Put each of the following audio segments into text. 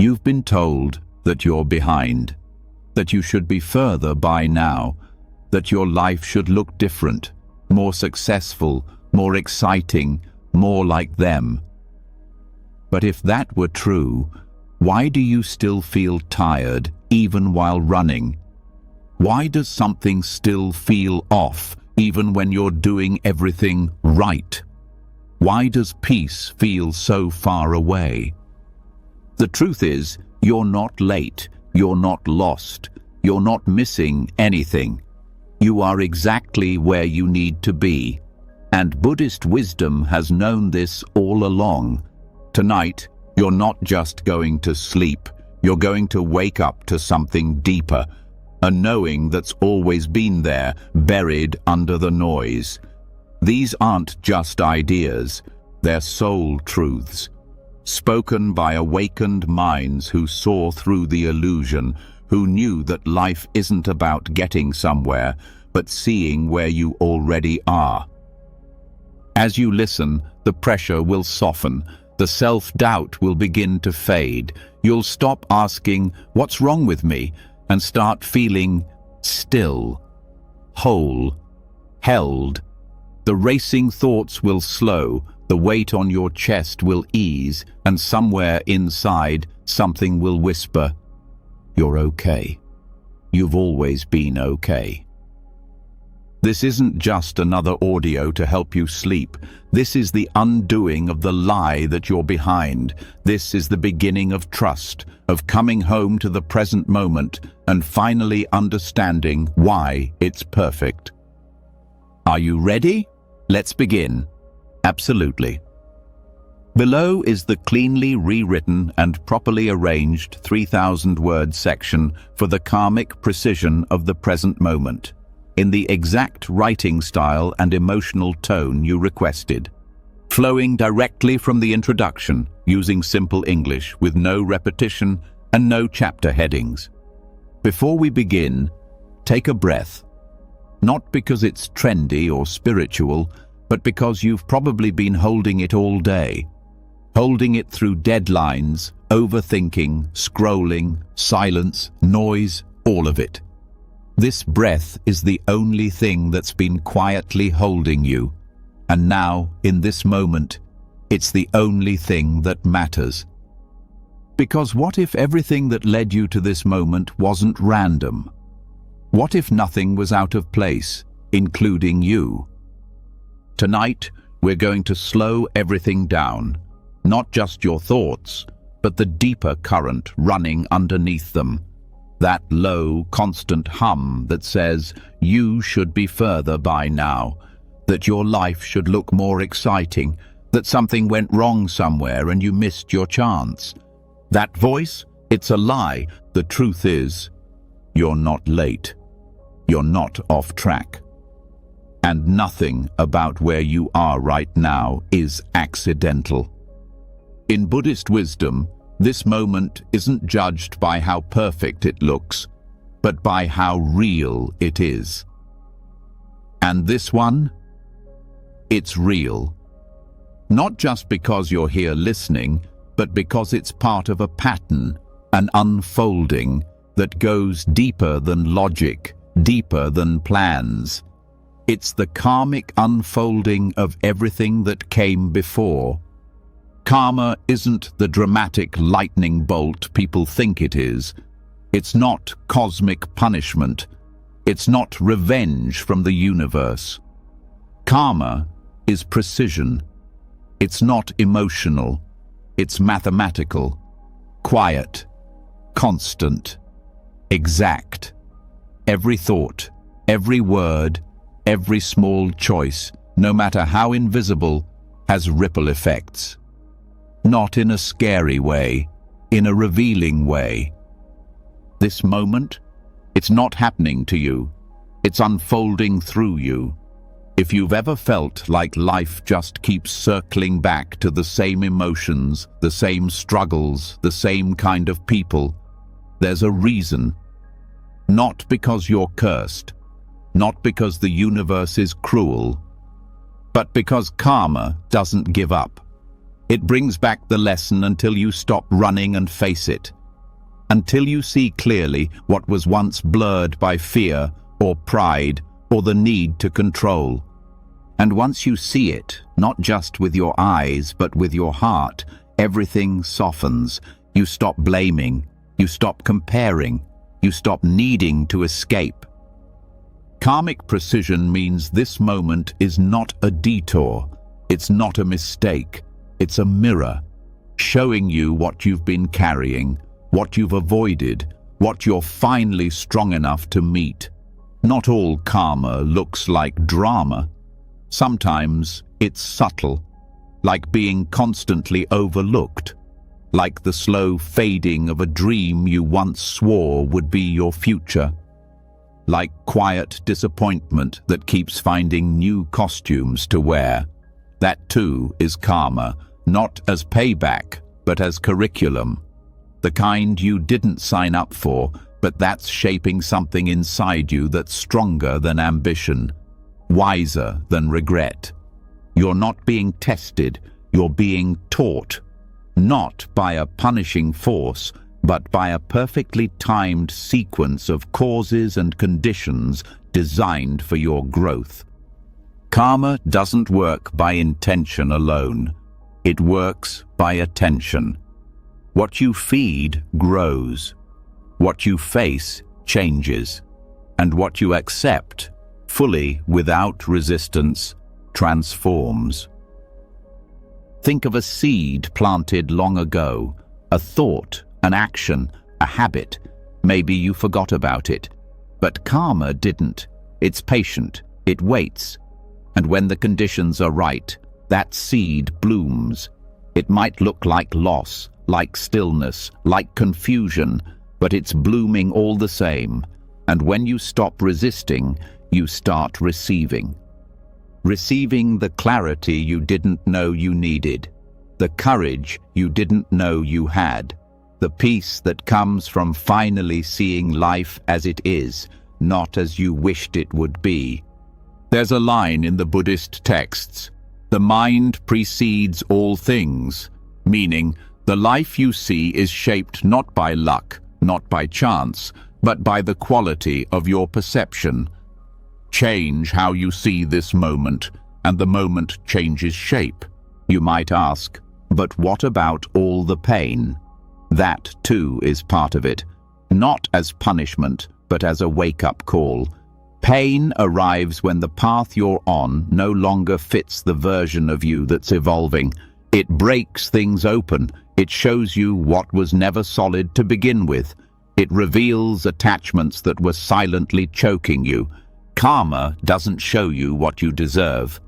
You've been told that you're behind, that you should be further by now, that your life should look different, more successful, more exciting, more like them. But if that were true, why do you still feel tired even while running? Why does something still feel off even when you're doing everything right? Why does peace feel so far away? The truth is, you're not late, you're not lost, you're not missing anything. You are exactly where you need to be. And Buddhist wisdom has known this all along. Tonight, you're not just going to sleep, you're going to wake up to something deeper, a knowing that's always been there, buried under the noise. These aren't just ideas, they're soul truths, spoken by awakened minds who saw through the illusion, who knew that life isn't about getting somewhere, but seeing where you already are. As you listen, the pressure will soften, the self-doubt will begin to fade. You'll stop asking, "What's wrong with me?" and start feeling still, whole, held. The racing thoughts will slow, the weight on your chest will ease, and somewhere inside, something will whisper, "You're okay. You've always been okay." This isn't just another audio to help you sleep. This is the undoing of the lie that you're behind. This is the beginning of trust, of coming home to the present moment and finally understanding why it's perfect. Are you ready? Let's begin. Absolutely. Below is the cleanly rewritten and properly arranged 3,000-word section for the karmic precision of the present moment, in the exact writing style and emotional tone you requested, flowing directly from the introduction, using simple English with no repetition and no chapter headings. Before we begin, take a breath, not because it's trendy or spiritual, but because you've probably been holding it all day, holding it through deadlines, overthinking, scrolling, silence, noise, all of it. This breath is the only thing that's been quietly holding you, and now, in this moment, it's the only thing that matters. Because what if everything that led you to this moment wasn't random? What if nothing was out of place, including you? Tonight, we're going to slow everything down, not just your thoughts, but the deeper current running underneath them. That low, constant hum that says you should be further by now, that your life should look more exciting, that something went wrong somewhere and you missed your chance. That voice, it's a lie. The truth is, you're not late. You're not off track. And nothing about where you are right now is accidental. In Buddhist wisdom, this moment isn't judged by how perfect it looks, but by how real it is. And this one? It's real. Not just because you're here listening, but because it's part of a pattern, an unfolding that goes deeper than logic, deeper than plans. It's the karmic unfolding of everything that came before. Karma isn't the dramatic lightning bolt people think it is. It's not cosmic punishment. It's not revenge from the universe. Karma is precision. It's not emotional. It's mathematical, quiet, constant, exact. Every thought, every word, every small choice, no matter how invisible, has ripple effects. Not in a scary way, in a revealing way. This moment, it's not happening to you. It's unfolding through you. If you've ever felt like life just keeps circling back to the same emotions, the same struggles, the same kind of people, there's a reason. Not because you're cursed, not because the universe is cruel, but because karma doesn't give up. It brings back the lesson until you stop running and face it. Until you see clearly what was once blurred by fear or pride or the need to control. And once you see it, not just with your eyes but with your heart, everything softens. You stop blaming, you stop comparing, you stop needing to escape. Karmic precision means this moment is not a detour, it's not a mistake, it's a mirror, showing you what you've been carrying, what you've avoided, what you're finally strong enough to meet. Not all karma looks like drama. Sometimes it's subtle, like being constantly overlooked, like the slow fading of a dream you once swore would be your future, like quiet disappointment that keeps finding new costumes to wear. That too is karma, not as payback, but as curriculum. The kind you didn't sign up for, but that's shaping something inside you that's stronger than ambition, wiser than regret. You're not being tested, you're being taught, not by a punishing force, but by a perfectly timed sequence of causes and conditions designed for your growth. Karma doesn't work by intention alone. It works by attention. What you feed grows. What you face changes. And what you accept, fully without resistance, transforms. Think of a seed planted long ago, a thought, an action, a habit. Maybe you forgot about it. But karma didn't. It's patient. It waits. And when the conditions are right, that seed blooms. It might look like loss, like stillness, like confusion, but it's blooming all the same. And when you stop resisting, you start receiving. Receiving the clarity you didn't know you needed, the courage you didn't know you had, the peace that comes from finally seeing life as it is, not as you wished it would be. There's a line in the Buddhist texts, "The mind precedes all things," meaning the life you see is shaped not by luck, not by chance, but by the quality of your perception. Change how you see this moment, and the moment changes shape. You might ask, but what about all the pain? That too is part of it, not as punishment, but as a wake-up call. Pain arrives when the path you're on no longer fits the version of you that's evolving. It breaks things open. It shows you what was never solid to begin with. It reveals attachments that were silently choking you. Karma doesn't show you what you deserve.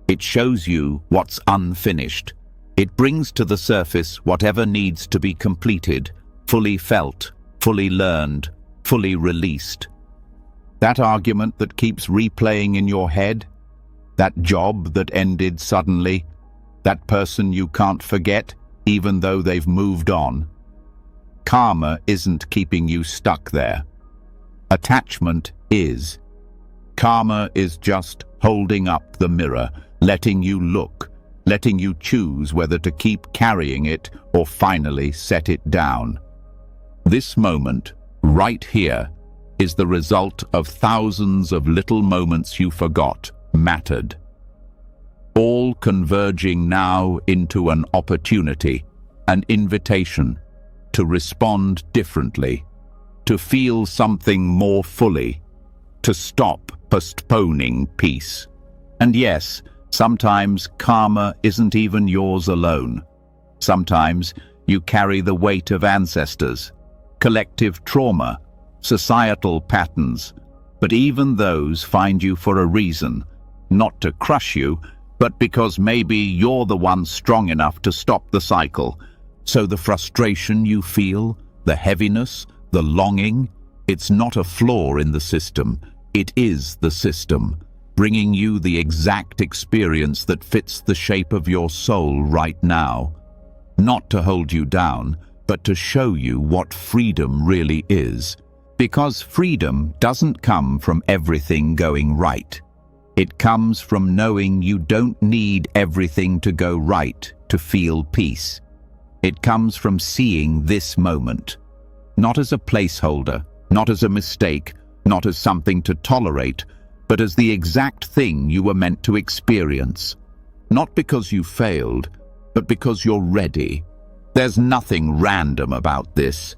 It shows you what's unfinished. It brings to the surface whatever needs to be completed, fully felt, fully learned, fully released. That argument that keeps replaying in your head, that job that ended suddenly, that person you can't forget even though they've moved on. Karma isn't keeping you stuck there. Attachment is. Karma is just holding up the mirror, letting you look, letting you choose whether to keep carrying it or finally set it down. This moment, right here, is the result of thousands of little moments you forgot mattered, all converging now into an opportunity, an invitation to respond differently, to feel something more fully, to stop postponing peace. And yes, sometimes karma isn't even yours alone. Sometimes you carry the weight of ancestors, collective trauma, societal patterns, but even those find you for a reason, not to crush you, but because maybe you're the one strong enough to stop the cycle. So the frustration you feel, the heaviness, the longing, it's not a flaw in the system, it is the system, bringing you the exact experience that fits the shape of your soul right now. Not to hold you down, but to show you what freedom really is. Because freedom doesn't come from everything going right. It comes from knowing you don't need everything to go right to feel peace. It comes from seeing this moment, not as a placeholder, not as a mistake, not as something to tolerate, but as the exact thing you were meant to experience. Not because you failed, but because you're ready. There's nothing random about this.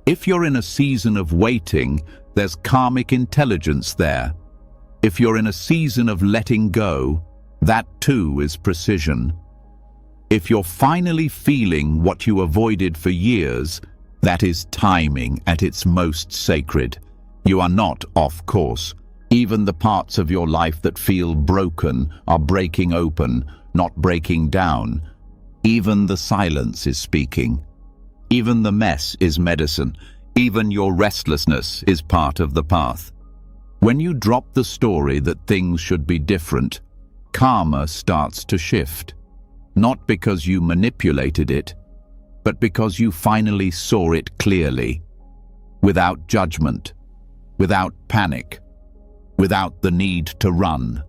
If you're in a season of waiting, there's karmic intelligence there. If you're in a season of letting go, that too is precision. If you're finally feeling what you avoided for years, that is timing at its most sacred. You are not off course. Even the parts of your life that feel broken are breaking open, not breaking down. Even the silence is speaking. Even the mess is medicine. Even your restlessness is part of the path. When you drop the story that things should be different, karma starts to shift. Not because you manipulated it, but because you finally saw it clearly, without judgment, without panic, without the need to run.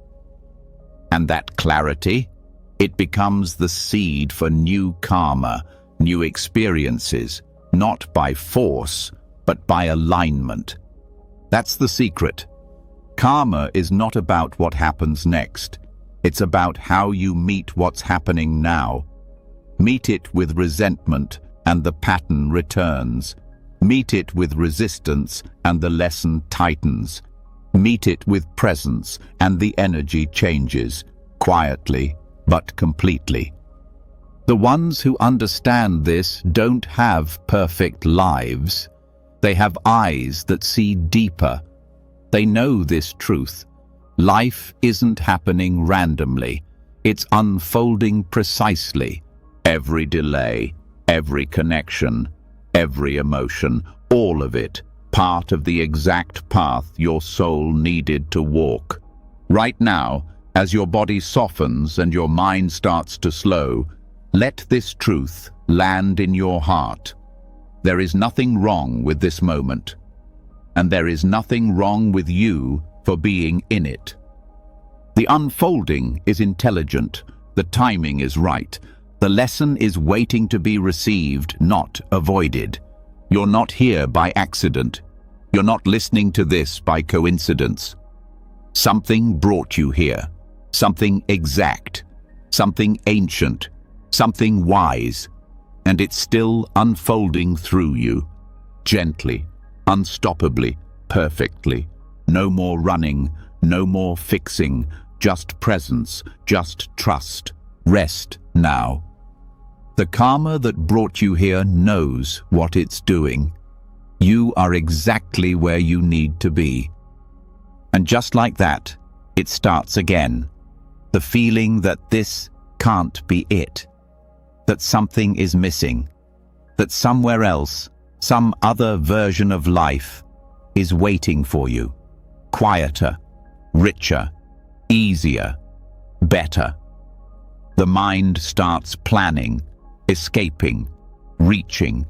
And that clarity, it becomes the seed for new karma, new experiences, not by force, but by alignment. That's the secret. Karma is not about what happens next. It's about how you meet what's happening now. Meet it with resentment, and the pattern returns. Meet it with resistance, and the lesson tightens. Meet it with presence, and the energy changes, quietly but completely. The ones who understand this don't have perfect lives. They have eyes that see deeper. They know this truth. Life isn't happening randomly. It's unfolding precisely. Every delay, every connection, every emotion, all of it, part of the exact path your soul needed to walk. Right now, as your body softens and your mind starts to slow, let this truth land in your heart. There is nothing wrong with this moment, and there is nothing wrong with you for being in it. The unfolding is intelligent, the timing is right, the lesson is waiting to be received, not avoided. You're not here by accident. You're not listening to this by coincidence. Something brought you here, something exact, something ancient, something wise, and it's still unfolding through you, gently, unstoppably, perfectly. No more running, no more fixing, just presence, just trust. Rest now. The karma that brought you here knows what it's doing. You are exactly where you need to be. And just like that, it starts again. The feeling that this can't be it. That something is missing. That somewhere else, some other version of life, is waiting for you. Quieter, richer, easier, better. The mind starts planning, escaping, reaching.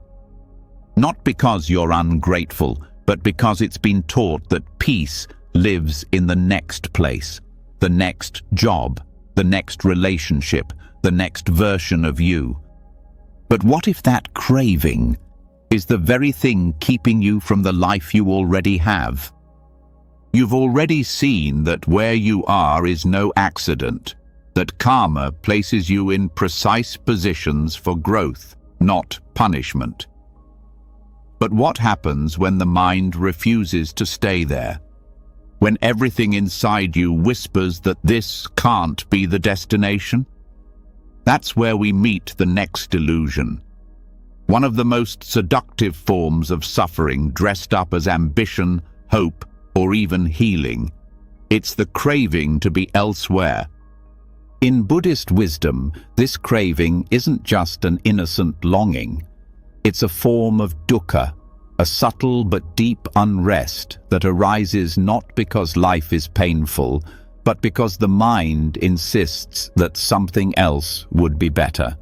Not because you're ungrateful, but because it's been taught that peace lives in the next place, the next job, the next relationship, the next version of you. But what if that craving is the very thing keeping you from the life you already have? You've already seen that where you are is no accident, that karma places you in precise positions for growth, not punishment. But what happens when the mind refuses to stay there? When everything inside you whispers that this can't be the destination? That's where we meet the next illusion. One of the most seductive forms of suffering dressed up as ambition, hope, or even healing. It's the craving to be elsewhere. In Buddhist wisdom, this craving isn't just an innocent longing. It's a form of dukkha, a subtle but deep unrest that arises not because life is painful, but because the mind insists that something else would be better.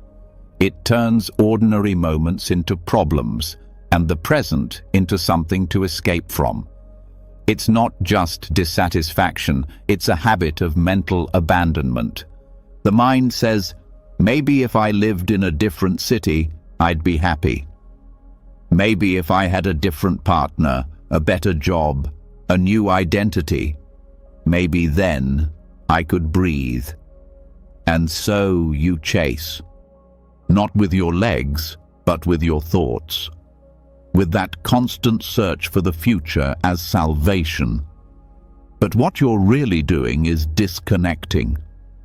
It turns ordinary moments into problems, and the present into something to escape from. It's not just dissatisfaction, it's a habit of mental abandonment. The mind says, Maybe if I lived in a different city, I'd be happy. Maybe if I had a different partner, a better job, a new identity, maybe then I could breathe. And so you chase. Not with your legs, but with your thoughts. With that constant search for the future as salvation. But what you're really doing is disconnecting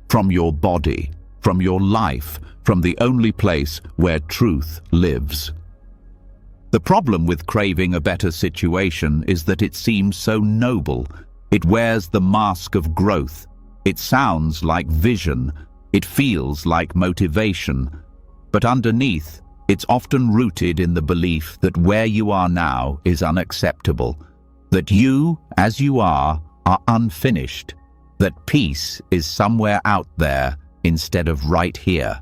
from your body, from your life, from the only place where truth lives. The problem with craving a better situation is that it seems so noble. It wears the mask of growth. It sounds like vision. It feels like motivation. But underneath, it's often rooted in the belief that where you are now is unacceptable, that you, as you are unfinished, that peace is somewhere out there instead of right here.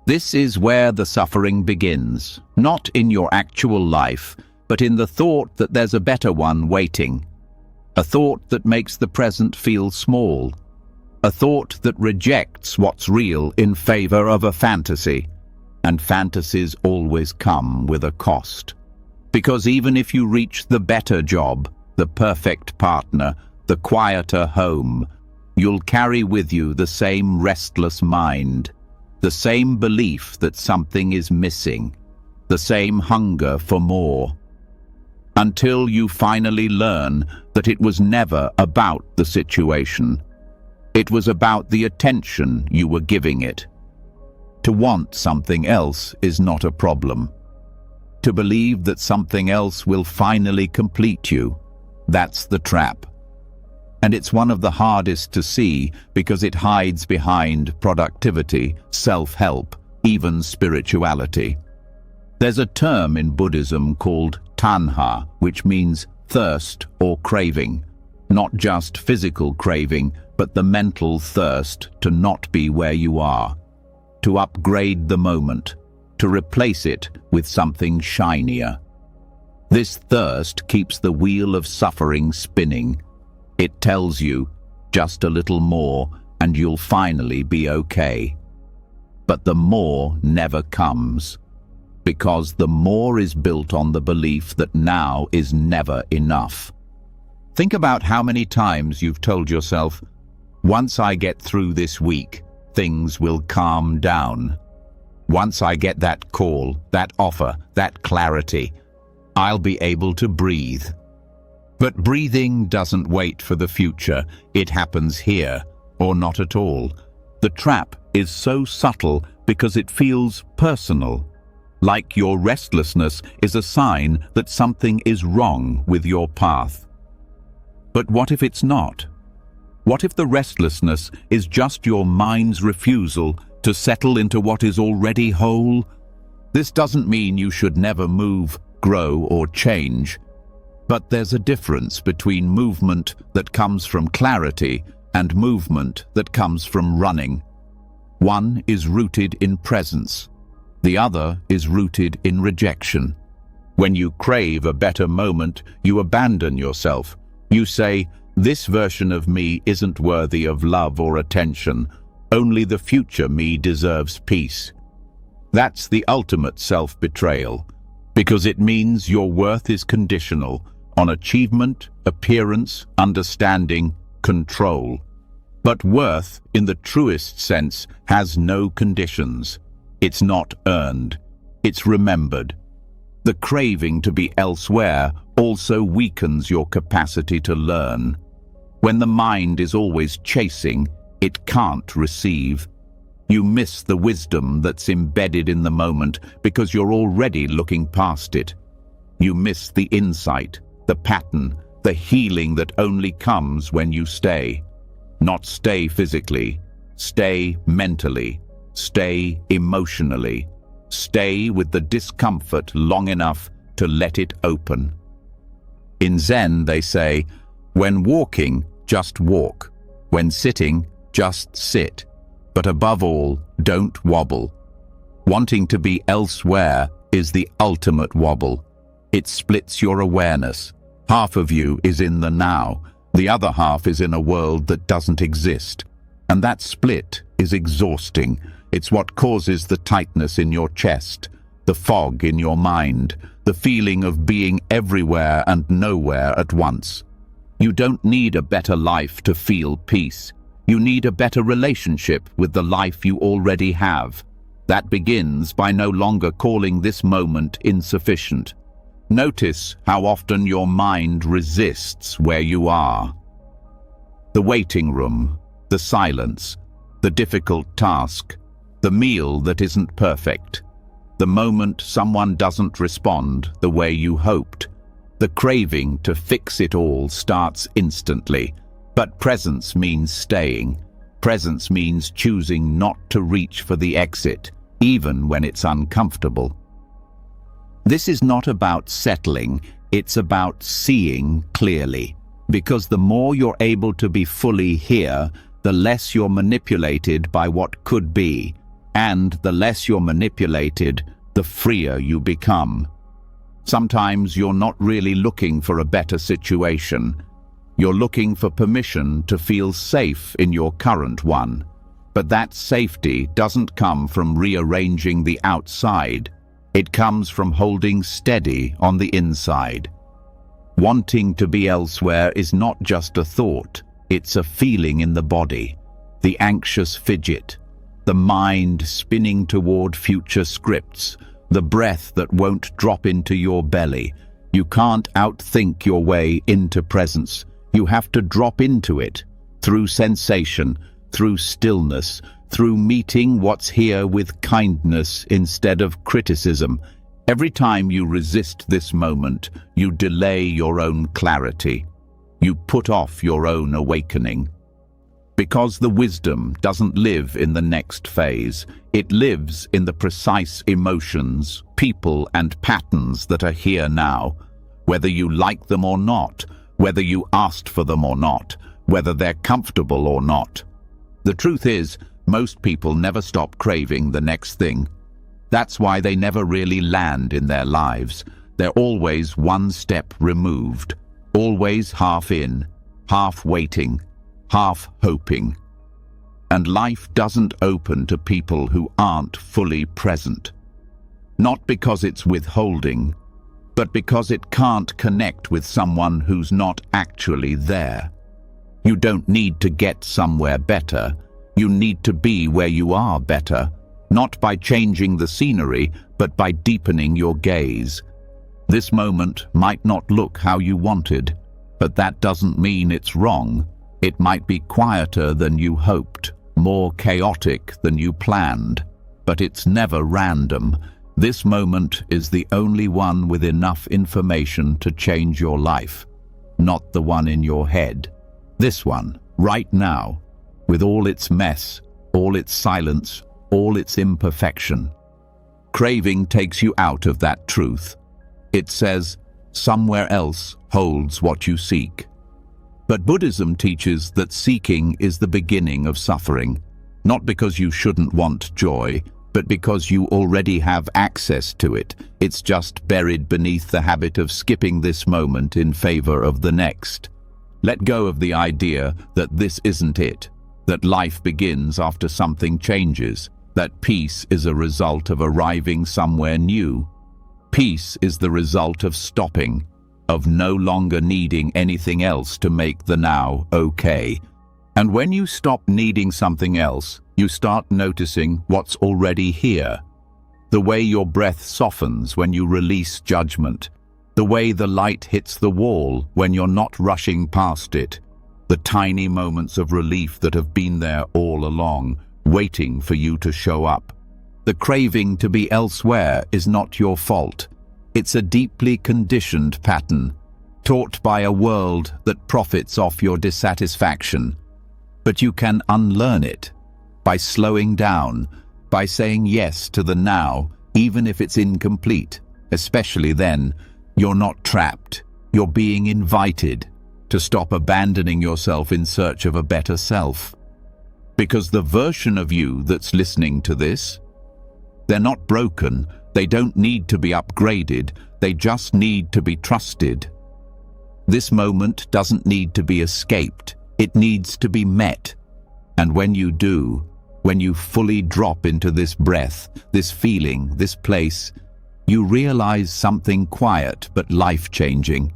This is where the suffering begins, not in your actual life, but in the thought that there's a better one waiting. A thought that makes the present feel small. A thought that rejects what's real in favor of a fantasy. And fantasies always come with a cost. Because even if you reach the better job, the perfect partner, the quieter home, you'll carry with you the same restless mind, the same belief that something is missing, the same hunger for more. Until you finally learn that it was never about the situation. It was about the attention you were giving it. To want something else is not a problem. To believe that something else will finally complete you, that's the trap. And it's one of the hardest to see because it hides behind productivity, self-help, even spirituality. There's a term in Buddhism called tanha, which means thirst or craving. Not just physical craving, but the mental thirst to not be where you are. To upgrade the moment, to replace it with something shinier. This thirst keeps the wheel of suffering spinning. It tells you, just a little more and you'll finally be okay. But the more never comes, because the more is built on the belief that now is never enough. Think about how many times you've told yourself, once I get through this week, things will calm down. Once I get that call, that offer, that clarity, I'll be able to breathe. But breathing doesn't wait for the future. It happens here, or not at all. The trap is so subtle because it feels personal. Like your restlessness is a sign that something is wrong with your path. But what if it's not? What if the restlessness is just your mind's refusal to settle into what is already whole? This doesn't mean you should never move, grow, or change. But there's a difference between movement that comes from clarity and movement that comes from running. One is rooted in presence. The other is rooted in rejection. When you crave a better moment, you abandon yourself. You say, this version of me isn't worthy of love or attention. Only the future me deserves peace. That's the ultimate self-betrayal, because it means your worth is conditional on achievement, appearance, understanding, control. But worth, in the truest sense, has no conditions. It's not earned. It's remembered. The craving to be elsewhere also weakens your capacity to learn. When the mind is always chasing, it can't receive. You miss the wisdom that's embedded in the moment because you're already looking past it. You miss the insight, the pattern, the healing that only comes when you stay. Not stay physically, stay mentally, stay emotionally, stay with the discomfort long enough to let it open. In Zen, they say, when walking, just walk. When sitting, just sit. But above all, don't wobble. Wanting to be elsewhere is the ultimate wobble. It splits your awareness. Half of you is in the now. The other half is in a world that doesn't exist. And that split is exhausting. It's what causes the tightness in your chest, the fog in your mind, the feeling of being everywhere and nowhere at once. You don't need a better life to feel peace. You need a better relationship with the life you already have. That begins by no longer calling this moment insufficient. Notice how often your mind resists where you are. The waiting room, the silence, the difficult task, the meal that isn't perfect, the moment someone doesn't respond the way you hoped. The craving to fix it all starts instantly, but presence means staying. Presence means choosing not to reach for the exit, even when it's uncomfortable. This is not about settling, it's about seeing clearly. Because the more you're able to be fully here, the less you're manipulated by what could be. And the less you're manipulated, the freer you become. Sometimes you're not really looking for a better situation. You're looking for permission to feel safe in your current one. But that safety doesn't come from rearranging the outside. It comes from holding steady on the inside. Wanting to be elsewhere is not just a thought, it's a feeling in the body. The anxious fidget, the mind spinning toward future scripts, the breath that won't drop into your belly. You can't outthink your way into presence. You have to drop into it, through sensation, through stillness, through meeting what's here with kindness instead of criticism. Every time you resist this moment, you delay your own clarity. You put off your own awakening. Because the wisdom doesn't live in the next phase, it lives in the precise emotions, people, and patterns that are here now. Whether you like them or not, whether you asked for them or not, whether they're comfortable or not. The truth is, most people never stop craving the next thing. That's why they never really land in their lives. They're always one step removed, always half in, half waiting, half hoping. And life doesn't open to people who aren't fully present. Not because it's withholding, but because it can't connect with someone who's not actually there. You don't need to get somewhere better. You need to be where you are better. Not by changing the scenery, but by deepening your gaze. This moment might not look how you wanted, but that doesn't mean it's wrong. It might be quieter than you hoped, more chaotic than you planned, but it's never random. This moment is the only one with enough information to change your life, not the one in your head. This one, right now, with all its mess, all its silence, all its imperfection. Craving takes you out of that truth. It says, somewhere else holds what you seek. But Buddhism teaches that seeking is the beginning of suffering, not because you shouldn't want joy, but because you already have access to it. It's just buried beneath the habit of skipping this moment in favor of the next. Let go of the idea that this isn't it, that life begins after something changes, that peace is a result of arriving somewhere new. Peace is the result of stopping, of no longer needing anything else to make the now okay. And when you stop needing something else, you start noticing what's already here. The way your breath softens when you release judgment. The way the light hits the wall when you're not rushing past it. The tiny moments of relief that have been there all along, waiting for you to show up. The craving to be elsewhere is not your fault. It's a deeply conditioned pattern, taught by a world that profits off your dissatisfaction. But you can unlearn it by slowing down, by saying yes to the now, even if it's incomplete. Especially then, you're not trapped. You're being invited to stop abandoning yourself in search of a better self. Because the version of you that's listening to this, they're not broken, they don't need to be upgraded, they just need to be trusted. This moment doesn't need to be escaped, it needs to be met. And when you do, when you fully drop into this breath, this feeling, this place, you realize something quiet but life-changing.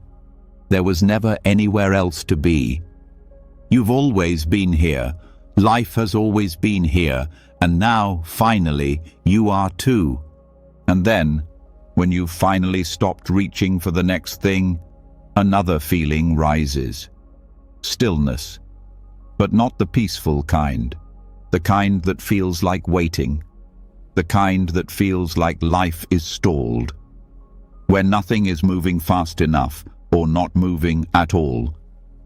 There was never anywhere else to be. You've always been here. Life has always been here, and now, finally, you are too. And then, when you've finally stopped reaching for the next thing, another feeling rises. Stillness. But not the peaceful kind. The kind that feels like waiting. The kind that feels like life is stalled. Where nothing is moving fast enough, or not moving at all.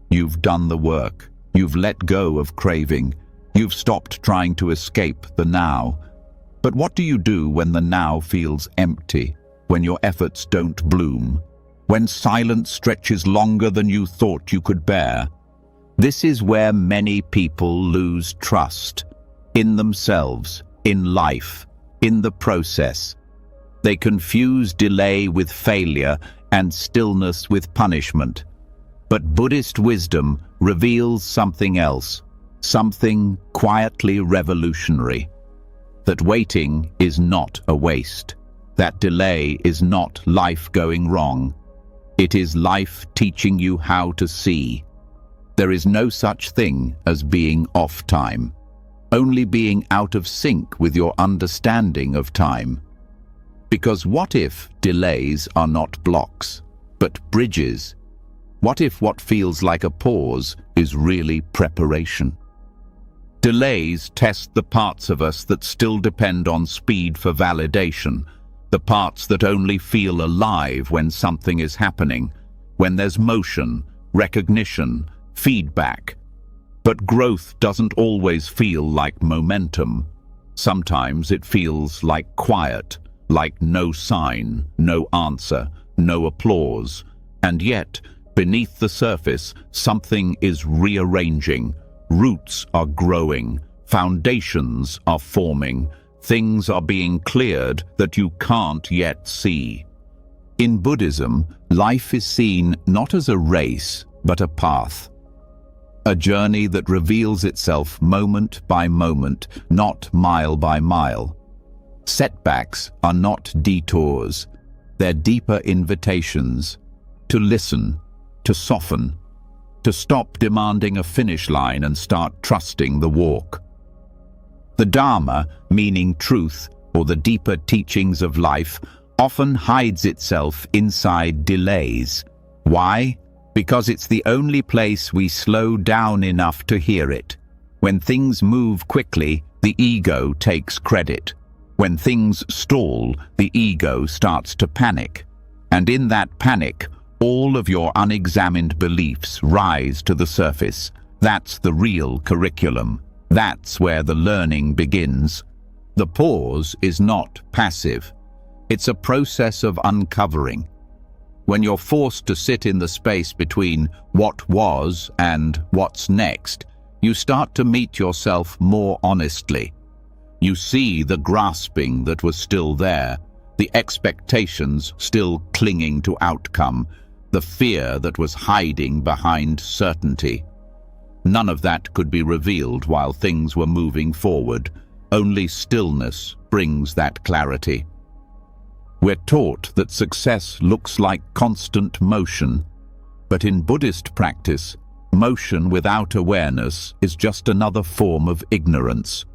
You've done the work. You've let go of craving. You've stopped trying to escape the now. But what do you do when the now feels empty? When your efforts don't bloom? When silence stretches longer than you thought you could bear? This is where many people lose trust. In themselves, in life, in the process. They confuse delay with failure and stillness with punishment. But Buddhist wisdom reveals something else, something quietly revolutionary. That waiting is not a waste. That delay is not life going wrong. It is life teaching you how to see. There is no such thing as being off time. Only being out of sync with your understanding of time. Because what if delays are not blocks, but bridges? What if what feels like a pause is really preparation? Delays test the parts of us that still depend on speed for validation, the parts that only feel alive when something is happening, when there's motion, recognition, feedback. But growth doesn't always feel like momentum. Sometimes it feels like quiet, like no sign, no answer, no applause. And yet, beneath the surface, something is rearranging. Roots are growing, foundations are forming, things are being cleared that you can't yet see. In Buddhism, life is seen not as a race, but a path. A journey that reveals itself moment by moment, not mile by mile. Setbacks are not detours, they're deeper invitations to listen, to soften, to stop demanding a finish line and start trusting the walk. The Dharma, meaning truth, or the deeper teachings of life, often hides itself inside delays. Why? Because it's the only place we slow down enough to hear it. When things move quickly, the ego takes credit. When things stall, the ego starts to panic. And in that panic, all of your unexamined beliefs rise to the surface. That's the real curriculum. That's where the learning begins. The pause is not passive. It's a process of uncovering. When you're forced to sit in the space between what was and what's next, you start to meet yourself more honestly. You see the grasping that was still there, the expectations still clinging to outcome, the fear that was hiding behind certainty. None of that could be revealed while things were moving forward. Only stillness brings that clarity. We're taught that success looks like constant motion, but in Buddhist practice, motion without awareness is just another form of ignorance.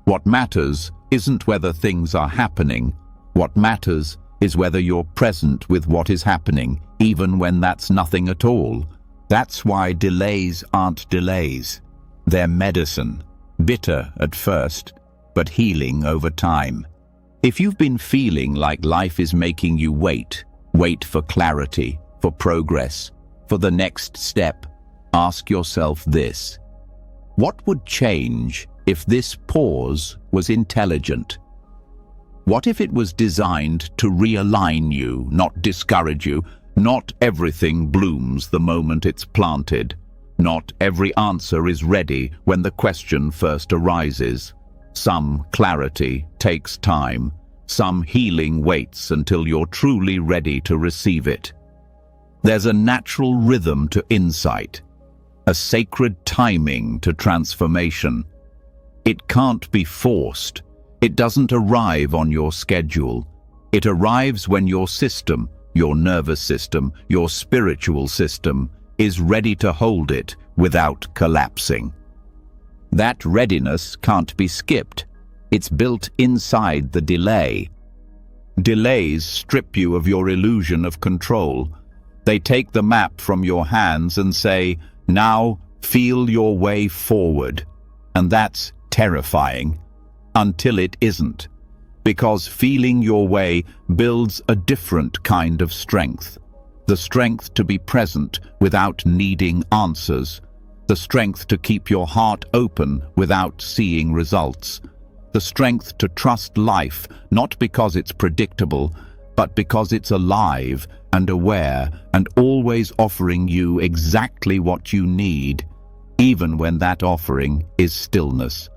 What matters isn't whether things are happening. What matters is whether you're present with what is happening, even when that's nothing at all. That's why delays aren't delays. They're medicine, bitter at first, but healing over time. If you've been feeling like life is making you wait for clarity, for progress, for the next step, ask yourself this: what would change if this pause was intelligent? What if it was designed to realign you, not discourage you? Not everything blooms the moment it's planted. Not every answer is ready when the question first arises. Some clarity takes time. Some healing waits until you're truly ready to receive it. There's a natural rhythm to insight, a sacred timing to transformation. It can't be forced. It doesn't arrive on your schedule. It arrives when your system, your nervous system, your spiritual system, is ready to hold it without collapsing. That readiness can't be skipped. It's built inside the delay. Delays strip you of your illusion of control. They take the map from your hands and say, "Now feel your way forward." And that's terrifying, until it isn't. Because feeling your way builds a different kind of strength. The strength to be present without needing answers. The strength to keep your heart open without seeing results. The strength to trust life, not because it's predictable, but because it's alive and aware and always offering you exactly what you need, even when that offering is stillness.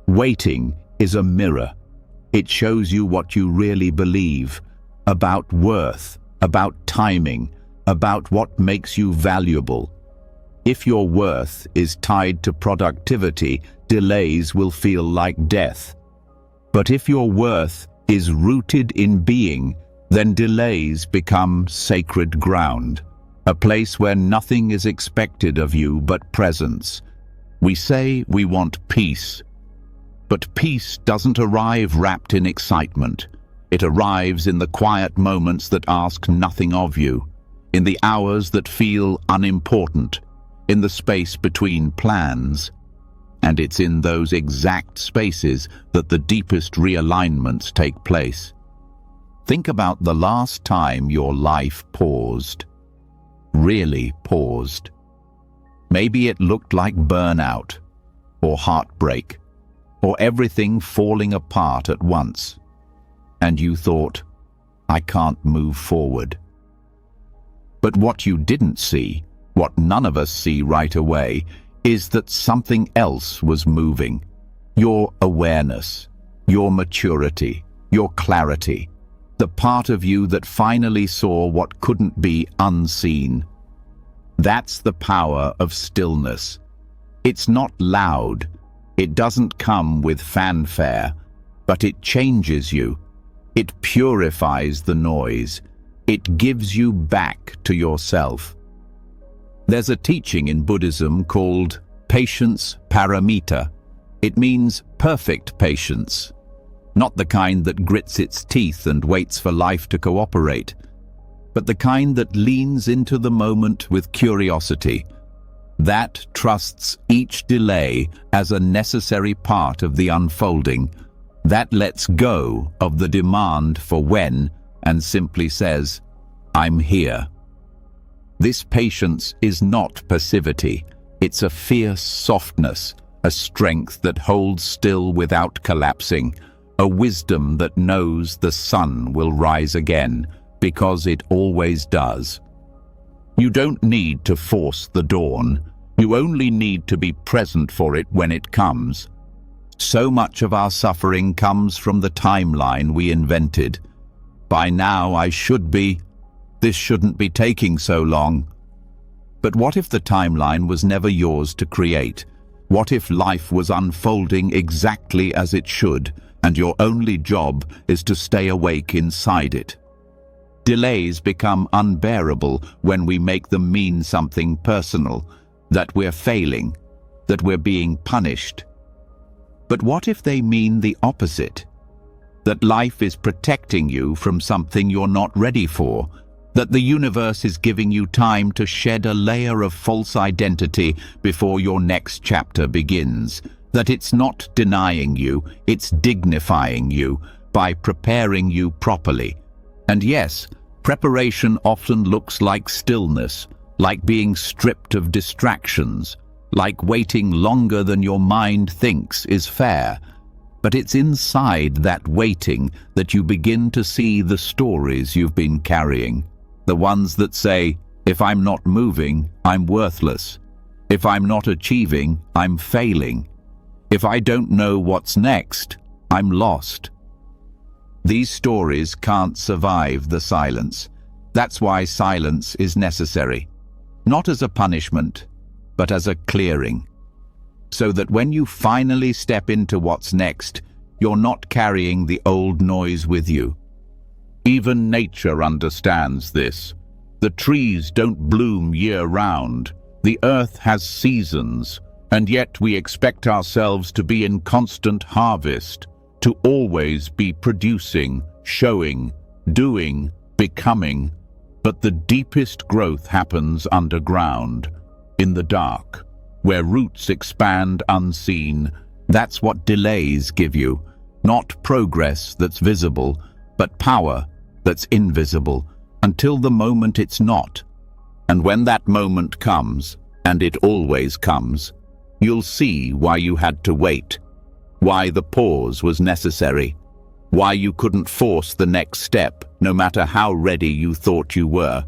Waiting is a mirror. It shows you what you really believe about worth, about timing, about what makes you valuable. If your worth is tied to productivity, delays will feel like death. But if your worth is rooted in being, then delays become sacred ground, a place where nothing is expected of you but presence. We say we want peace, but peace doesn't arrive wrapped in excitement. It arrives in the quiet moments that ask nothing of you, in the hours that feel unimportant, in the space between plans. And it's in those exact spaces that the deepest realignments take place. Think about the last time your life paused. Really paused. Maybe it looked like burnout, or heartbreak, or everything falling apart at once. And you thought, "I can't move forward." But what you didn't see, what none of us see right away, is that something else was moving. Your awareness, your maturity, your clarity, the part of you that finally saw what couldn't be unseen. That's the power of stillness. It's not loud. It doesn't come with fanfare, but it changes you. It purifies the noise. It gives you back to yourself. There's a teaching in Buddhism called patience paramita. It means perfect patience, not the kind that grits its teeth and waits for life to cooperate, but the kind that leans into the moment with curiosity, that trusts each delay as a necessary part of the unfolding, that lets go of the demand for when and simply says, "I'm here." This patience is not passivity. It's a fierce softness, a strength that holds still without collapsing, a wisdom that knows the sun will rise again, because it always does. You don't need to force the dawn. You only need to be present for it when it comes. So much of our suffering comes from the timeline we invented. By now I should be. This shouldn't be taking so long. But what if the timeline was never yours to create? What if life was unfolding exactly as it should, and your only job is to stay awake inside it? Delays become unbearable when we make them mean something personal, that we're failing, that we're being punished. But what if they mean the opposite? That life is protecting you from something you're not ready for, that the universe is giving you time to shed a layer of false identity before your next chapter begins, that it's not denying you, it's dignifying you by preparing you properly. And yes, preparation often looks like stillness, like being stripped of distractions, like waiting longer than your mind thinks is fair. But it's inside that waiting that you begin to see the stories you've been carrying. The ones that say, if I'm not moving, I'm worthless. If I'm not achieving, I'm failing. If I don't know what's next, I'm lost. These stories can't survive the silence. That's why silence is necessary. Not as a punishment, but as a clearing. so that when you finally step into what's next, you're not carrying the old noise with you. Even nature understands this. The trees don't bloom year-round. The earth has seasons, and yet we expect ourselves to be in constant harvest, to always be producing, showing, doing, becoming. But the deepest growth happens underground, in the dark, where roots expand unseen. That's what delays give you. Not progress that's visible, but power that's invisible, until the moment it's not. And when that moment comes, and it always comes, you'll see why you had to wait, why the pause was necessary, why you couldn't force the next step, no matter how ready you thought you were.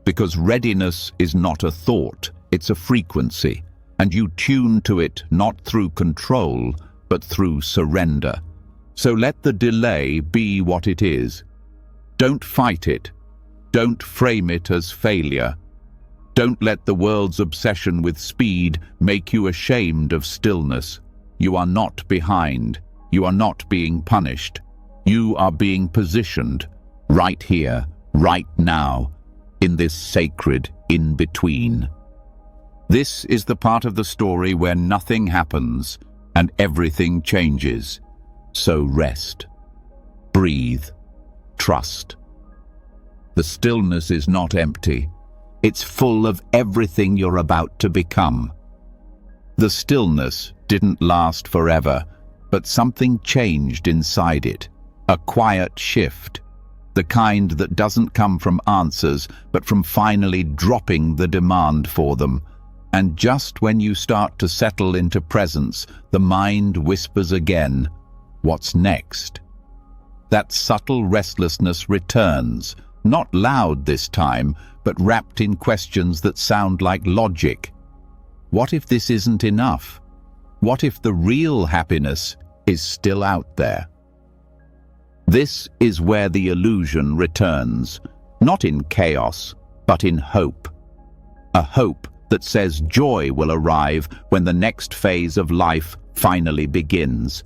Because readiness is not a thought, it's a frequency, and you tune to it not through control, but through surrender. So let the delay be what it is. Don't fight it. Don't frame it as failure. Don't let the world's obsession with speed make you ashamed of stillness. You are not behind. You are not being punished. You are being positioned right here, right now, in this sacred in-between. This is the part of the story where nothing happens and everything changes. So rest, breathe, trust. The stillness is not empty. It's full of everything you're about to become. The stillness didn't last forever, but something changed inside it. A quiet shift, the kind that doesn't come from answers, but from finally dropping the demand for them. And just when you start to settle into presence, the mind whispers again, "What's next?" That subtle restlessness returns, not loud this time, but wrapped in questions that sound like logic. What if this isn't enough? What if the real happiness is still out there? This is where the illusion returns, not in chaos, but in hope. A hope that says joy will arrive when the next phase of life finally begins.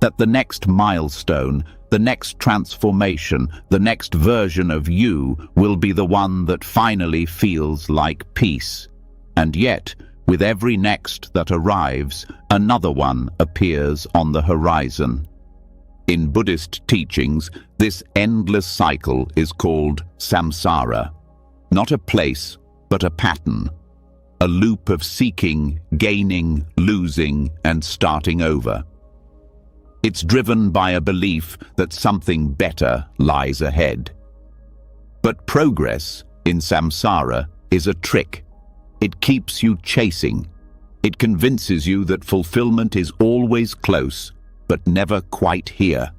That the next milestone, the next transformation, the next version of you will be the one that finally feels like peace. And yet, with every next that arrives, another one appears on the horizon. In Buddhist teachings, this endless cycle is called samsara. Not a place, but a pattern. A loop of seeking, gaining, losing, and starting over. It's driven by a belief that something better lies ahead. But progress in samsara is a trick. It keeps you chasing. It convinces you that fulfillment is always close, but never quite here.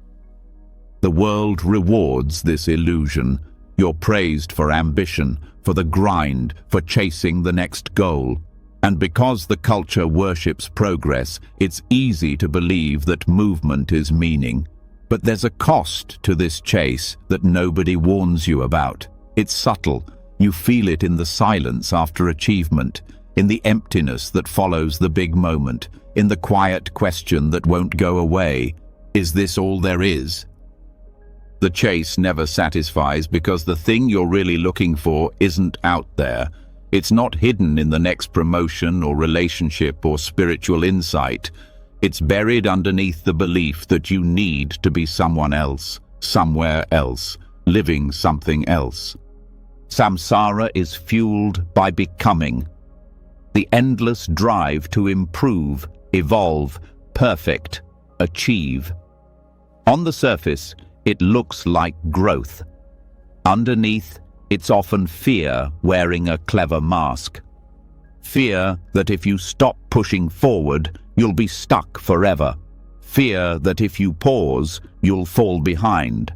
The world rewards this illusion. You're praised for ambition, for the grind, for chasing the next goal. And because the culture worships progress, it's easy to believe that movement is meaning. But there's a cost to this chase that nobody warns you about. It's subtle. You feel it in the silence after achievement, in the emptiness that follows the big moment, in the quiet question that won't go away. Is this all there is? The chase never satisfies because the thing you're really looking for isn't out there. It's not hidden in the next promotion or relationship or spiritual insight. It's buried underneath the belief that you need to be someone else, somewhere else, living something else. Samsara is fueled by becoming. The endless drive to improve, evolve, perfect, achieve. On the surface, it looks like growth. Underneath, it's often fear wearing a clever mask. Fear that if you stop pushing forward, you'll be stuck forever. Fear that if you pause, you'll fall behind.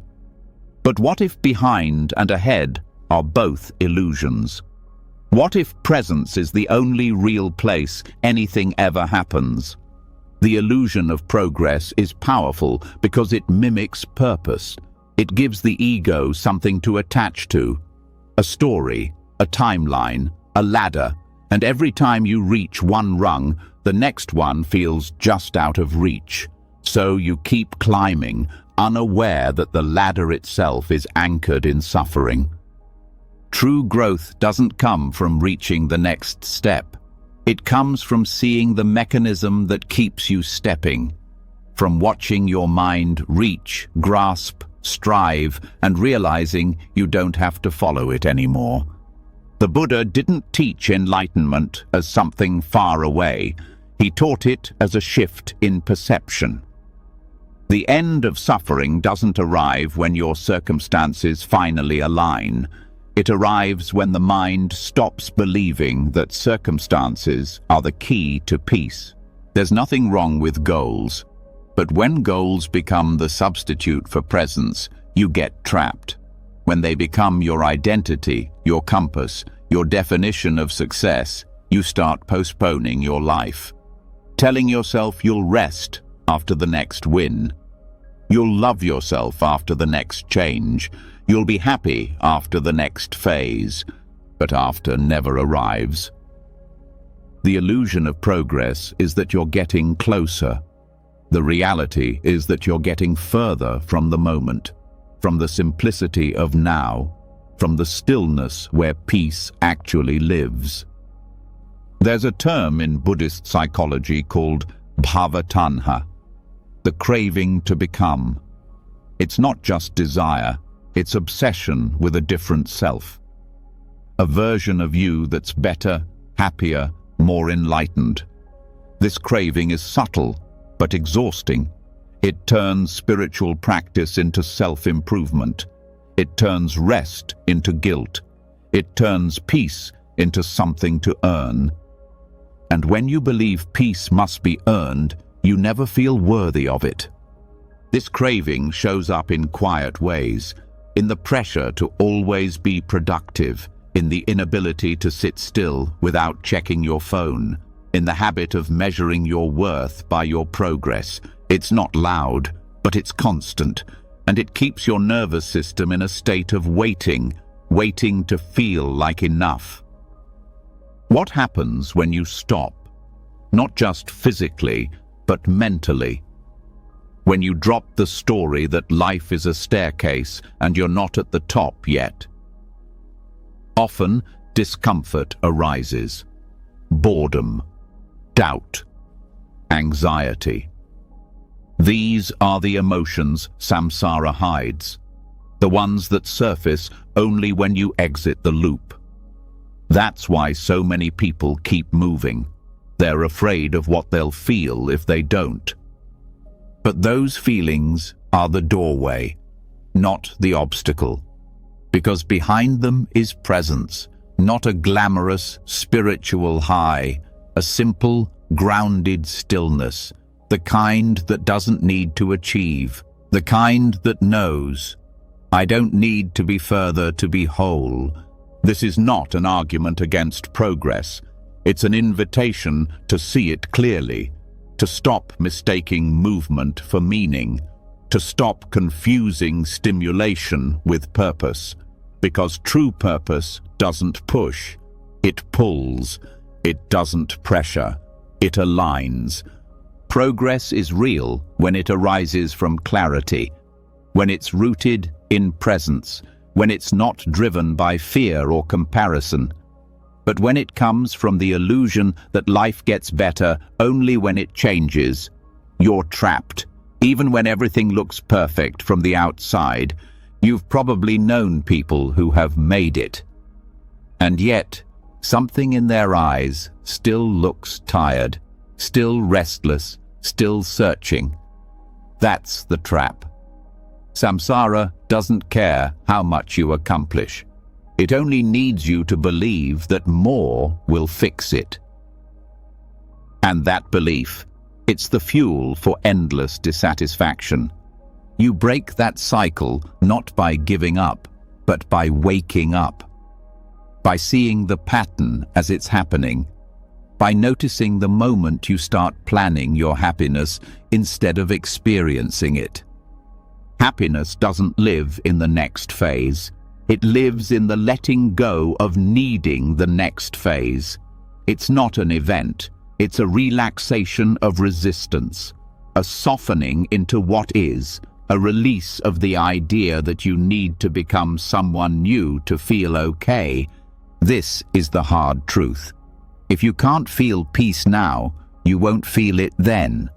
But what if behind and ahead are both illusions? What if presence is the only real place anything ever happens? The illusion of progress is powerful because it mimics purpose. It gives the ego something to attach to. A story, a timeline, a ladder, and every time you reach one rung, the next one feels just out of reach. So you keep climbing, unaware that the ladder itself is anchored in suffering. True growth doesn't come from reaching the next step. It comes from seeing the mechanism that keeps you stepping, from watching your mind reach, grasp, strive, and realizing you don't have to follow it anymore. The Buddha didn't teach enlightenment as something far away. He taught it as a shift in perception. The end of suffering doesn't arrive when your circumstances finally align. It arrives when the mind stops believing that circumstances are the key to peace. There's nothing wrong with goals, but when goals become the substitute for presence, you get trapped. When they become your identity, your compass, your definition of success, you start postponing your life. Telling yourself you'll rest after the next win. You'll love yourself after the next change. You'll be happy after the next phase. But after never arrives. The illusion of progress is that you're getting closer. The reality is that you're getting further from the moment, from the simplicity of now, from the stillness where peace actually lives. There's a term in Buddhist psychology called bhavatanha, the craving to become. It's not just desire, it's obsession with a different self. A version of you that's better, happier, more enlightened. This craving is subtle, but exhausting. It turns spiritual practice into self-improvement. It turns rest into guilt. It turns peace into something to earn. And when you believe peace must be earned, you never feel worthy of it. This craving shows up in quiet ways, in the pressure to always be productive, in the inability to sit still without checking your phone, in the habit of measuring your worth by your progress. It's not loud, but it's constant, and it keeps your nervous system in a state of waiting to feel like enough. What happens when you stop? Not just physically, but mentally. When you drop the story that life is a staircase and you're not at the top yet. Often, discomfort arises. Boredom, doubt, anxiety. These are the emotions samsara hides, the ones that surface only when you exit the loop. That's why so many people keep moving. They're afraid of what they'll feel if they don't. But those feelings are the doorway, not the obstacle. Because behind them is presence, not a glamorous, spiritual high, a simple, grounded stillness, the kind that doesn't need to achieve, the kind that knows, I don't need to be further to be whole. This is not an argument against progress. It's an invitation to see it clearly, to stop mistaking movement for meaning, to stop confusing stimulation with purpose. Because true purpose doesn't push, it pulls. It doesn't pressure, it aligns. Progress is real when it arises from clarity, when it's rooted in presence, when it's not driven by fear or comparison. But when it comes from the illusion that life gets better only when it changes, you're trapped. Even when everything looks perfect from the outside, you've probably known people who have made it. And yet, something in their eyes still looks tired, still restless, still searching. That's the trap. Samsara doesn't care how much you accomplish. It only needs you to believe that more will fix it. And that belief, it's the fuel for endless dissatisfaction. You break that cycle not by giving up, but by waking up. By seeing the pattern as it's happening. By noticing the moment you start planning your happiness instead of experiencing it. Happiness doesn't live in the next phase. It lives in the letting go of needing the next phase. It's not an event. It's a relaxation of resistance, a softening into what is, a release of the idea that you need to become someone new to feel okay. This is the hard truth. If you can't feel peace now, you won't feel it then,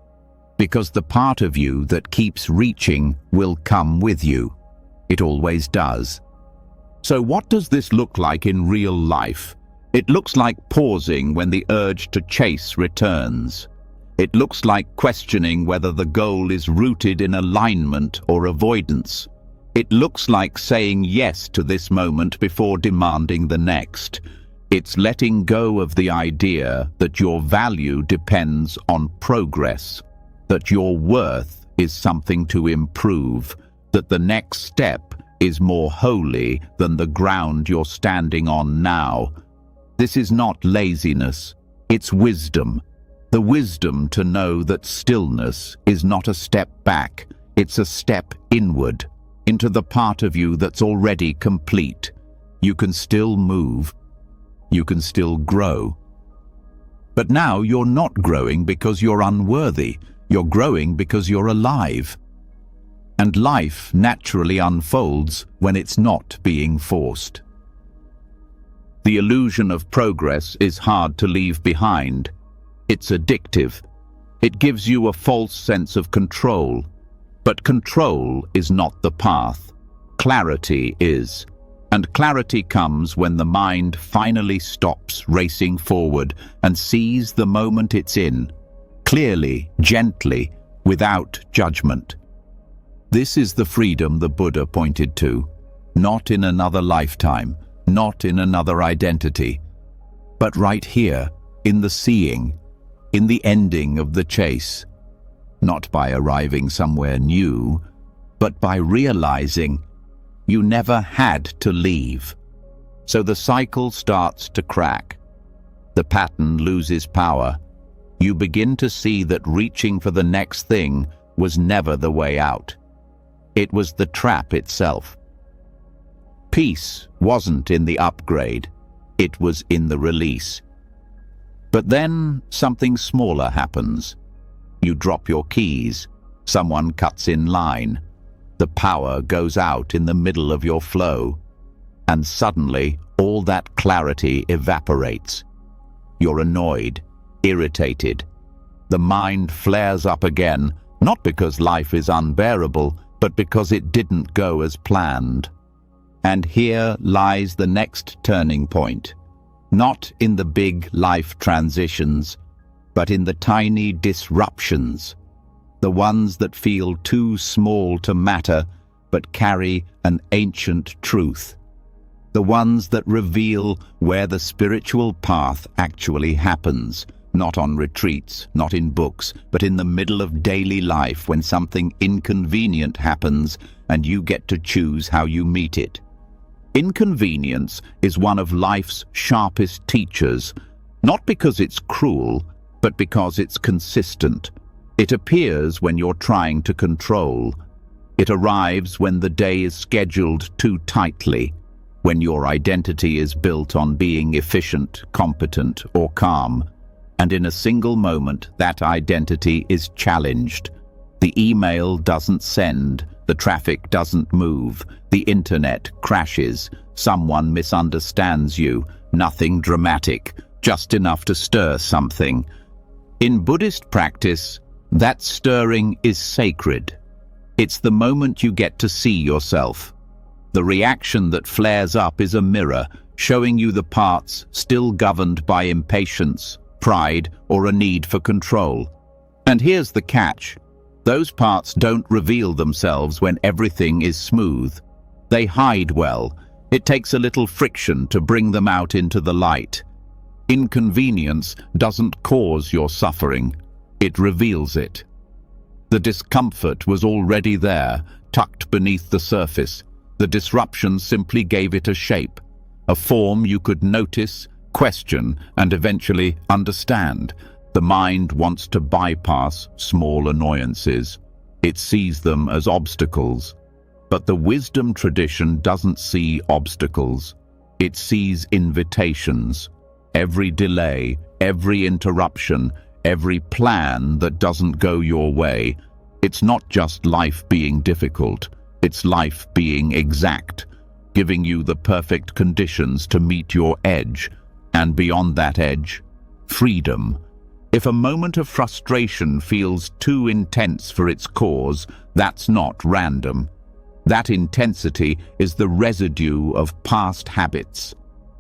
because the part of you that keeps reaching will come with you. It always does. So what does this look like in real life? It looks like pausing when the urge to chase returns. It looks like questioning whether the goal is rooted in alignment or avoidance. It looks like saying yes to this moment before demanding the next. It's letting go of the idea that your value depends on progress, that your worth is something to improve, that the next step is more holy than the ground you're standing on now. This is not laziness, it's wisdom. The wisdom to know that stillness is not a step back, it's a step inward, into the part of you that's already complete. You can still move, you can still grow. But now you're not growing because you're unworthy, you're growing because you're alive. And life naturally unfolds when it's not being forced. The illusion of progress is hard to leave behind. It's addictive. It gives you a false sense of control. But control is not the path. Clarity is. And clarity comes when the mind finally stops racing forward and sees the moment it's in, clearly, gently, without judgment. This is the freedom the Buddha pointed to, not in another lifetime, not in another identity, but right here, in the seeing, in the ending of the chase. Not by arriving somewhere new, but by realizing you never had to leave. So the cycle starts to crack. The pattern loses power. You begin to see that reaching for the next thing was never the way out. It was the trap itself. Peace wasn't in the upgrade, it was in the release. But then something smaller happens. You drop your keys, someone cuts in line, the power goes out in the middle of your flow, and suddenly all that clarity evaporates. You're annoyed, irritated. The mind flares up again, not because life is unbearable, but because it didn't go as planned. And here lies the next turning point, not in the big life transitions, but in the tiny disruptions, the ones that feel too small to matter but carry an ancient truth, the ones that reveal where the spiritual path actually happens, not on retreats, not in books, but in the middle of daily life when something inconvenient happens and you get to choose how you meet it. Inconvenience is one of life's sharpest teachers, not because it's cruel, but because it's consistent. It appears when you're trying to control. It arrives when the day is scheduled too tightly, when your identity is built on being efficient, competent, or calm. And in a single moment, that identity is challenged. The email doesn't send, the traffic doesn't move, the internet crashes, someone misunderstands you, nothing dramatic, just enough to stir something. In Buddhist practice, that stirring is sacred. It's the moment you get to see yourself. The reaction that flares up is a mirror, showing you the parts still governed by impatience, pride, or a need for control. And here's the catch. Those parts don't reveal themselves when everything is smooth. They hide well. It takes a little friction to bring them out into the light. Inconvenience doesn't cause your suffering. It reveals it. The discomfort was already there, tucked beneath the surface. The disruption simply gave it a shape, a form you could notice, question, and eventually understand. The mind wants to bypass small annoyances. It sees them as obstacles. But the wisdom tradition doesn't see obstacles. It sees invitations. every delay, every interruption, every plan that doesn't go your way. It's not just life being difficult, it's life being exact, giving you the perfect conditions to meet your edge, and beyond that edge, freedom. If a moment of frustration feels too intense for its cause, that's not random. That intensity is the residue of past habits,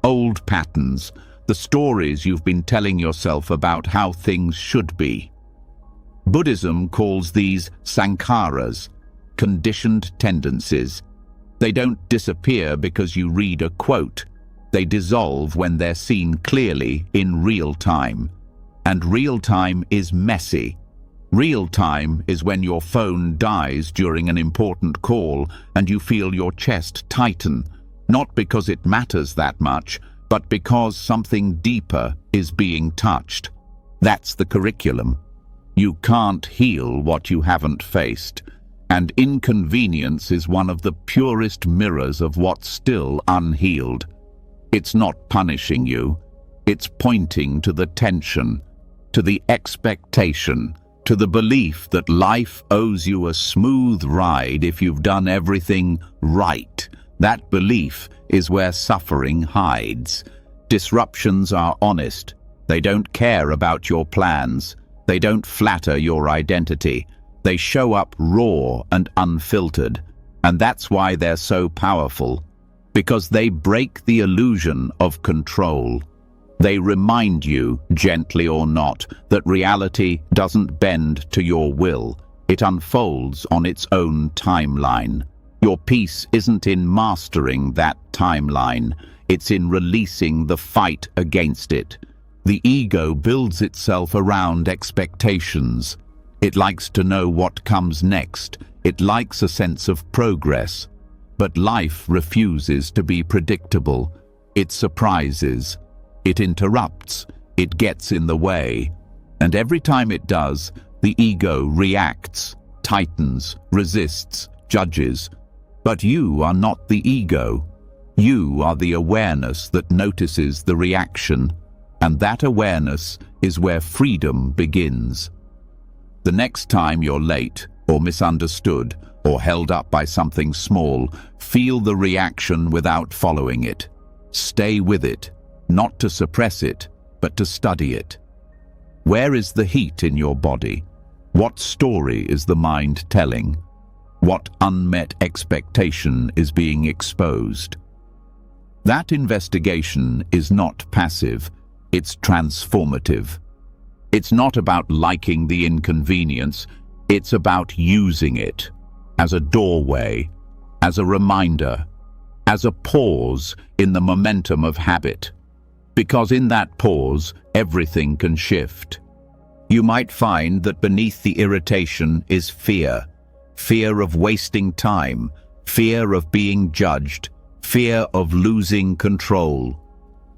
old patterns, the stories you've been telling yourself about how things should be. Buddhism calls these sankharas, conditioned tendencies. They don't disappear because you read a quote. They dissolve when they're seen clearly in real time. And real time is messy. Real time is when your phone dies during an important call and you feel your chest tighten, not because it matters that much, but because something deeper is being touched. That's the curriculum. You can't heal what you haven't faced, and inconvenience is one of the purest mirrors of what's still unhealed. It's not punishing you, it's pointing to the tension, to the expectation, to the belief that life owes you a smooth ride if you've done everything right. That belief is where suffering hides. Disruptions are honest. They don't care about your plans. They don't flatter your identity. They show up raw and unfiltered. And that's why they're so powerful. Because they break the illusion of control. They remind you, gently or not, that reality doesn't bend to your will. It unfolds on its own timeline. Your peace isn't in mastering that timeline. It's in releasing the fight against it. The ego builds itself around expectations. It likes to know what comes next. It likes a sense of progress. But life refuses to be predictable. It surprises. It interrupts. It gets in the way. And every time it does, the ego reacts, tightens, resists, judges. But you are not the ego. You are the awareness that notices the reaction. And that awareness is where freedom begins. The next time you're late, or misunderstood, or held up by something small, feel the reaction without following it. Stay with it. Not to suppress it, but to study it. Where is the heat in your body? What story is the mind telling? What unmet expectation is being exposed? That investigation is not passive, it's transformative. It's not about liking the inconvenience, it's about using it as a doorway, as a reminder, as a pause in the momentum of habit. Because in that pause, everything can shift. You might find that beneath the irritation is fear. Fear of wasting time, fear of being judged, fear of losing control.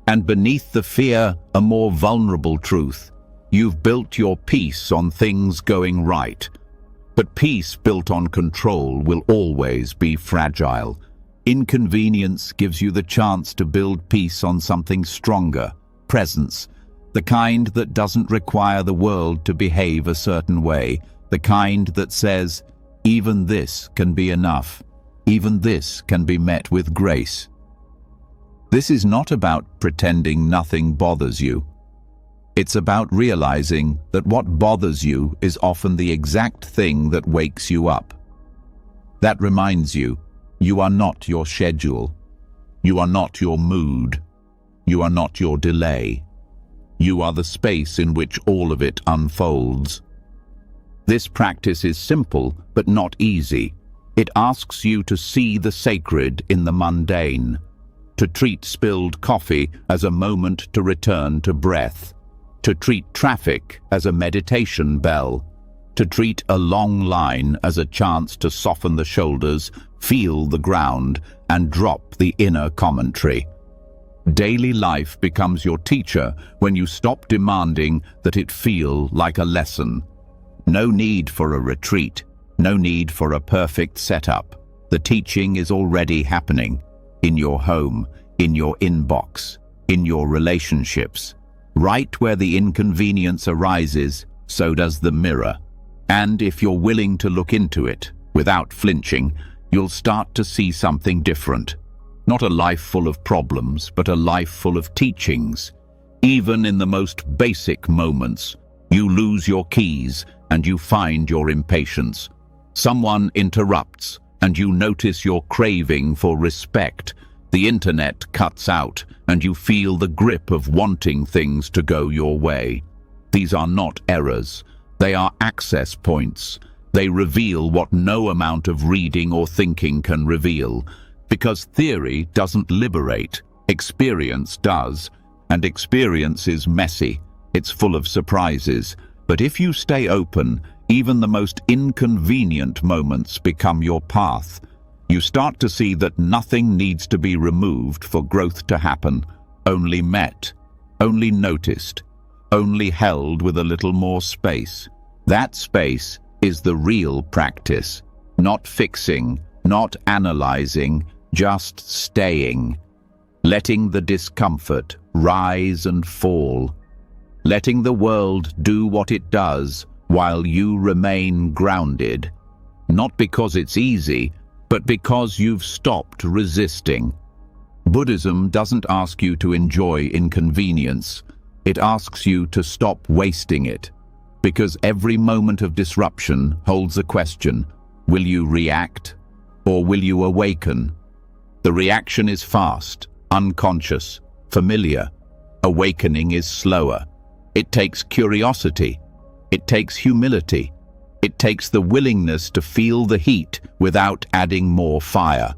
And beneath the fear, a more vulnerable truth. You've built your peace on things going right. But peace built on control will always be fragile. Inconvenience gives you the chance to build peace on something stronger, presence, the kind that doesn't require the world to behave a certain way, the kind that says, even this can be enough, even this can be met with grace. This is not about pretending nothing bothers you. It's about realizing that what bothers you is often the exact thing that wakes you up. That reminds you, you are not your schedule. You are not your mood. You are not your delay. You are the space in which all of it unfolds. This practice is simple, but not easy. It asks you to see the sacred in the mundane, to treat spilled coffee as a moment to return to breath, to treat traffic as a meditation bell, to treat a long line as a chance to soften the shoulders, feel the ground, and drop the inner commentary. Daily life becomes your teacher when you stop demanding that it feel like a lesson. No need for a retreat, no need for a perfect setup. The teaching is already happening, in your home, in your inbox, in your relationships. Right where the inconvenience arises, so does the mirror. And if you're willing to look into it, without flinching, you'll start to see something different. Not a life full of problems, but a life full of teachings. Even in the most basic moments, you lose your keys and you find your impatience. Someone interrupts and you notice your craving for respect. The internet cuts out and you feel the grip of wanting things to go your way. These are not errors. They are access points. They reveal what no amount of reading or thinking can reveal. Because theory doesn't liberate, experience does. And experience is messy. It's full of surprises. But if you stay open, even the most inconvenient moments become your path. You start to see that nothing needs to be removed for growth to happen. Only met, only noticed, only held with a little more space. That space is the real practice. Not fixing, not analyzing, just staying. Letting the discomfort rise and fall. Letting the world do what it does while you remain grounded. Not because it's easy, but because you've stopped resisting. Buddhism doesn't ask you to enjoy inconvenience. It asks you to stop wasting it. Because every moment of disruption holds a question. Will you react or will you awaken? The reaction is fast, unconscious, familiar. Awakening is slower. It takes curiosity. It takes humility. It takes the willingness to feel the heat without adding more fire.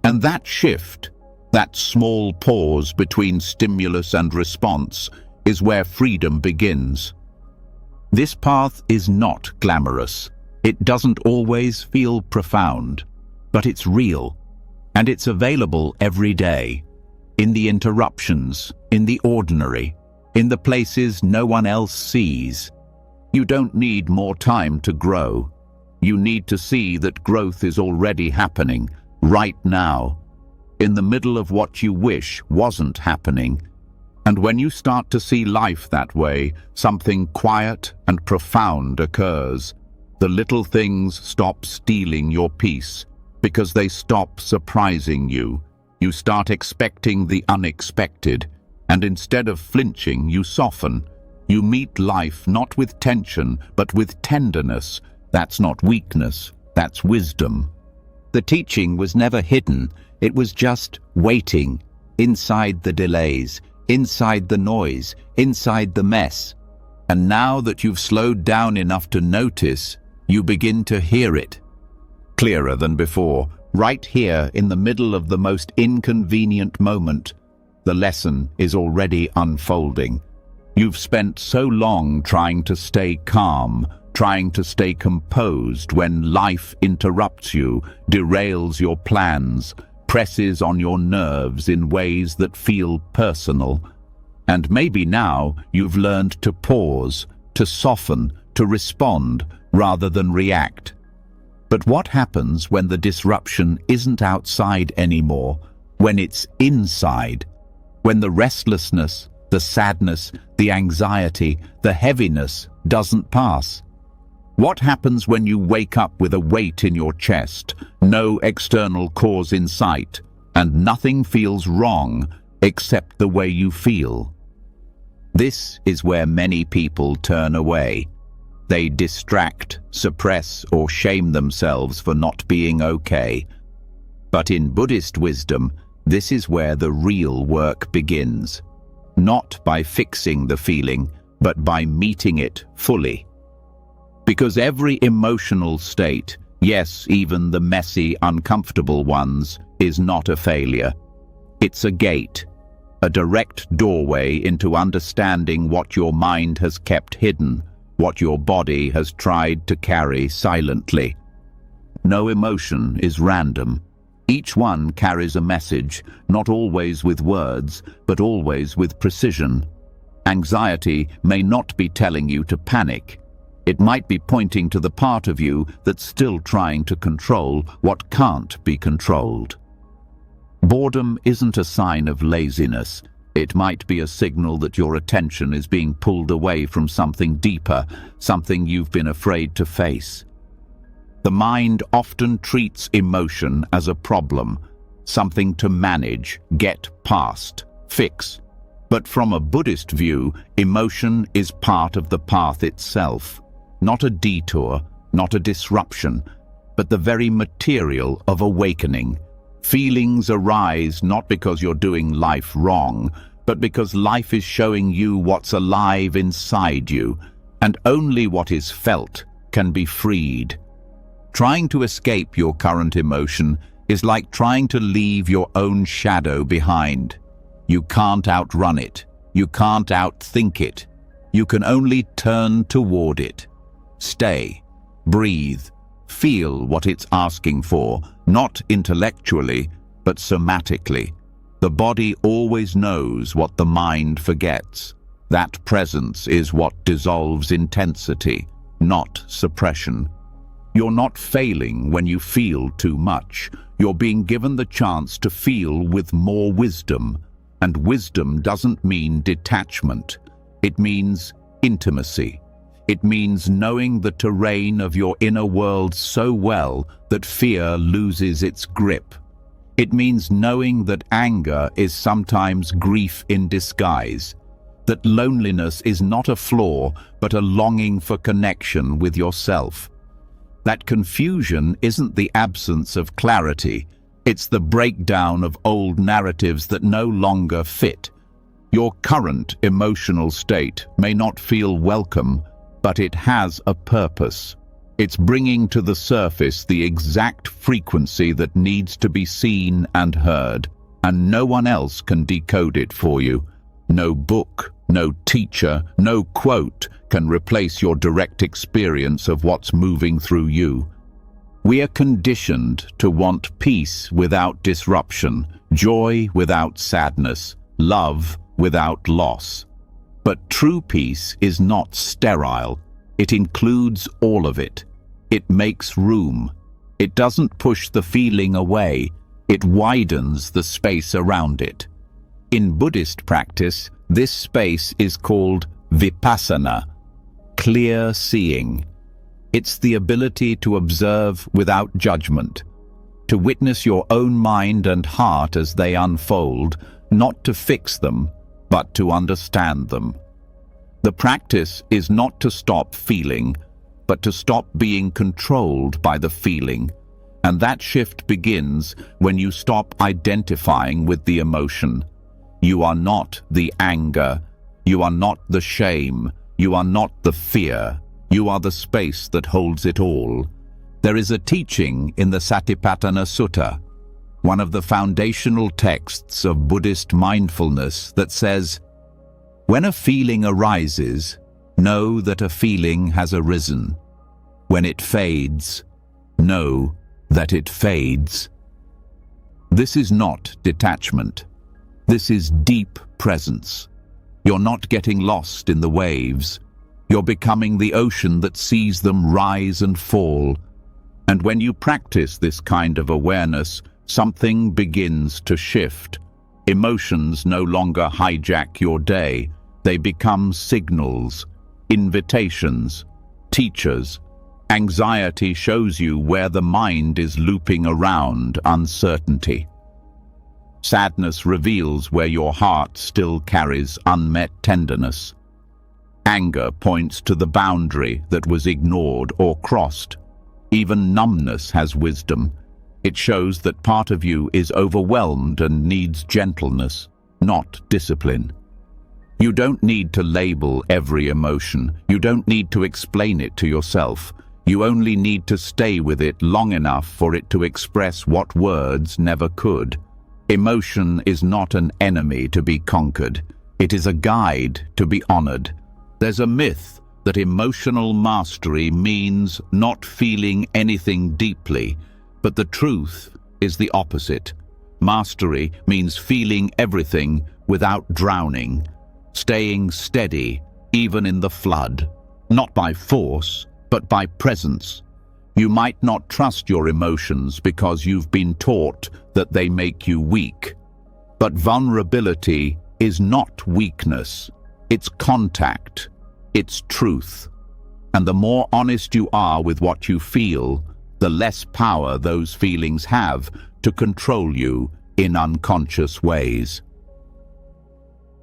And that shift, that small pause between stimulus and response, is where freedom begins. This path is not glamorous. It doesn't always feel profound, but it's real. And it's available every day. In the interruptions, in the ordinary, in the places no one else sees. You don't need more time to grow. You need to see that growth is already happening, right now, in the middle of what you wish wasn't happening. And when you start to see life that way, something quiet and profound occurs. The little things stop stealing your peace, because they stop surprising you. You start expecting the unexpected, and instead of flinching, you soften. You meet life not with tension, but with tenderness. That's not weakness, that's wisdom. The teaching was never hidden. It was just waiting, inside the delays, inside the noise, inside the mess. And now that you've slowed down enough to notice, you begin to hear it. Clearer than before, right here in the middle of the most inconvenient moment, the lesson is already unfolding. You've spent so long trying to stay calm, trying to stay composed when life interrupts you, derails your plans, presses on your nerves in ways that feel personal. And maybe now you've learned to pause, to soften, to respond rather than react. But what happens when the disruption isn't outside anymore, when it's inside? When the restlessness, the sadness, the anxiety, the heaviness doesn't pass? What happens when you wake up with a weight in your chest, no external cause in sight, and nothing feels wrong except the way you feel? This is where many people turn away. They distract, suppress, or shame themselves for not being okay. But in Buddhist wisdom, this is where the real work begins. Not by fixing the feeling, but by meeting it fully. Because every emotional state, yes, even the messy, uncomfortable ones, is not a failure. It's a gate, a direct doorway into understanding what your mind has kept hidden, what your body has tried to carry silently. No emotion is random. Each one carries a message, not always with words, but always with precision. Anxiety may not be telling you to panic. It might be pointing to the part of you that's still trying to control what can't be controlled. Boredom isn't a sign of laziness. It might be a signal that your attention is being pulled away from something deeper, something you've been afraid to face. The mind often treats emotion as a problem, something to manage, get past, fix. But from a Buddhist view, emotion is part of the path itself, not a detour, not a disruption, but the very material of awakening. Feelings arise not because you're doing life wrong, but because life is showing you what's alive inside you, and only what is felt can be freed. Trying to escape your current emotion is like trying to leave your own shadow behind. You can't outrun it. You can't outthink it. You can only turn toward it. Stay, breathe, feel what it's asking for, not intellectually, but somatically. The body always knows what the mind forgets. That presence is what dissolves intensity, not suppression. You're not failing when you feel too much. You're being given the chance to feel with more wisdom. And wisdom doesn't mean detachment. It means intimacy. It means knowing the terrain of your inner world so well that fear loses its grip. It means knowing that anger is sometimes grief in disguise, that loneliness is not a flaw, but a longing for connection with yourself. That confusion isn't the absence of clarity, it's the breakdown of old narratives that no longer fit. Your current emotional state may not feel welcome, but it has a purpose. It's bringing to the surface the exact frequency that needs to be seen and heard, and no one else can decode it for you. No book, no teacher, no quote can replace your direct experience of what's moving through you. We are conditioned to want peace without disruption, joy without sadness, love without loss. But true peace is not sterile. It includes all of it. It makes room. It doesn't push the feeling away. It widens the space around it. In Buddhist practice, this space is called vipassana, clear seeing. It's the ability to observe without judgment, to witness your own mind and heart as they unfold, not to fix them, but to understand them. The practice is not to stop feeling, but to stop being controlled by the feeling. And that shift begins when you stop identifying with the emotion. You are not the anger. You are not the shame. You are not the fear. You are the space that holds it all. There is a teaching in the Satipatthana Sutta, one of the foundational texts of Buddhist mindfulness, that says, "When a feeling arises, know that a feeling has arisen. When it fades, know that it fades." This is not detachment. This is deep presence. You're not getting lost in the waves. You're becoming the ocean that sees them rise and fall. And when you practice this kind of awareness, something begins to shift. Emotions no longer hijack your day. They become signals, invitations, teachers. Anxiety shows you where the mind is looping around uncertainty. Sadness reveals where your heart still carries unmet tenderness. Anger points to the boundary that was ignored or crossed. Even numbness has wisdom. It shows that part of you is overwhelmed and needs gentleness, not discipline. You don't need to label every emotion. You don't need to explain it to yourself. You only need to stay with it long enough for it to express what words never could. Emotion is not an enemy to be conquered. It is a guide to be honored. There's a myth that emotional mastery means not feeling anything deeply, but the truth is the opposite. Mastery means feeling everything without drowning, staying steady even in the flood, not by force, but by presence. You might not trust your emotions because you've been taught that they make you weak, but vulnerability is not weakness, it's contact, it's truth. And the more honest you are with what you feel, the less power those feelings have to control you in unconscious ways.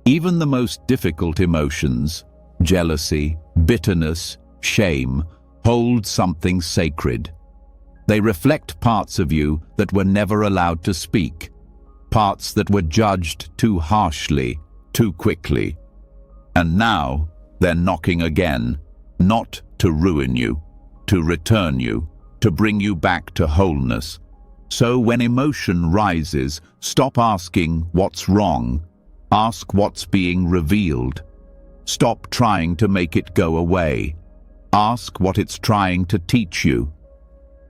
Even the most difficult emotions, jealousy, bitterness, shame, hold something sacred. They reflect parts of you that were never allowed to speak, parts that were judged too harshly, too quickly. And now they're knocking again, not to ruin you, to return you, to bring you back to wholeness. So when emotion rises, stop asking what's wrong. Ask what's being revealed. Stop trying to make it go away. Ask what it's trying to teach you.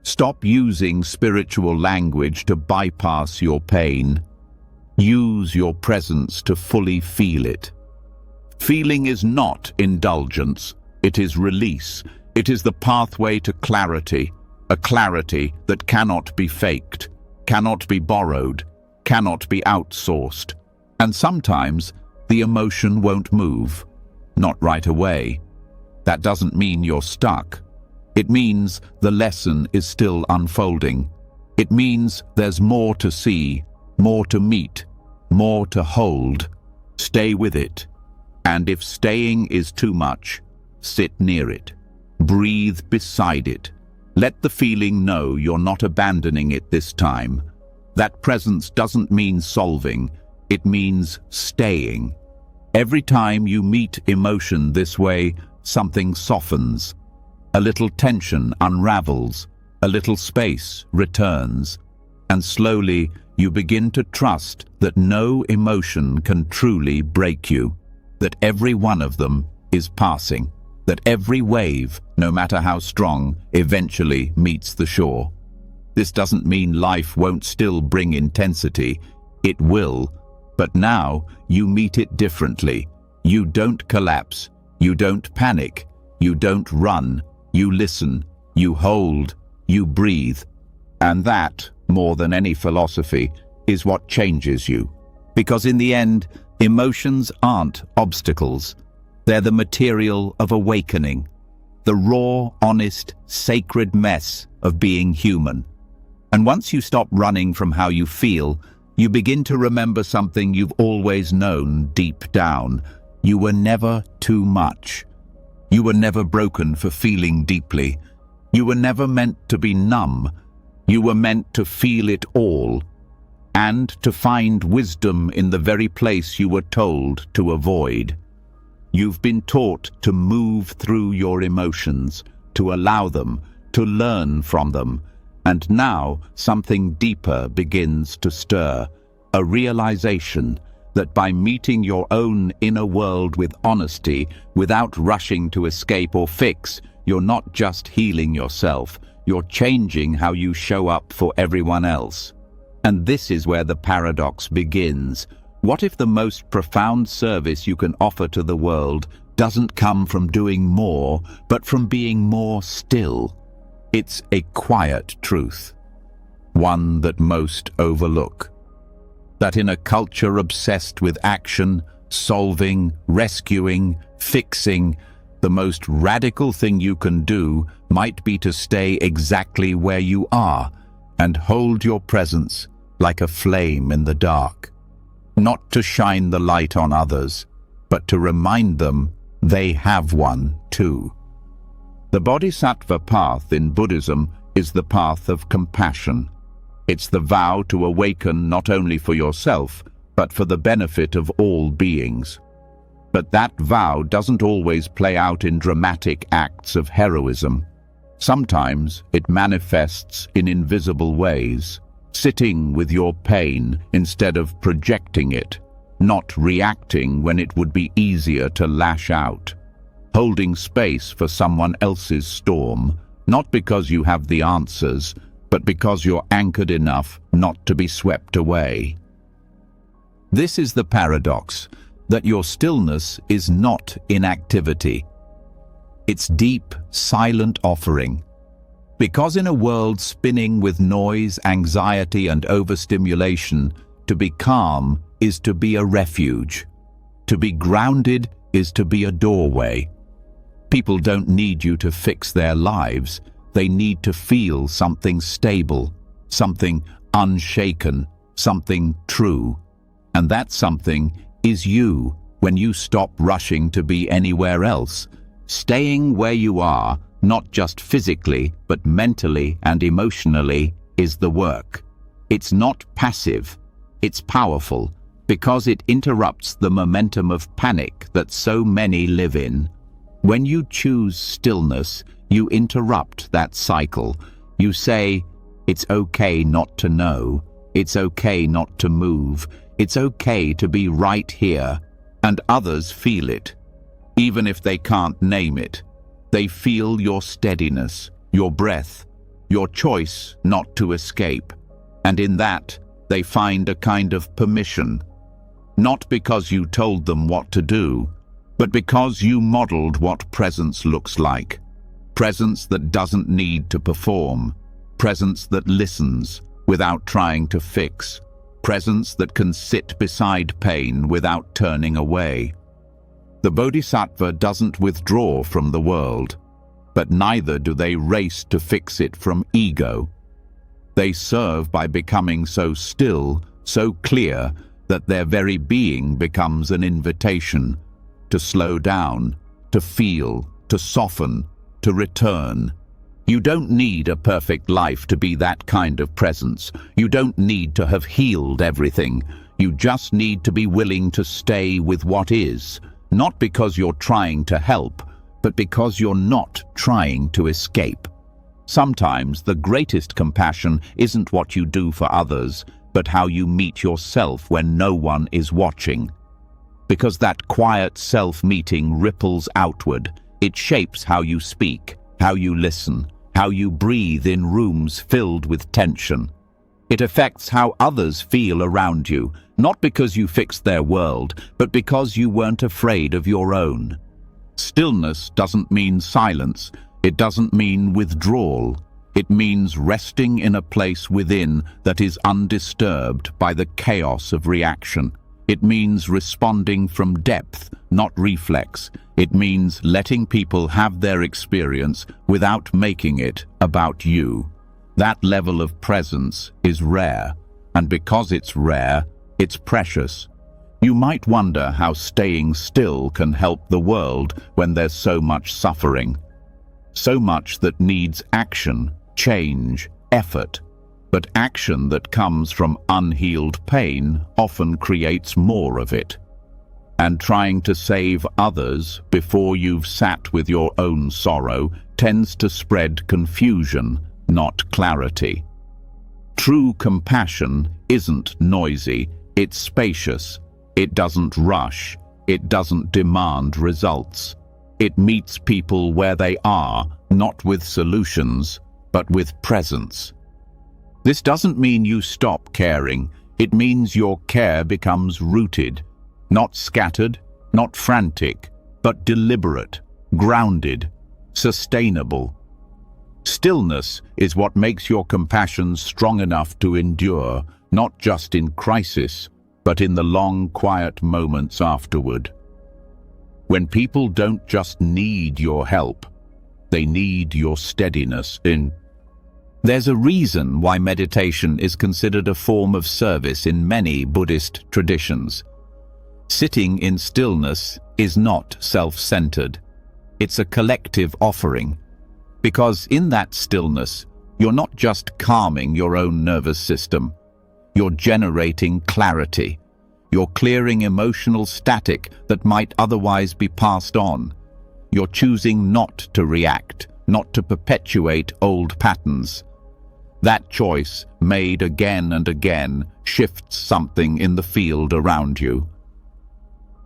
Stop using spiritual language to bypass your pain. Use your presence to fully feel it. Feeling is not indulgence. It is release. It is the pathway to clarity, a clarity that cannot be faked, cannot be borrowed, cannot be outsourced. And sometimes the emotion won't move, not right away. That doesn't mean you're stuck. It means the lesson is still unfolding. It means there's more to see, more to meet, more to hold. Stay with it. And if staying is too much, sit near it. Breathe beside it. Let the feeling know you're not abandoning it this time. That presence doesn't mean solving. It means staying. Every time you meet emotion this way, something softens. A little tension unravels. A little space returns. And slowly you begin to trust that no emotion can truly break you. That every one of them is passing. That every wave, no matter how strong, eventually meets the shore. This doesn't mean life won't still bring intensity. It will. But now you meet it differently. You don't collapse. You don't panic. You don't run. You listen. You hold. You breathe. And that, more than any philosophy, is what changes you. Because in the end, emotions aren't obstacles. They're the material of awakening. The raw, honest, sacred mess of being human. And once you stop running from how you feel, you begin to remember something you've always known deep down. You were never too much. You were never broken for feeling deeply. You were never meant to be numb. You were meant to feel it all, and to find wisdom in the very place you were told to avoid. You've been taught to move through your emotions, to allow them, to learn from them. And now something deeper begins to stir, a realization that by meeting your own inner world with honesty, without rushing to escape or fix, you're not just healing yourself, you're changing how you show up for everyone else. And this is where the paradox begins. What if the most profound service you can offer to the world doesn't come from doing more, but from being more still? It's a quiet truth, one that most overlook. That in a culture obsessed with action, solving, rescuing, fixing, the most radical thing you can do might be to stay exactly where you are and hold your presence like a flame in the dark. Not to shine the light on others, but to remind them they have one too. The Bodhisattva path in Buddhism is the path of compassion. It's the vow to awaken not only for yourself, but for the benefit of all beings. But that vow doesn't always play out in dramatic acts of heroism. Sometimes it manifests in invisible ways, sitting with your pain instead of projecting it, not reacting when it would be easier to lash out, holding space for someone else's storm, not because you have the answers, but because you're anchored enough not to be swept away. This is the paradox, that your stillness is not inactivity. It's deep, silent offering. Because in a world spinning with noise, anxiety, and overstimulation, to be calm is to be a refuge. To be grounded is to be a doorway. People don't need you to fix their lives. They need to feel something stable, something unshaken, something true. And that something is you when you stop rushing to be anywhere else. Staying where you are, not just physically, but mentally and emotionally, is the work. It's not passive, it's powerful, because it interrupts the momentum of panic that so many live in. When you choose stillness, you interrupt that cycle. You say, it's okay not to know, it's okay not to move, it's okay to be right here, and others feel it. Even if they can't name it, they feel your steadiness, your breath, your choice not to escape. And in that, they find a kind of permission. Not because you told them what to do, but because you modeled what presence looks like. Presence that doesn't need to perform. Presence that listens without trying to fix. Presence that can sit beside pain without turning away. The Bodhisattva doesn't withdraw from the world, but neither do they race to fix it from ego. They serve by becoming so still, so clear, that their very being becomes an invitation to slow down, to feel, to soften, to return. You don't need a perfect life to be that kind of presence. You don't need to have healed everything. You just need to be willing to stay with what is, not because you're trying to help, but because you're not trying to escape. Sometimes the greatest compassion isn't what you do for others, but how you meet yourself when no one is watching. Because that quiet self-meeting ripples outward. It shapes how you speak, how you listen, how you breathe in rooms filled with tension. It affects how others feel around you, not because you fixed their world, but because you weren't afraid of your own. Stillness doesn't mean silence. It doesn't mean withdrawal. It means resting in a place within that is undisturbed by the chaos of reaction. It means responding from depth, not reflex. It means letting people have their experience without making it about you. That level of presence is rare, and because it's rare, it's precious. You might wonder how staying still can help the world when there's so much suffering. So much that needs action, change, effort. But action that comes from unhealed pain often creates more of it. And trying to save others before you've sat with your own sorrow tends to spread confusion, not clarity. True compassion isn't noisy, it's spacious. It doesn't rush, it doesn't demand results. It meets people where they are, not with solutions, but with presence. This doesn't mean you stop caring. It means your care becomes rooted, not scattered, not frantic, but deliberate, grounded, sustainable. Stillness is what makes your compassion strong enough to endure, not just in crisis, but in the long, quiet moments afterward. When people don't just need your help, they need your steadiness in. There's a reason why meditation is considered a form of service in many Buddhist traditions. Sitting in stillness is not self-centered. It's a collective offering, because in that stillness, you're not just calming your own nervous system. You're generating clarity. You're clearing emotional static that might otherwise be passed on. You're choosing not to react, not to perpetuate old patterns. That choice, made again and again, shifts something in the field around you.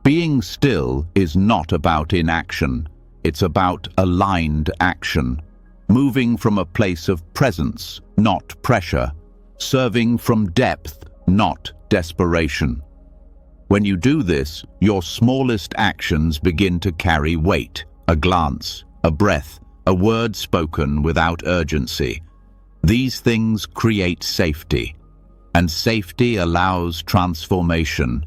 Being still is not about inaction. It's about aligned action. Moving from a place of presence, not pressure. Serving from depth, not desperation. When you do this, your smallest actions begin to carry weight. A glance, a breath, a word spoken without urgency. These things create safety, and safety allows transformation.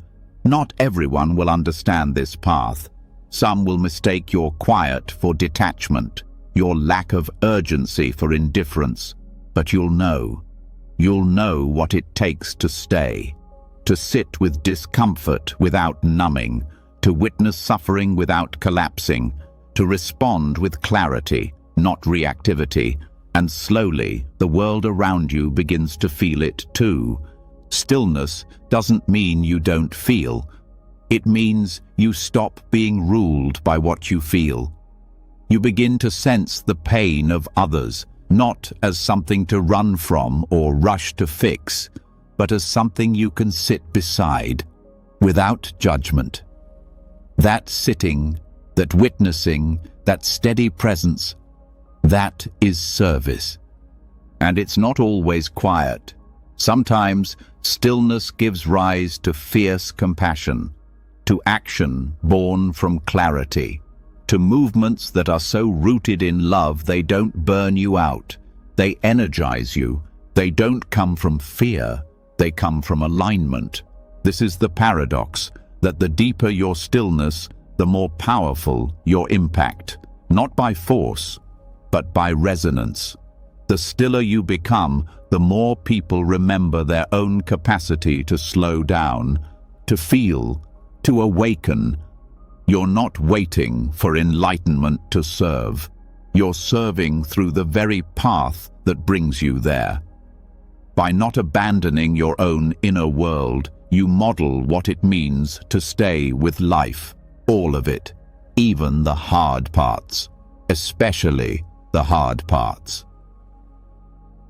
Not everyone will understand this path. Some will mistake your quiet for detachment, your lack of urgency for indifference. But you'll know what it takes to stay, to sit with discomfort without numbing, to witness suffering without collapsing, to respond with clarity, not reactivity, and slowly the world around you begins to feel it too. Stillness doesn't mean you don't feel. It means you stop being ruled by what you feel. You begin to sense the pain of others, not as something to run from or rush to fix, but as something you can sit beside, without judgment. That sitting, that witnessing, that steady presence, that is service. And it's not always quiet. Sometimes stillness gives rise to fierce compassion, to action born from clarity, to movements that are so rooted in love they don't burn you out, they energize you. They don't come from fear, they come from alignment. This is the paradox, that the deeper your stillness, the more powerful your impact, not by force, but by resonance. The stiller you become, the more people remember their own capacity to slow down, to feel, to awaken. You're not waiting for enlightenment to serve. You're serving through the very path that brings you there. By not abandoning your own inner world, you model what it means to stay with life, all of it, even the hard parts, especially the hard parts.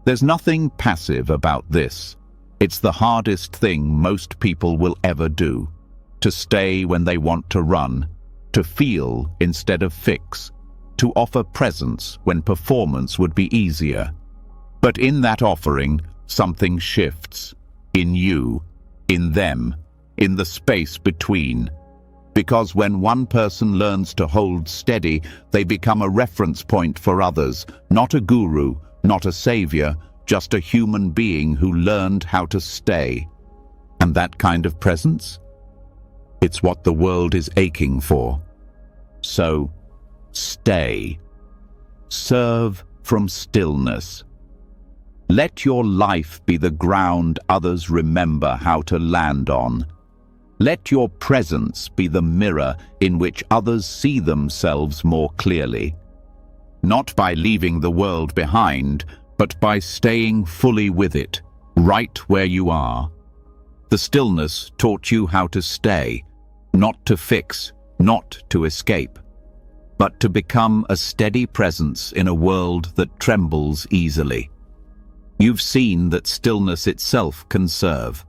There's nothing passive about this. It's the hardest thing most people will ever do. To stay when they want to run, to feel instead of fix, to offer presence when performance would be easier. But in that offering, something shifts. In you, in them, in the space between. Because when one person learns to hold steady, they become a reference point for others, not a guru, not a savior, just a human being who learned how to stay. And that kind of presence? It's what the world is aching for. So, stay. Serve from stillness. Let your life be the ground others remember how to land on. Let your presence be the mirror in which others see themselves more clearly. Not by leaving the world behind, but by staying fully with it, right where you are. The stillness taught you how to stay, not to fix, not to escape, but to become a steady presence in a world that trembles easily. You've seen that stillness itself can serve.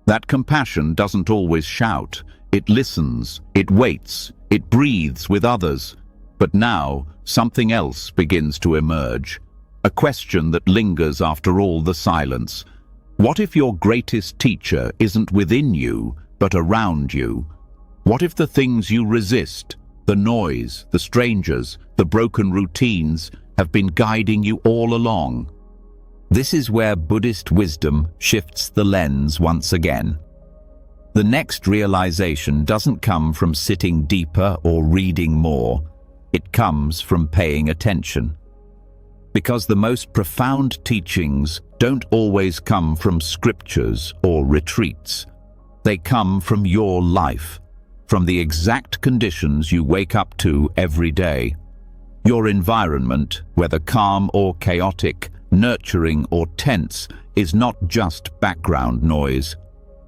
That compassion doesn't always shout. It listens, it waits, it breathes with others. But now, something else begins to emerge. A question that lingers after all the silence. What if your greatest teacher isn't within you, but around you? What if the things you resist, the noise, the strangers, the broken routines, have been guiding you all along? This is where Buddhist wisdom shifts the lens once again. The next realization doesn't come from sitting deeper or reading more. It comes from paying attention. Because the most profound teachings don't always come from scriptures or retreats. They come from your life, from the exact conditions you wake up to every day. Your environment, whether calm or chaotic, nurturing or tense, is not just background noise.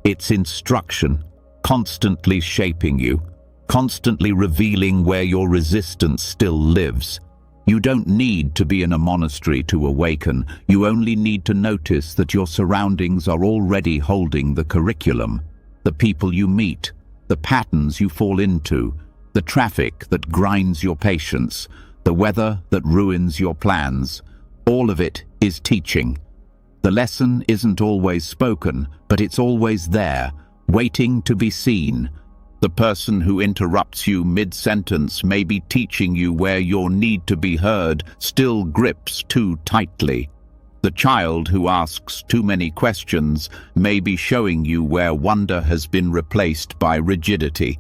It's instruction, constantly shaping you, constantly revealing where your resistance still lives. You don't need to be in a monastery to awaken. You only need to notice that your surroundings are already holding the curriculum, the people you meet, the patterns you fall into, the traffic that grinds your patience, the weather that ruins your plans. All of it is teaching. The lesson isn't always spoken, but it's always there, waiting to be seen. The person who interrupts you mid-sentence may be teaching you where your need to be heard still grips too tightly. The child who asks too many questions may be showing you where wonder has been replaced by rigidity.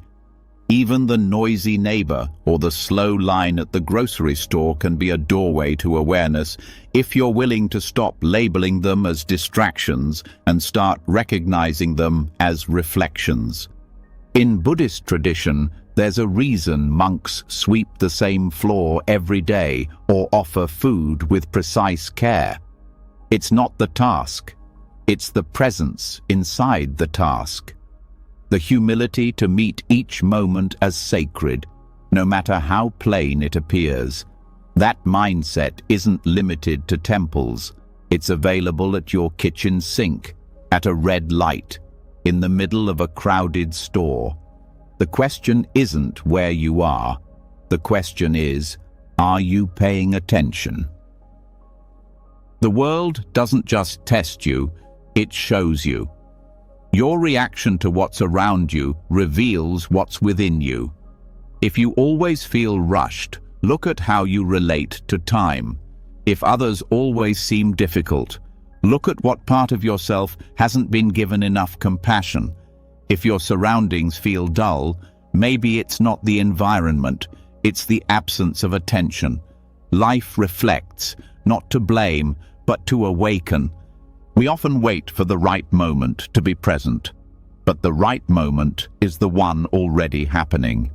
Even the noisy neighbor or the slow line at the grocery store can be a doorway to awareness if you're willing to stop labeling them as distractions and start recognizing them as reflections. In Buddhist tradition, there's a reason monks sweep the same floor every day or offer food with precise care. It's not the task, it's the presence inside the task. The humility to meet each moment as sacred, no matter how plain it appears. That mindset isn't limited to temples. It's available at your kitchen sink, at a red light, in the middle of a crowded store. The question isn't where you are. The question is, are you paying attention? The world doesn't just test you, it shows you. Your reaction to what's around you reveals what's within you. If you always feel rushed, look at how you relate to time. If others always seem difficult, look at what part of yourself hasn't been given enough compassion. If your surroundings feel dull, maybe it's not the environment, it's the absence of attention. Life reflects, not to blame, but to awaken. We often wait for the right moment to be present, but the right moment is the one already happening.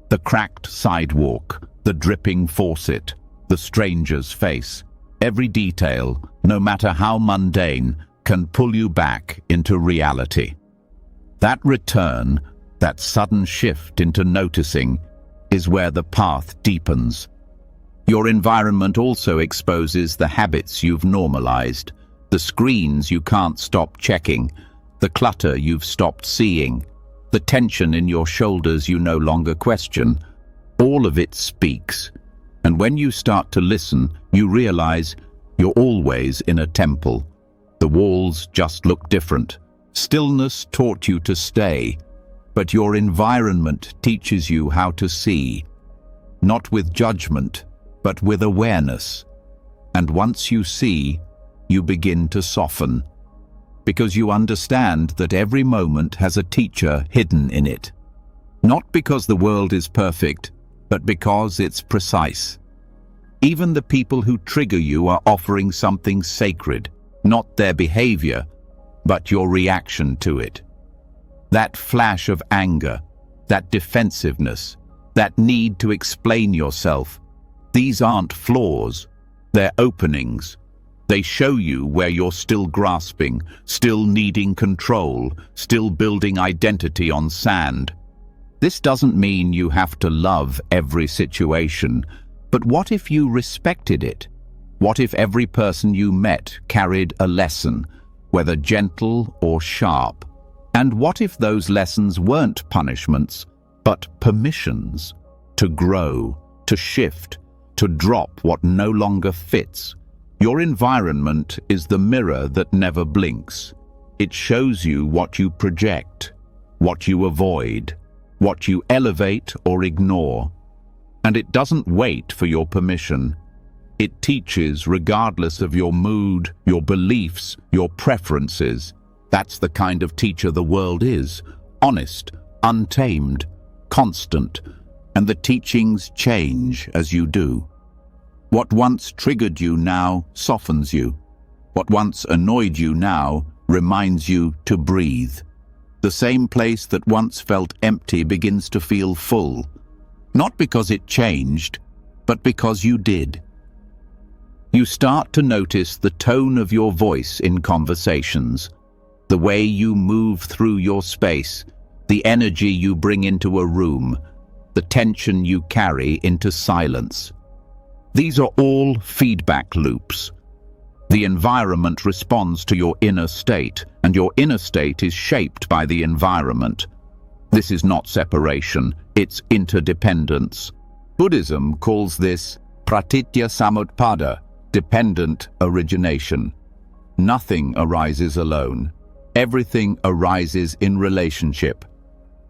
The cracked sidewalk, the dripping faucet, the stranger's face. Every detail, no matter how mundane, can pull you back into reality. That return, that sudden shift into noticing, is where the path deepens. Your environment also exposes the habits you've normalized, the screens you can't stop checking, the clutter you've stopped seeing, the tension in your shoulders you no longer question. All of it speaks. And when you start to listen, you realize you're always in a temple. The walls just look different. Stillness taught you to stay, but your environment teaches you how to see. Not with judgment, but with awareness. And once you see, you begin to soften, because you understand that every moment has a teacher hidden in it. Not because the world is perfect, but because it's precise. Even the people who trigger you are offering something sacred, not their behavior, but your reaction to it. That flash of anger, that defensiveness, that need to explain yourself, these aren't flaws, they're openings. They show you where you're still grasping, still needing control, still building identity on sand. This doesn't mean you have to love every situation, but what if you respected it? What if every person you met carried a lesson, whether gentle or sharp? And what if those lessons weren't punishments, but permissions to grow, to shift, to drop what no longer fits? Your environment is the mirror that never blinks. It shows you what you project, what you avoid, what you elevate or ignore. And it doesn't wait for your permission. It teaches regardless of your mood, your beliefs, your preferences. That's the kind of teacher the world is. Honest, untamed, constant. And the teachings change as you do. What once triggered you now softens you. What once annoyed you now reminds you to breathe. The same place that once felt empty begins to feel full. Not because it changed, but because you did. You start to notice the tone of your voice in conversations, the way you move through your space, the energy you bring into a room, the tension you carry into silence. These are all feedback loops. The environment responds to your inner state, and your inner state is shaped by the environment. This is not separation, it's interdependence. Buddhism calls this pratitya samutpada, dependent origination. Nothing arises alone. Everything arises in relationship.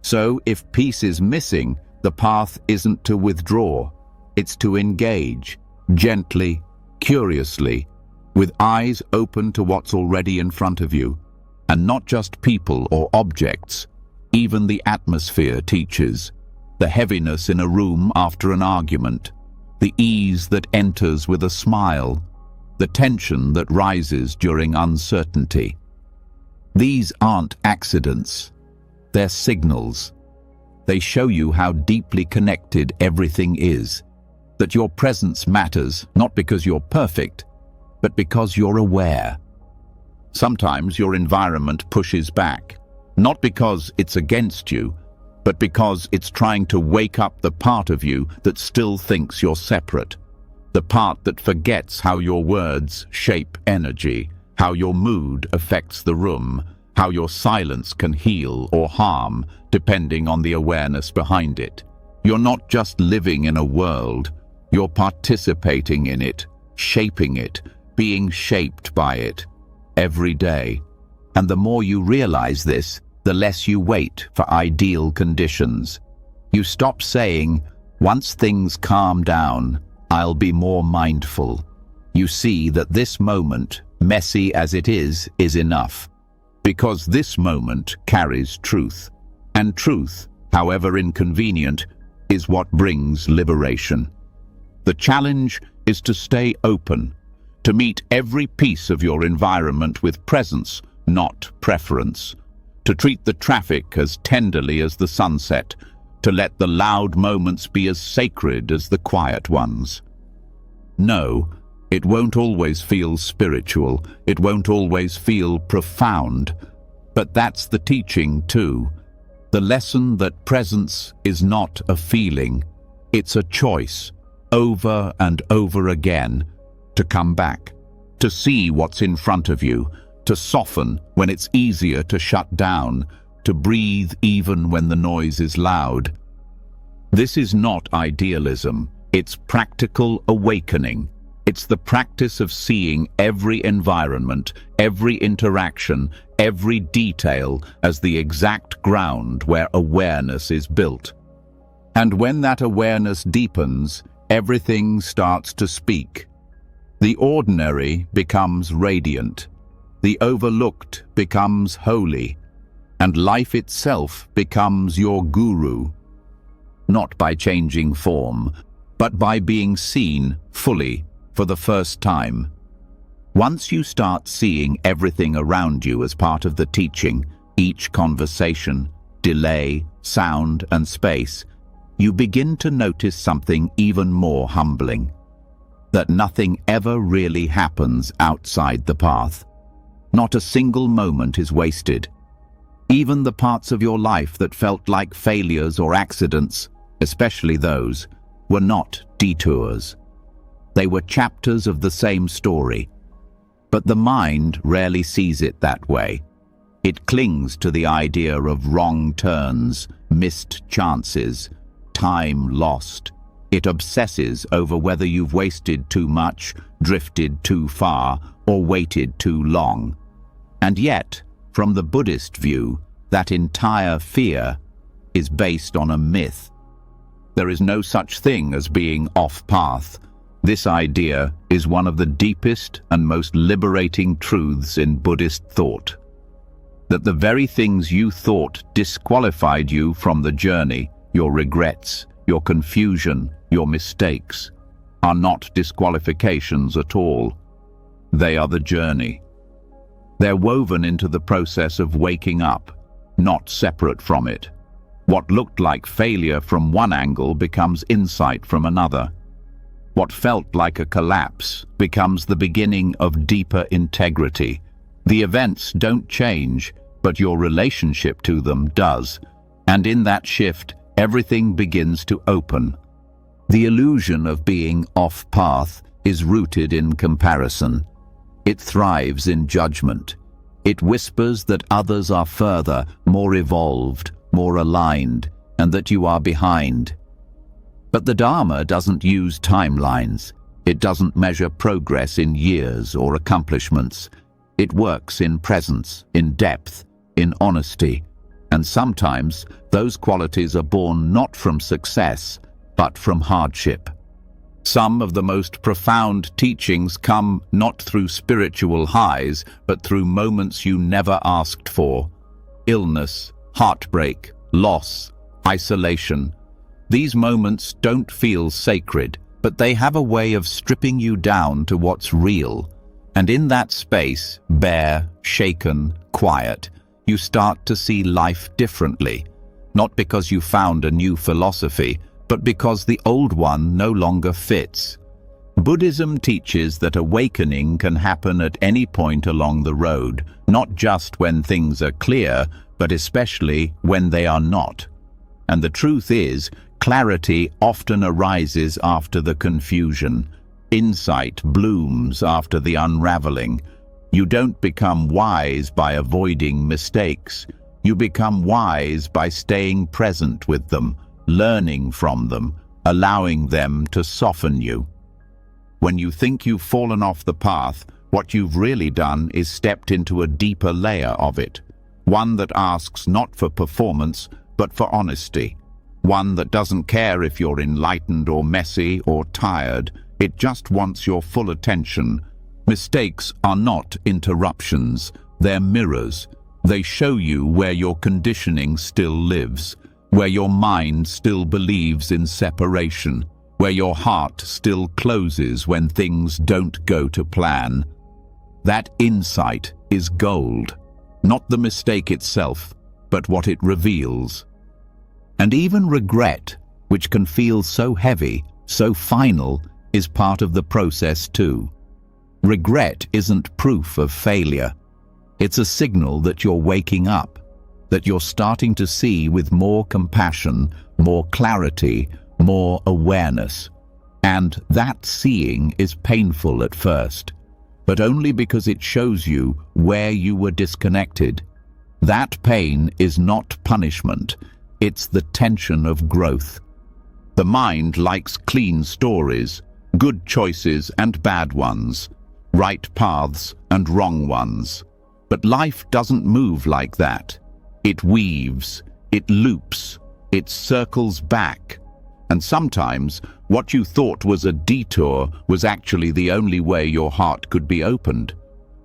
So if peace is missing, the path isn't to withdraw. It's to engage, gently, curiously, with eyes open to what's already in front of you, and not just people or objects. Even the atmosphere teaches. The heaviness in a room after an argument, the ease that enters with a smile, the tension that rises during uncertainty. These aren't accidents. They're signals. They show you how deeply connected everything is, that your presence matters not because you're perfect, but because you're aware. Sometimes your environment pushes back, not because it's against you, but because it's trying to wake up the part of you that still thinks you're separate, the part that forgets how your words shape energy, how your mood affects the room, how your silence can heal or harm, depending on the awareness behind it. You're not just living in a world, you're participating in it, shaping it, being shaped by it, every day. And the more you realize this, the less you wait for ideal conditions. You stop saying, once things calm down, I'll be more mindful. You see that this moment, messy as it is enough. Because this moment carries truth. And truth, however inconvenient, is what brings liberation. The challenge is to stay open, to meet every piece of your environment with presence, not preference, to treat the traffic as tenderly as the sunset, to let the loud moments be as sacred as the quiet ones. No, it won't always feel spiritual, it won't always feel profound, but that's the teaching too. The lesson that presence is not a feeling, it's a choice, over and over again, to come back, to see what's in front of you, to soften when it's easier to shut down, to breathe even when the noise is loud. This is not idealism, it's practical awakening. It's the practice of seeing every environment, every interaction, every detail as the exact ground where awareness is built. And when that awareness deepens, everything starts to speak. The ordinary becomes radiant, the overlooked becomes holy, and life itself becomes your guru. Not by changing form, but by being seen fully for the first time. Once you start seeing everything around you as part of the teaching, each conversation, delay, sound, and space, you begin to notice something even more humbling. That nothing ever really happens outside the path. Not a single moment is wasted. Even the parts of your life that felt like failures or accidents, especially those, were not detours. They were chapters of the same story. But the mind rarely sees it that way. It clings to the idea of wrong turns, missed chances, time lost. It obsesses over whether you've wasted too much, drifted too far, or waited too long. And yet, from the Buddhist view, that entire fear is based on a myth. There is no such thing as being off-path. This idea is one of the deepest and most liberating truths in Buddhist thought. That the very things you thought disqualified you from the journey, your regrets, your confusion, your mistakes, are not disqualifications at all. They are the journey. They're woven into the process of waking up, not separate from it. What looked like failure from one angle becomes insight from another. What felt like a collapse becomes the beginning of deeper integrity. The events don't change, but your relationship to them does. And in that shift, everything begins to open. The illusion of being off-path is rooted in comparison. It thrives in judgment. It whispers that others are further, more evolved, more aligned, and that you are behind. But the Dharma doesn't use timelines. It doesn't measure progress in years or accomplishments. It works in presence, in depth, in honesty. And sometimes those qualities are born not from success, but from hardship. Some of the most profound teachings come not through spiritual highs, but through moments you never asked for. Illness, heartbreak, loss, isolation. These moments don't feel sacred, but they have a way of stripping you down to what's real. And in that space, bare, shaken, quiet, you start to see life differently. Not because you found a new philosophy, but because the old one no longer fits. Buddhism teaches that awakening can happen at any point along the road, not just when things are clear, but especially when they are not. And the truth is, clarity often arises after the confusion. Insight blooms after the unraveling. You don't become wise by avoiding mistakes. You become wise by staying present with them, learning from them, allowing them to soften you. When you think you've fallen off the path, what you've really done is stepped into a deeper layer of it. One that asks not for performance, but for honesty. One that doesn't care if you're enlightened or messy or tired. It just wants your full attention. Mistakes are not interruptions. They're mirrors. They show you where your conditioning still lives, where your mind still believes in separation, where your heart still closes when things don't go to plan. That insight is gold. Not the mistake itself, but what it reveals. And even regret, which can feel so heavy, so final, is part of the process too. Regret isn't proof of failure. It's a signal that you're waking up, that you're starting to see with more compassion, more clarity, more awareness. And that seeing is painful at first, but only because it shows you where you were disconnected. That pain is not punishment, it's the tension of growth. The mind likes clean stories, good choices and bad ones, right paths and wrong ones. But life doesn't move like that. It weaves, it loops, it circles back. And sometimes what you thought was a detour was actually the only way your heart could be opened.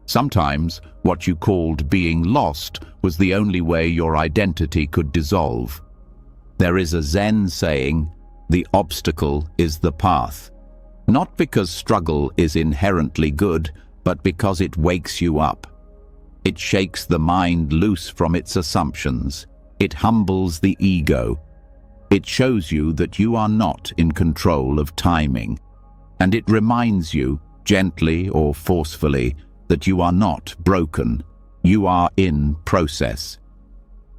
Sometimes what you called being lost was the only way your identity could dissolve. There is a Zen saying, "The obstacle is the path." Not because struggle is inherently good, but because it wakes you up. It shakes the mind loose from its assumptions. It humbles the ego. It shows you that you are not in control of timing. And it reminds you, gently or forcefully, that you are not broken. You are in process.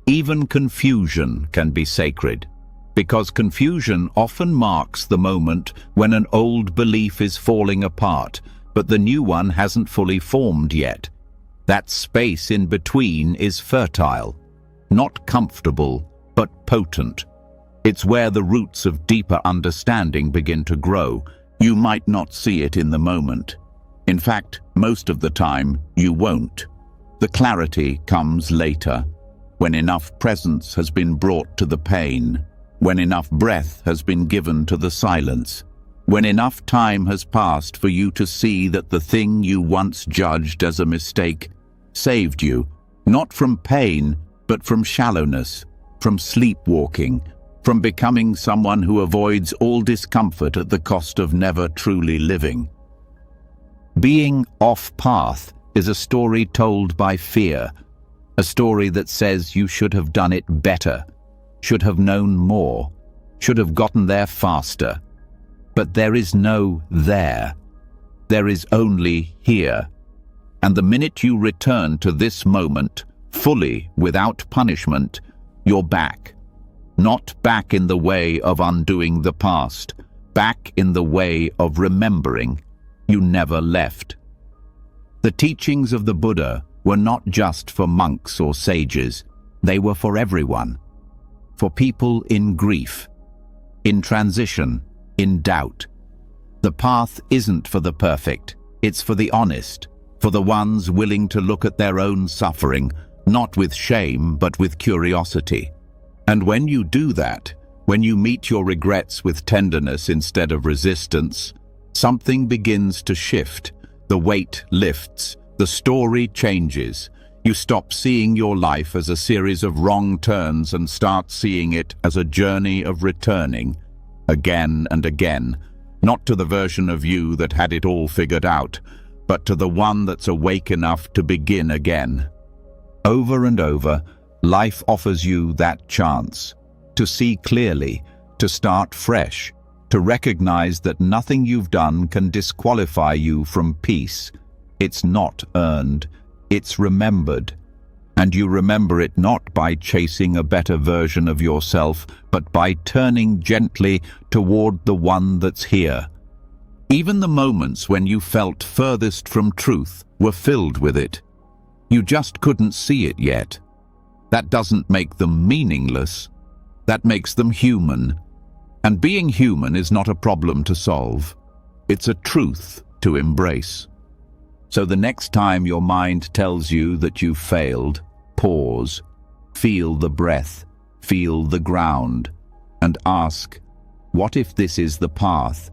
Even confusion can be sacred, because confusion often marks the moment when an old belief is falling apart, but the new one hasn't fully formed yet. That space in between is fertile, not comfortable, but potent. It's where the roots of deeper understanding begin to grow. You might not see it in the moment. In fact, most of the time, you won't. The clarity comes later, when enough presence has been brought to the pain, when enough breath has been given to the silence, when enough time has passed for you to see that the thing you once judged as a mistake saved you, not from pain, but from shallowness, from sleepwalking, from becoming someone who avoids all discomfort at the cost of never truly living. Being off path is a story told by fear, a story that says you should have done it better, should have known more, should have gotten there faster. But there is no there. There is only here. And the minute you return to this moment, fully, without punishment, you're back. Not back in the way of undoing the past, back in the way of remembering. You never left. The teachings of the Buddha were not just for monks or sages. They were for everyone. For people in grief, in transition, in doubt. The path isn't for the perfect. It's for the honest, for the ones willing to look at their own suffering, not with shame, but with curiosity. And when you do that, when you meet your regrets with tenderness instead of resistance, something begins to shift. The weight lifts, the story changes. You stop seeing your life as a series of wrong turns and start seeing it as a journey of returning, again and again, not to the version of you that had it all figured out, but to the one that's awake enough to begin again. Over and over, life offers you that chance to see clearly, to start fresh, to recognize that nothing you've done can disqualify you from peace. It's not earned, it's remembered. And you remember it not by chasing a better version of yourself, but by turning gently toward the one that's here. Even the moments when you felt furthest from truth were filled with it. You just couldn't see it yet. That doesn't make them meaningless. That makes them human. And being human is not a problem to solve. It's a truth to embrace. So the next time your mind tells you that you've failed, pause, feel the breath, feel the ground, and ask, what if this is the path?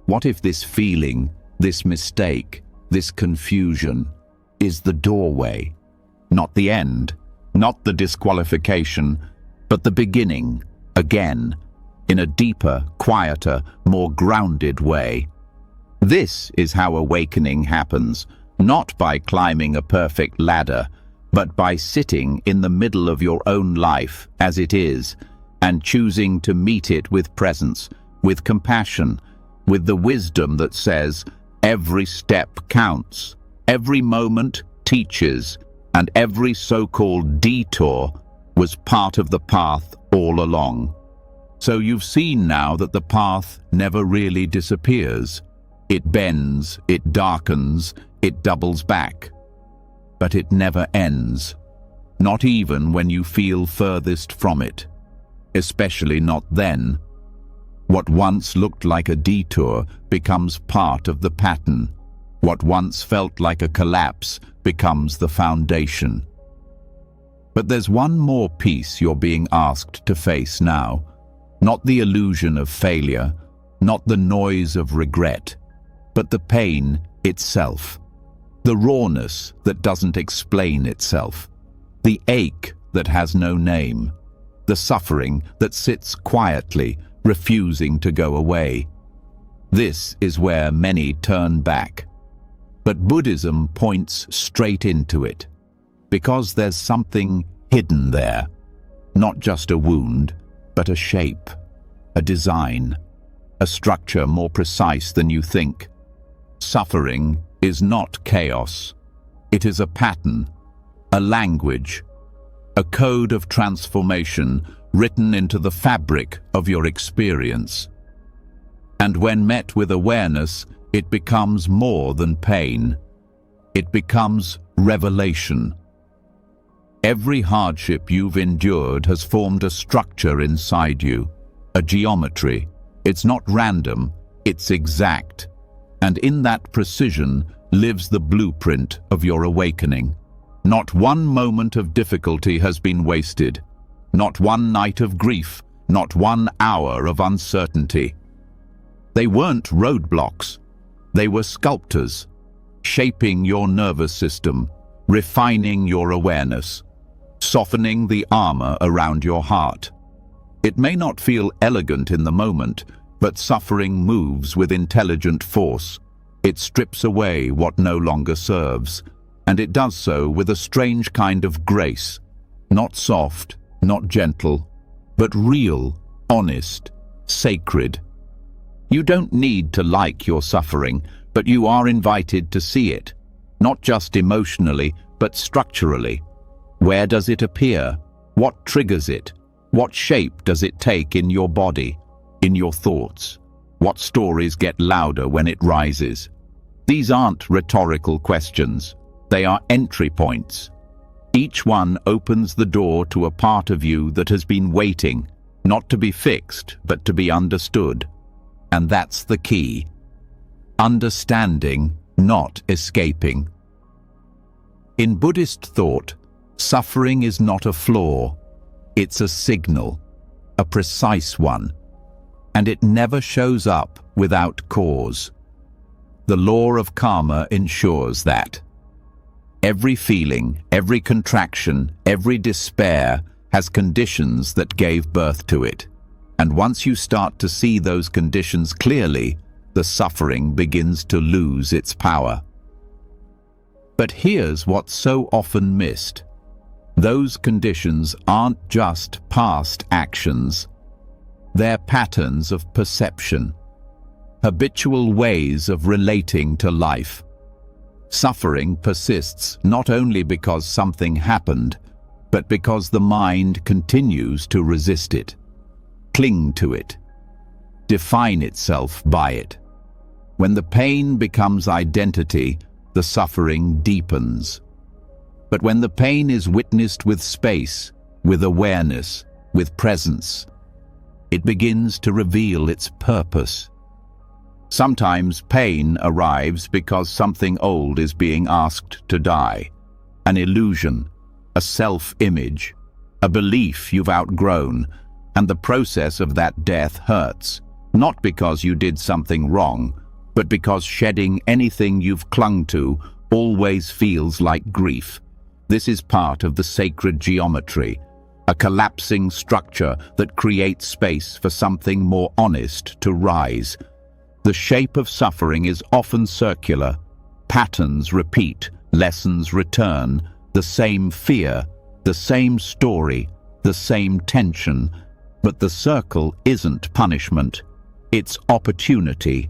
What if this feeling, this mistake, this confusion is the doorway? Not the end, not the disqualification, but the beginning, again, in a deeper, quieter, more grounded way. This is how awakening happens, not by climbing a perfect ladder, but by sitting in the middle of your own life as it is, and choosing to meet it with presence, with compassion, with the wisdom that says, every step counts, every moment teaches, and every so-called detour was part of the path all along. So you've seen now that the path never really disappears. It bends, it darkens, it doubles back. But it never ends, not even when you feel furthest from it, especially not then. What once looked like a detour becomes part of the pattern. What once felt like a collapse becomes the foundation. But there's one more piece you're being asked to face now. Not the illusion of failure, not the noise of regret, but the pain itself. The rawness that doesn't explain itself. The ache that has no name. The suffering that sits quietly, refusing to go away. This is where many turn back. But Buddhism points straight into it, because there's something hidden there. Not just a wound, but a shape, a design, a structure more precise than you think. Suffering is not chaos. It is a pattern, a language, a code of transformation written into the fabric of your experience. And when met with awareness, it becomes more than pain. It becomes revelation. Every hardship you've endured has formed a structure inside you, a geometry. It's not random, it's exact. And in that precision lives the blueprint of your awakening. Not one moment of difficulty has been wasted. Not one night of grief, not one hour of uncertainty. They weren't roadblocks. They were sculptors, shaping your nervous system, refining your awareness, softening the armor around your heart. It may not feel elegant in the moment, but suffering moves with intelligent force. It strips away what no longer serves, and it does so with a strange kind of grace, not soft, not gentle, but real, honest, sacred. You don't need to like your suffering, but you are invited to see it, not just emotionally, but structurally. Where does it appear? What triggers it? What shape does it take in your body, in your thoughts? What stories get louder when it rises? These aren't rhetorical questions. They are entry points. Each one opens the door to a part of you that has been waiting, not to be fixed, but to be understood. And that's the key. Understanding, not escaping. In Buddhist thought, suffering is not a flaw, it's a signal. a precise one, and it never shows up without cause. The law of karma ensures that. Every feeling, every contraction, every despair has conditions that gave birth to it. And once you start to see those conditions clearly, the suffering begins to lose its power. But here's what's so often missed. Those conditions aren't just past actions. They're patterns of perception, habitual ways of relating to life. Suffering persists not only because something happened, but because the mind continues to resist it, cling to it, define itself by it. When the pain becomes identity, the suffering deepens. But when the pain is witnessed with space, with awareness, with presence, it begins to reveal its purpose. Sometimes pain arrives because something old is being asked to die. An illusion, a self-image, a belief you've outgrown, and the process of that death hurts, not because you did something wrong, but because shedding anything you've clung to always feels like grief. This is part of the sacred geometry, a collapsing structure that creates space for something more honest to rise. The shape of suffering is often circular. Patterns repeat, lessons return, the same fear, the same story, the same tension. But the circle isn't punishment, it's opportunity.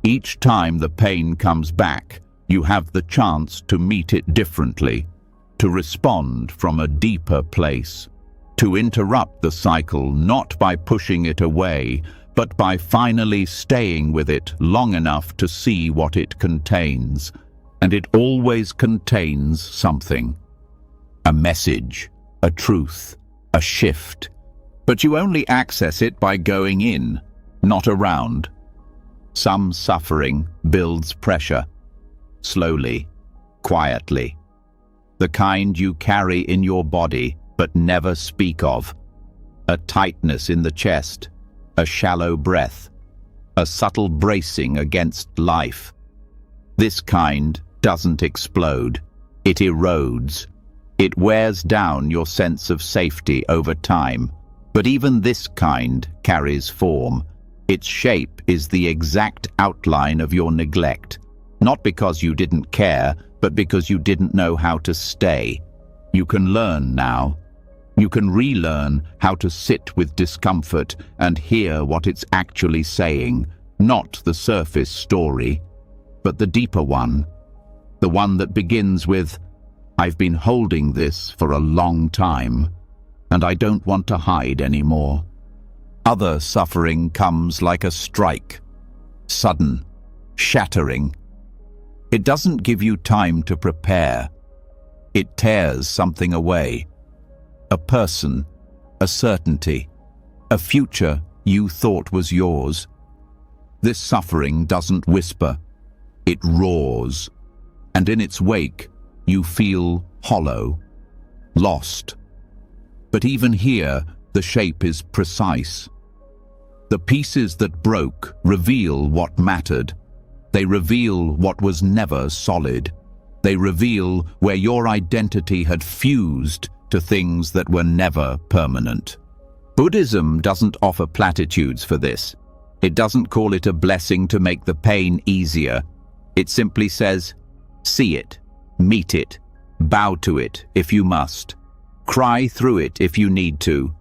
Each time the pain comes back, you have the chance to meet it differently, to respond from a deeper place, to interrupt the cycle not by pushing it away, but by finally staying with it long enough to see what it contains. And it always contains something. A message, a truth, a shift. But you only access it by going in, not around. Some suffering builds pressure, slowly, quietly. The kind you carry in your body but never speak of. A tightness in the chest, a shallow breath, a subtle bracing against life. This kind doesn't explode, it erodes. It wears down your sense of safety over time. But even this kind carries form. Its shape is the exact outline of your neglect, not because you didn't care, but because you didn't know how to stay. You can learn now. You can relearn how to sit with discomfort and hear what it's actually saying, not the surface story, but the deeper one, the one that begins with, "I've been holding this for a long time, and I don't want to hide anymore." Other suffering comes like a strike, sudden, shattering. It doesn't give you time to prepare. It tears something away. A person, a certainty, a future you thought was yours. This suffering doesn't whisper, it roars, and in its wake you feel hollow, lost. But even here, the shape is precise. The pieces that broke reveal what mattered. They reveal what was never solid. They reveal where your identity had fused to things that were never permanent. Buddhism doesn't offer platitudes for this. It doesn't call it a blessing to make the pain easier. It simply says, see it, meet it, bow to it if you must, cry through it if you need to.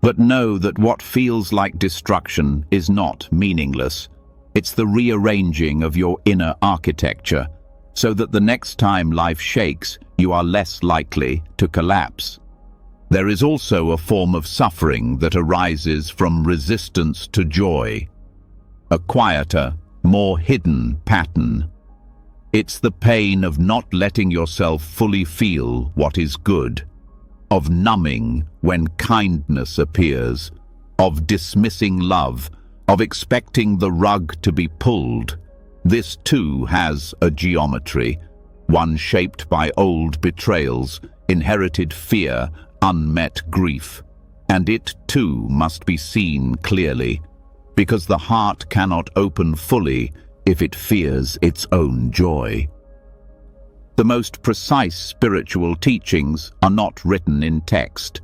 But know that what feels like destruction is not meaningless. It's the rearranging of your inner architecture, so that the next time life shakes, you are less likely to collapse. There is also a form of suffering that arises from resistance to joy, a quieter, more hidden pattern. It's the pain of not letting yourself fully feel what is good, of numbing when kindness appears, of dismissing love, of expecting the rug to be pulled. This too has a geometry, one shaped by old betrayals, inherited fear, unmet grief. and it too must be seen clearly, because the heart cannot open fully if it fears its own joy. The most precise spiritual teachings are not written in text.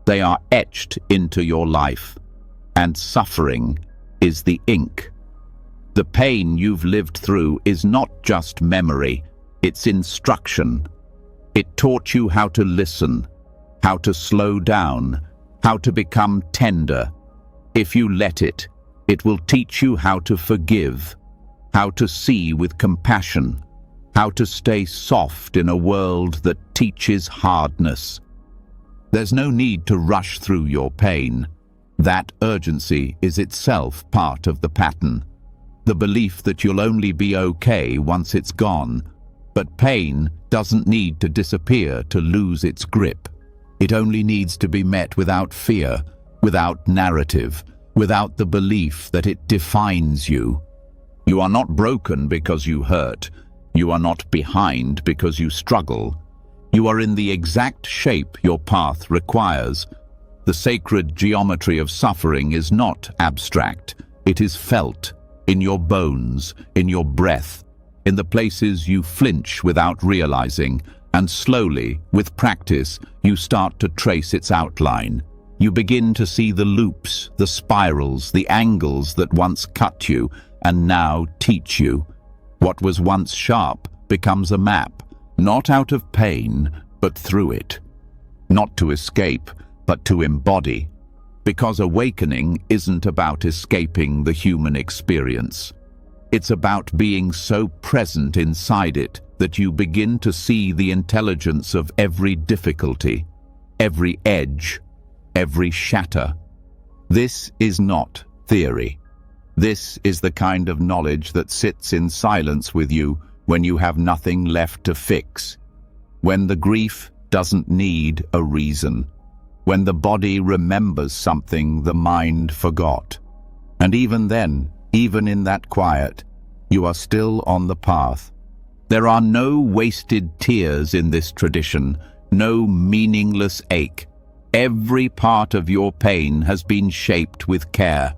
They are etched into your life, and suffering is the ink. The pain you've lived through is not just memory, it's instruction. It taught you how to listen, how to slow down, how to become tender. If you let it, it will teach you how to forgive, how to see with compassion, how to stay soft in a world that teaches hardness. There's no need to rush through your pain. That urgency is itself part of the pattern. The belief that you'll only be okay once it's gone. But pain doesn't need to disappear to lose its grip. It only needs to be met without fear, without narrative, without the belief that it defines you. You are not broken because you hurt. You are not behind because you struggle. You are in the exact shape your path requires. The sacred geometry of suffering is not abstract. It is felt in your bones, in your breath, in the places you flinch without realizing, and slowly, with practice, you start to trace its outline. You begin to see the loops, the spirals, the angles that once cut you and now teach you. What was once sharp becomes a map, not out of pain, but through it. Not to escape, but to embody. Because awakening isn't about escaping the human experience. It's about being so present inside it that you begin to see the intelligence of every difficulty, every edge, every shatter. This is not theory. This is the kind of knowledge that sits in silence with you when you have nothing left to fix, when the grief doesn't need a reason, when the body remembers something the mind forgot. And even then, even in that quiet, you are still on the path. There are no wasted tears in this tradition, no meaningless ache. Every part of your pain has been shaped with care,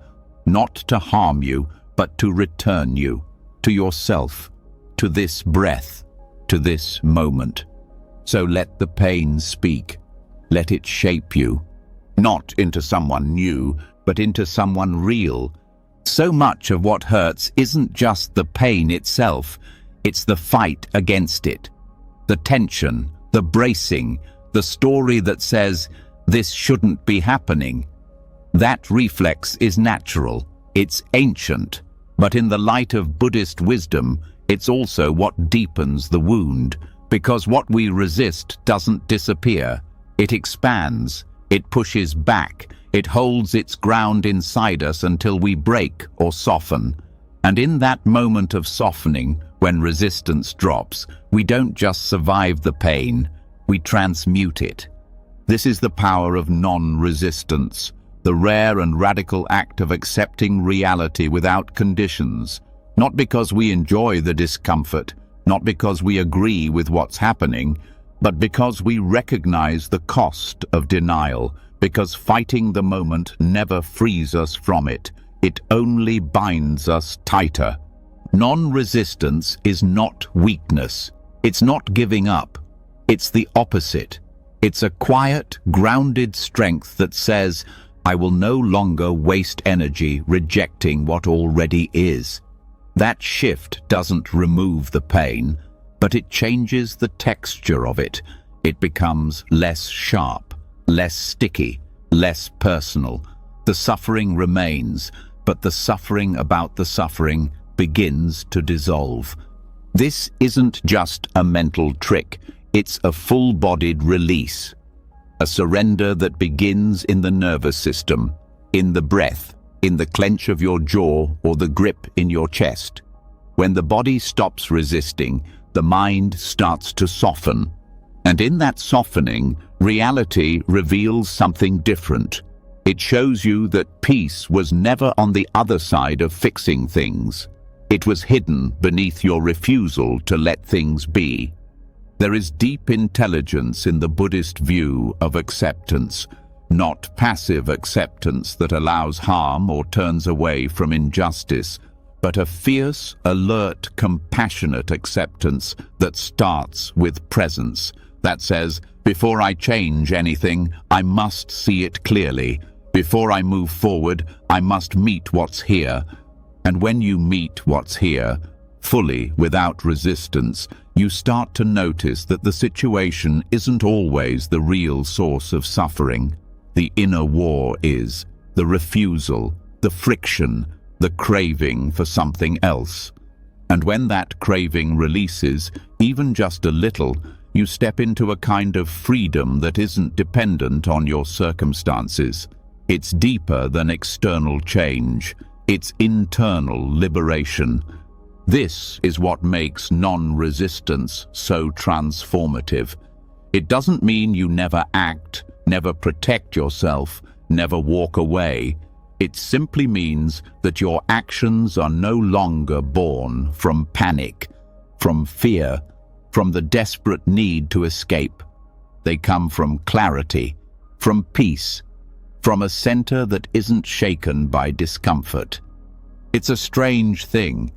not to harm you, but to return you, to yourself, to this breath, to this moment. So let the pain speak. Let it shape you, not into someone new, but into someone real. So much of what hurts isn't just the pain itself, it's the fight against it. The tension, the bracing, the story that says, "This shouldn't be happening." That reflex is natural, it's ancient, but in the light of Buddhist wisdom, it's also what deepens the wound, because what we resist doesn't disappear. It expands, it pushes back, it holds its ground inside us until we break or soften. And in that moment of softening, when resistance drops, we don't just survive the pain, we transmute it. This is the power of non-resistance, the rare and radical act of accepting reality without conditions, not because we enjoy the discomfort, not because we agree with what's happening, but because we recognize the cost of denial, because fighting the moment never frees us from it. It only binds us tighter. Non-resistance is not weakness. It's not giving up. It's the opposite. It's a quiet, grounded strength that says, "I will no longer waste energy rejecting what already is." That shift doesn't remove the pain, but it changes the texture of it. It becomes less sharp, less sticky, less personal. The suffering remains, but the suffering about the suffering begins to dissolve. This isn't just a mental trick, it's a full-bodied release. A surrender that begins in the nervous system, in the breath, in the clench of your jaw or the grip in your chest. When the body stops resisting, the mind starts to soften. And in that softening, reality reveals something different. It shows you that peace was never on the other side of fixing things. It was hidden beneath your refusal to let things be. There is deep intelligence in the Buddhist view of acceptance, not passive acceptance that allows harm or turns away from injustice, but a fierce, alert, compassionate acceptance that starts with presence, that says, before I change anything, I must see it clearly. Before I move forward, I must meet what's here. And when you meet what's here, fully, without resistance, you start to notice that the situation isn't always the real source of suffering. The inner war is, the refusal, the friction, the craving for something else. And when that craving releases, even just a little, you step into a kind of freedom that isn't dependent on your circumstances. It's deeper than external change. It's internal liberation. This is what makes non-resistance so transformative. It doesn't mean you never act, never protect yourself, never walk away. It simply means that your actions are no longer born from panic, from fear, from the desperate need to escape. They come from clarity, from peace, from a center that isn't shaken by discomfort. It's a strange thing.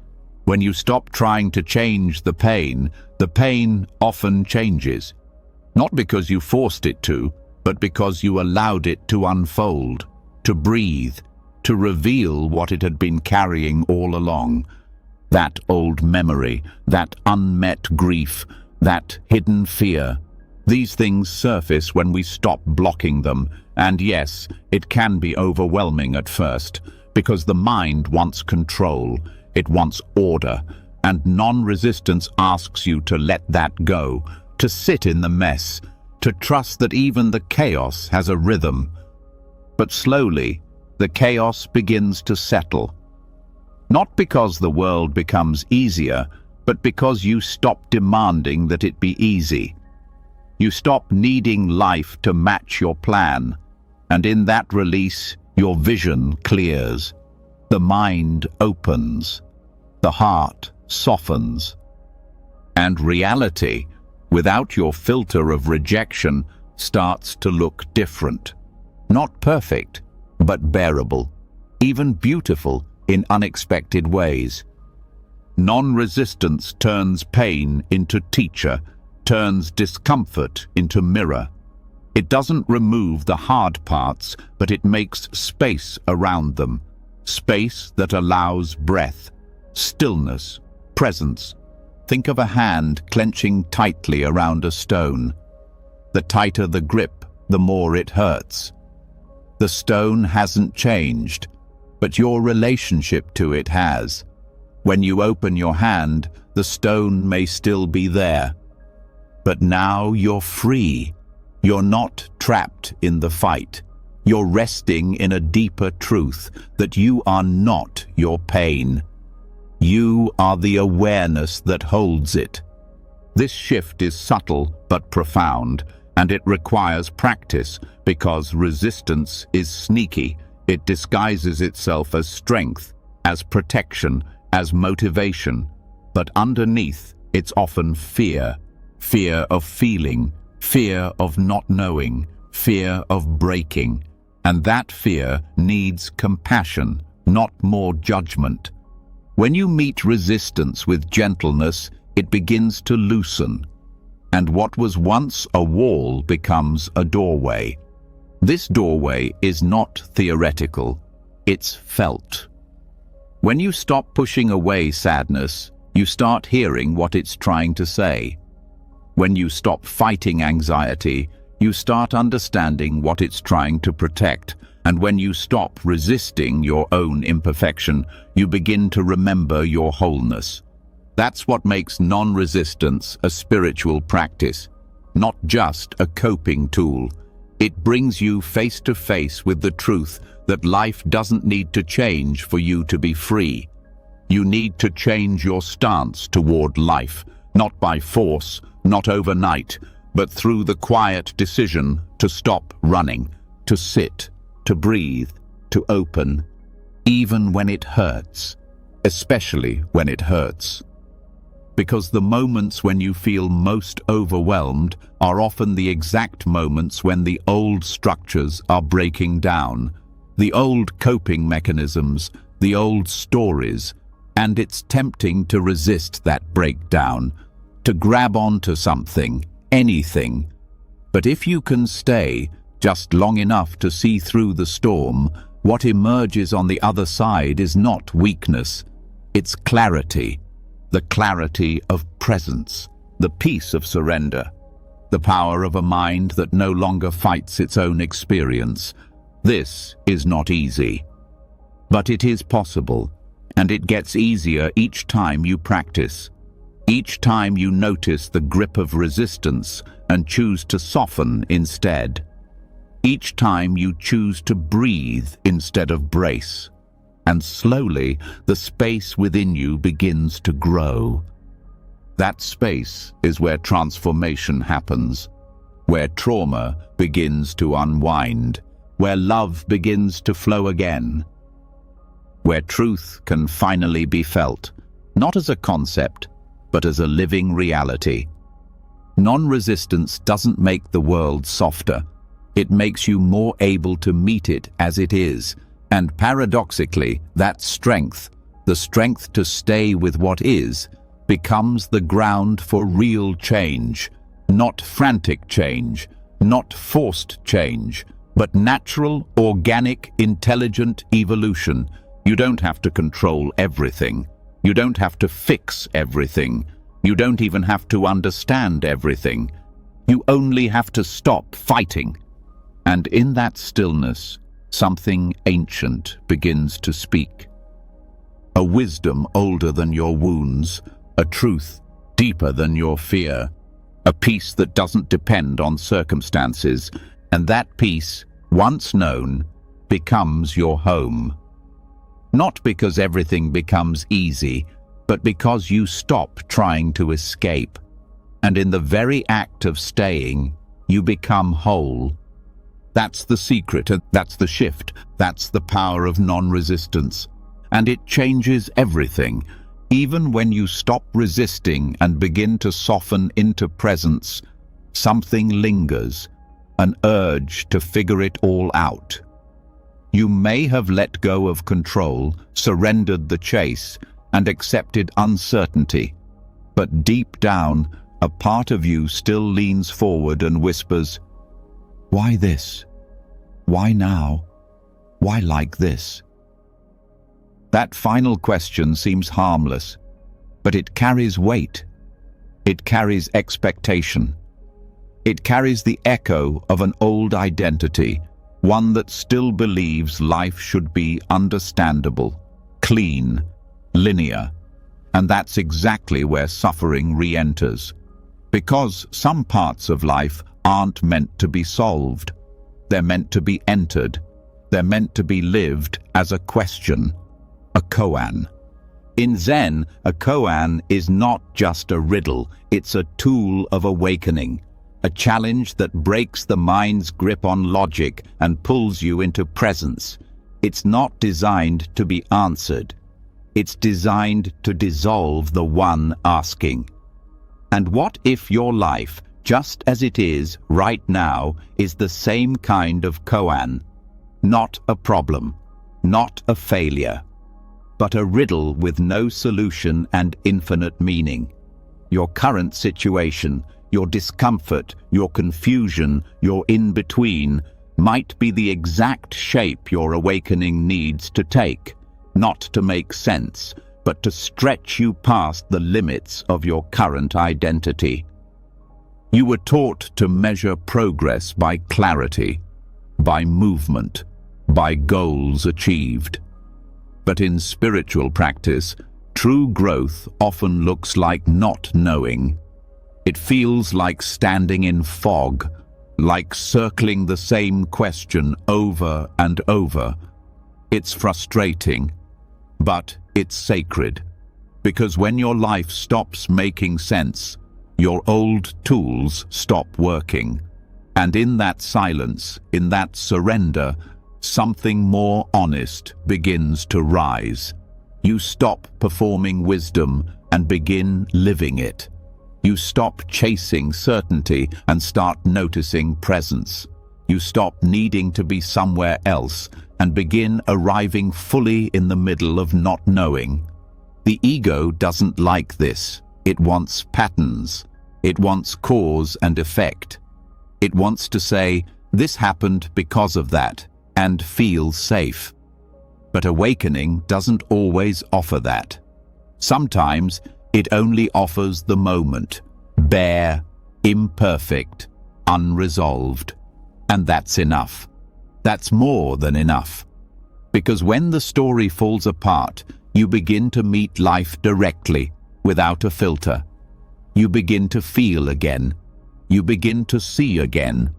When you stop trying to change the pain often changes. Not because you forced it to, but because you allowed it to unfold, to breathe, to reveal what it had been carrying all along. That old memory, that unmet grief, that hidden fear. These things surface when we stop blocking them, and yes, it can be overwhelming at first, because the mind wants control, it wants order, and non-resistance asks you to let that go, to sit in the mess, to trust that even the chaos has a rhythm. But slowly, the chaos begins to settle. Not because the world becomes easier, but because you stop demanding that it be easy. You stop needing life to match your plan, and in that release, your vision clears. The mind opens. The heart softens. And reality, without your filter of rejection, starts to look different. Not perfect, but bearable, even beautiful in unexpected ways. Non-resistance turns pain into teacher, turns discomfort into mirror. It doesn't remove the hard parts, but it makes space around them. Space that allows breath, stillness, presence. Think of a hand clenching tightly around a stone. The tighter the grip, the more it hurts. The stone hasn't changed, but your relationship to it has. When you open your hand, the stone may still be there. But now you're free. You're not trapped in the fight. You're resting in a deeper truth that you are not your pain. You are the awareness that holds it. This shift is subtle but profound, and it requires practice because resistance is sneaky. It disguises itself as strength, as protection, as motivation. But underneath, it's often fear. Fear of feeling, fear of not knowing, fear of breaking. And that fear needs compassion, not more judgment. When you meet resistance with gentleness, it begins to loosen. And what was once a wall becomes a doorway. This doorway is not theoretical, it's felt. When you stop pushing away sadness, you start hearing what it's trying to say. When you stop fighting anxiety, you start understanding what it's trying to protect. And when you stop resisting your own imperfection, you begin to remember your wholeness. That's what makes non-resistance a spiritual practice, not just a coping tool. It brings you face to face with the truth that life doesn't need to change for you to be free. You need to change your stance toward life, not by force, not overnight, but through the quiet decision to stop running, to sit, to breathe, to open, even when it hurts, especially when it hurts. because the moments when you feel most overwhelmed are often the exact moments when the old structures are breaking down, the old coping mechanisms, the old stories, and it's tempting to resist that breakdown, to grab onto something, anything. But if you can stay just long enough to see through the storm, what emerges on the other side is not weakness, it's clarity. The clarity of presence, the peace of surrender, the power of a mind that no longer fights its own experience. This is not easy, but it is possible, and it gets easier each time you practice. Each time you notice the grip of resistance and choose to soften instead. Each time you choose to breathe instead of brace. And slowly, the space within you begins to grow. That space is where transformation happens, where trauma begins to unwind, where love begins to flow again, where truth can finally be felt, not as a concept, but as a living reality. Non-resistance doesn't make the world softer. It makes you more able to meet it as it is. And paradoxically, that strength, the strength to stay with what is, becomes the ground for real change. Not frantic change, not forced change, but natural, organic, intelligent evolution. You don't have to control everything. You don't have to fix everything. You don't even have to understand everything. You only have to stop fighting. And in that stillness, something ancient begins to speak. A wisdom older than your wounds, a truth deeper than your fear, a peace that doesn't depend on circumstances, and that peace, once known, becomes your home. Not because everything becomes easy, but because you stop trying to escape. And in the very act of staying, you become whole. That's the secret, that's the shift, that's the power of non-resistance. And it changes everything. Even when you stop resisting and begin to soften into presence, something lingers, an urge to figure it all out. You may have let go of control, surrendered the chase, and accepted uncertainty. But deep down, a part of you still leans forward and whispers, "Why this? Why now? Why like this?" That final question seems harmless, but it carries weight. It carries expectation. It carries the echo of an old identity, one that still believes life should be understandable, clean, linear. And that's exactly where suffering re-enters. Because some parts of life aren't meant to be solved. They're meant to be entered. They're meant to be lived as a question, a koan. In Zen, a koan is not just a riddle, it's a tool of awakening, a challenge that breaks the mind's grip on logic and pulls you into presence. It's not designed to be answered. It's designed to dissolve the one asking. And what if your life, just as it is right now, is the same kind of koan? Not a problem, not a failure, but a riddle with no solution and infinite meaning. Your current situation, your discomfort, your confusion, your in-between, might be the exact shape your awakening needs to take, not to make sense, but to stretch you past the limits of your current identity. You were taught to measure progress by clarity, by movement, by goals achieved. But in spiritual practice, true growth often looks like not knowing. It feels like standing in fog, like circling the same question over and over. It's frustrating, but it's sacred. Because when your life stops making sense, your old tools stop working. And in that silence, in that surrender, something more honest begins to rise. You stop performing wisdom and begin living it. You stop chasing certainty and start noticing presence. You stop needing to be somewhere else and begin arriving fully in the middle of not knowing. The ego doesn't like this. It wants patterns. It wants cause and effect. It wants to say, this happened because of that, and feel safe. But awakening doesn't always offer that. Sometimes it only offers the moment, bare, imperfect, unresolved. And that's enough. That's more than enough. Because when the story falls apart, you begin to meet life directly, without a filter. You begin to feel again. You begin to see again.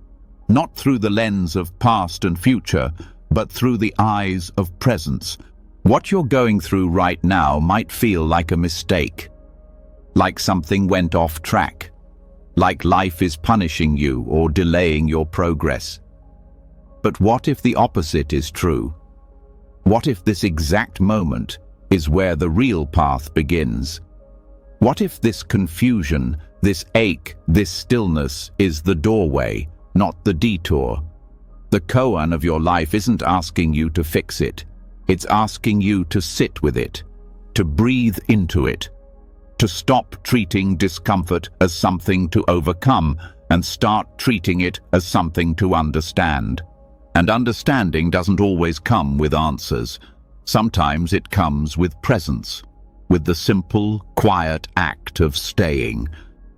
Not through the lens of past and future, but through the eyes of presence. What you're going through right now might feel like a mistake, like something went off track, like life is punishing you or delaying your progress. But what if the opposite is true? What if this exact moment is where the real path begins? What if this confusion, this ache, this stillness is the doorway, not the detour? The koan of your life isn't asking you to fix it. It's asking you to sit with it, to breathe into it, to stop treating discomfort as something to overcome and start treating it as something to understand. And understanding doesn't always come with answers. Sometimes it comes with presence, with the simple, quiet act of staying.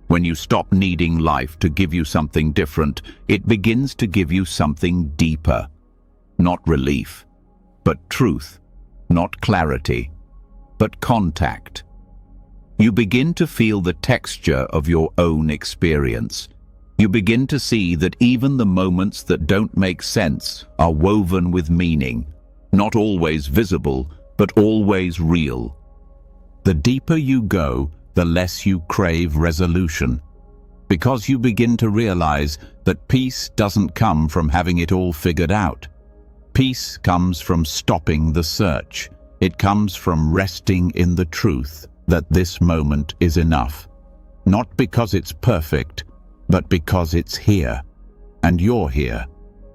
When you stop needing life to give you something different, it begins to give you something deeper. Not relief, but truth. Not clarity, but contact. You begin to feel the texture of your own experience. You begin to see that even the moments that don't make sense are woven with meaning, not always visible, but always real. The deeper you go, the less you crave resolution, because you begin to realize that peace doesn't come from having it all figured out. Peace comes from stopping the search. It comes from resting in the truth that this moment is enough. Not because it's perfect, but because it's here, and you're here,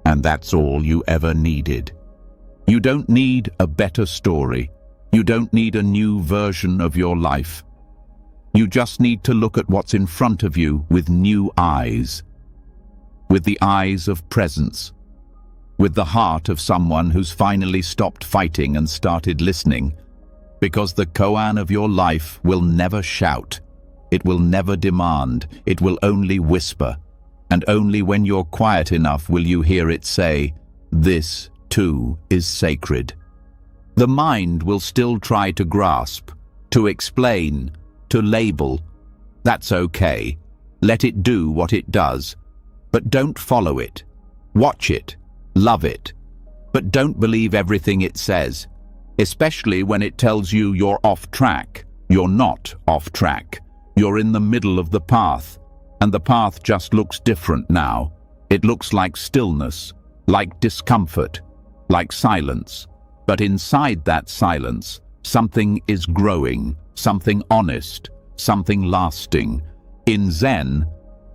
and that's all you ever needed. You don't need a better story. You don't need a new version of your life. You just need to look at what's in front of you with new eyes, with the eyes of presence, with the heart of someone who's finally stopped fighting and started listening, because the koan of your life will never shout. It will never demand. It will only whisper. And only when you're quiet enough will you hear it say, "This, too, is sacred." The mind will still try to grasp, to explain, to label. That's okay. Let it do what it does. But don't follow it. Watch it. Love it. But don't believe everything it says, especially when it tells you you're off track. You're not off track. You're in the middle of the path, and the path just looks different now. It looks like stillness, like discomfort, like silence. But inside that silence, something is growing, something honest, something lasting. In Zen,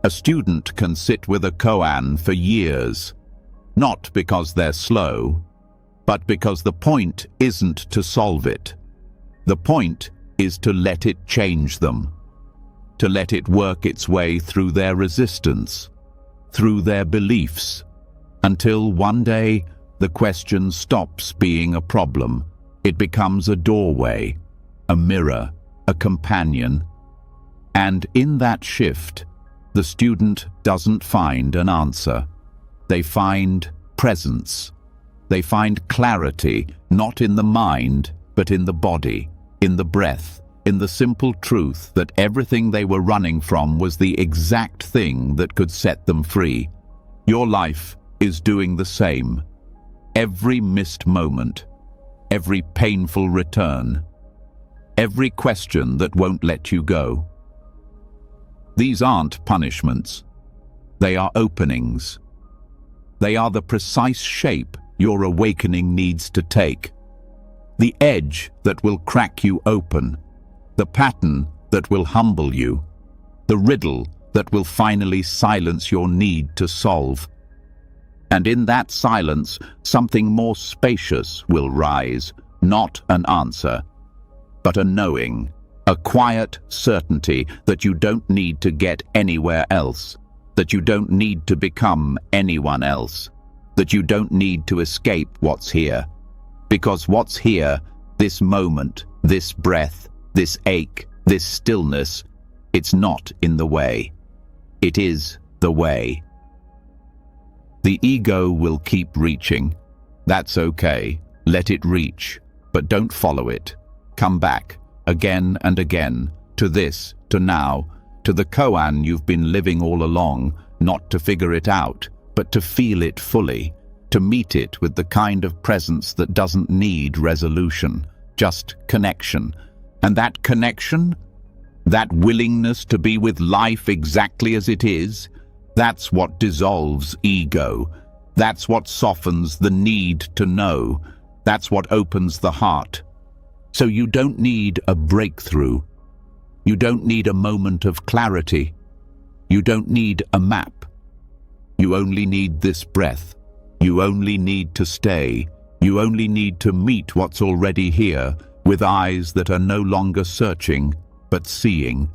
a student can sit with a koan for years, not because they're slow, but because the point isn't to solve it. The point is to let it change them, to let it work its way through their resistance, through their beliefs, until one day the question stops being a problem. It becomes a doorway, a mirror, a companion. And in that shift, the student doesn't find an answer. They find presence. They find clarity, not in the mind, but in the body, in the breath, in the simple truth that everything they were running from was the exact thing that could set them free. Your life is doing the same. Every missed moment, every painful return, every question that won't let you go. These aren't punishments. They are openings. They are the precise shape your awakening needs to take. The edge that will crack you open. The pattern that will humble you, the riddle that will finally silence your need to solve. And in that silence, something more spacious will rise, not an answer, but a knowing, a quiet certainty that you don't need to get anywhere else, that you don't need to become anyone else, that you don't need to escape what's here. Because what's here, this moment, this breath, this ache, this stillness, it's not in the way. It is the way. The ego will keep reaching. That's okay. Let it reach, but don't follow it. Come back, again and again, to this, to now, to the koan you've been living all along, not to figure it out, but to feel it fully, to meet it with the kind of presence that doesn't need resolution, just connection. And that connection, that willingness to be with life exactly as it is, that's what dissolves ego. That's what softens the need to know. That's what opens the heart. So you don't need a breakthrough. You don't need a moment of clarity. You don't need a map. You only need this breath. You only need to stay. You only need to meet what's already here with eyes that are no longer searching, but seeing.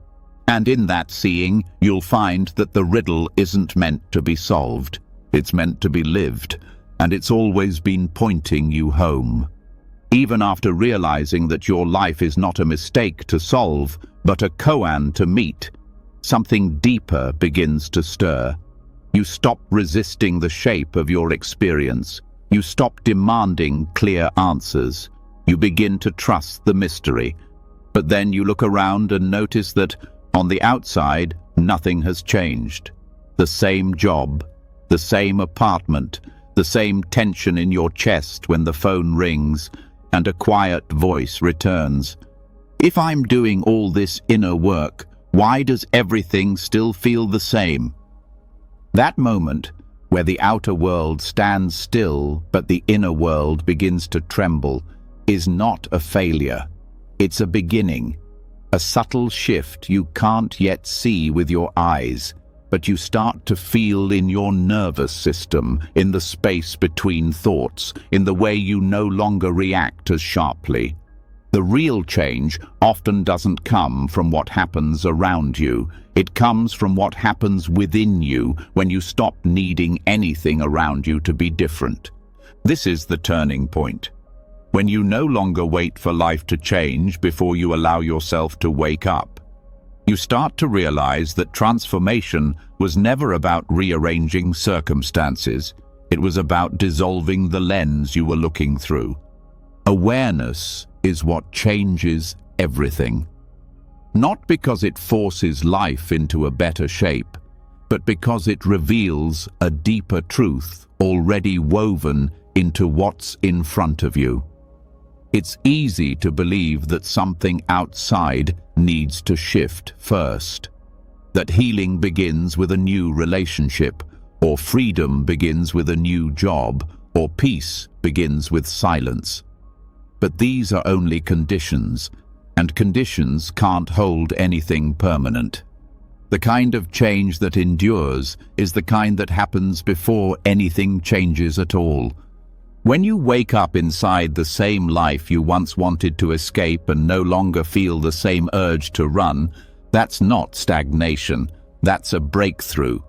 And in that seeing, you'll find that the riddle isn't meant to be solved. It's meant to be lived, and it's always been pointing you home. Even after realizing that your life is not a mistake to solve, but a koan to meet, something deeper begins to stir. You stop resisting the shape of your experience. You stop demanding clear answers. You begin to trust the mystery. But then you look around and notice that, on the outside, nothing has changed. The same job, the same apartment, the same tension in your chest when the phone rings, and a quiet voice returns. If I'm doing all this inner work, why does everything still feel the same? That moment, where the outer world stands still but the inner world begins to tremble, is not a failure. It's a beginning. A subtle shift you can't yet see with your eyes, but you start to feel in your nervous system, in the space between thoughts, in the way you no longer react as sharply. The real change often doesn't come from what happens around you. It comes from what happens within you when you stop needing anything around you to be different. This is the turning point. When you no longer wait for life to change before you allow yourself to wake up. You start to realize that transformation was never about rearranging circumstances. It was about dissolving the lens you were looking through. Awareness is what changes everything. Not because it forces life into a better shape, but because it reveals a deeper truth already woven into what's in front of you. It's easy to believe that something outside needs to shift first, that healing begins with a new relationship, or freedom begins with a new job, or peace begins with silence. But these are only conditions, and conditions can't hold anything permanent. The kind of change that endures is the kind that happens before anything changes at all. When you wake up inside the same life you once wanted to escape and no longer feel the same urge to run, that's not stagnation, that's a breakthrough.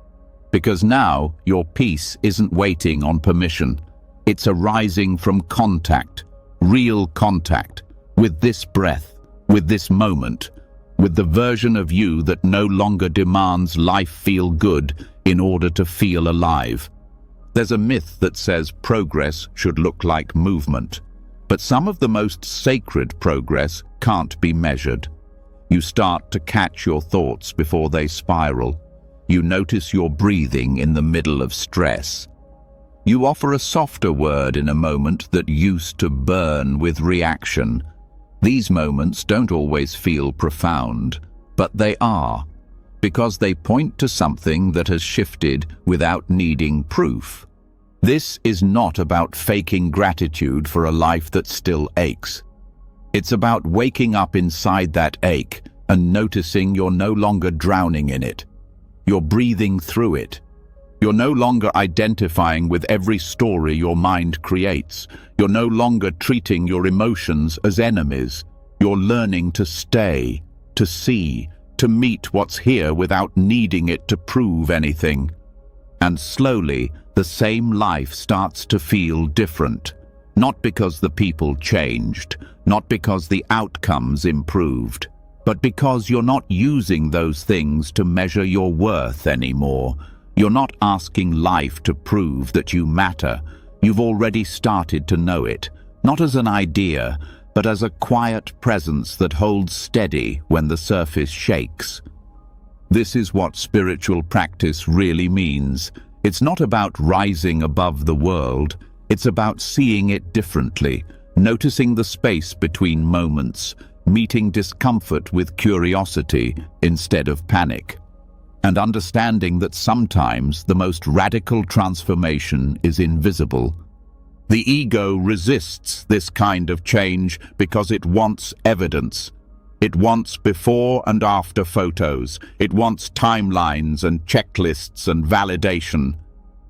Because now your peace isn't waiting on permission. It's arising from contact, real contact, with this breath, with this moment, with the version of you that no longer demands life feel good in order to feel alive. There's a myth that says progress should look like movement, but some of the most sacred progress can't be measured. You start to catch your thoughts before they spiral. You notice your breathing in the middle of stress. You offer a softer word in a moment that used to burn with reaction. These moments don't always feel profound, but they are, because they point to something that has shifted without needing proof. This is not about faking gratitude for a life that still aches. It's about waking up inside that ache, and noticing you're no longer drowning in it. You're breathing through it. You're no longer identifying with every story your mind creates. You're no longer treating your emotions as enemies. You're learning to stay, to see, to meet what's here without needing it to prove anything. And slowly, the same life starts to feel different. Not because the people changed, not because the outcomes improved, but because you're not using those things to measure your worth anymore. You're not asking life to prove that you matter. You've already started to know it, not as an idea, but as a quiet presence that holds steady when the surface shakes. This is what spiritual practice really means. It's not about rising above the world. It's about seeing it differently, noticing the space between moments, meeting discomfort with curiosity instead of panic, and understanding that sometimes the most radical transformation is invisible. The ego resists this kind of change because it wants evidence. It wants before and after photos. It wants timelines and checklists and validation.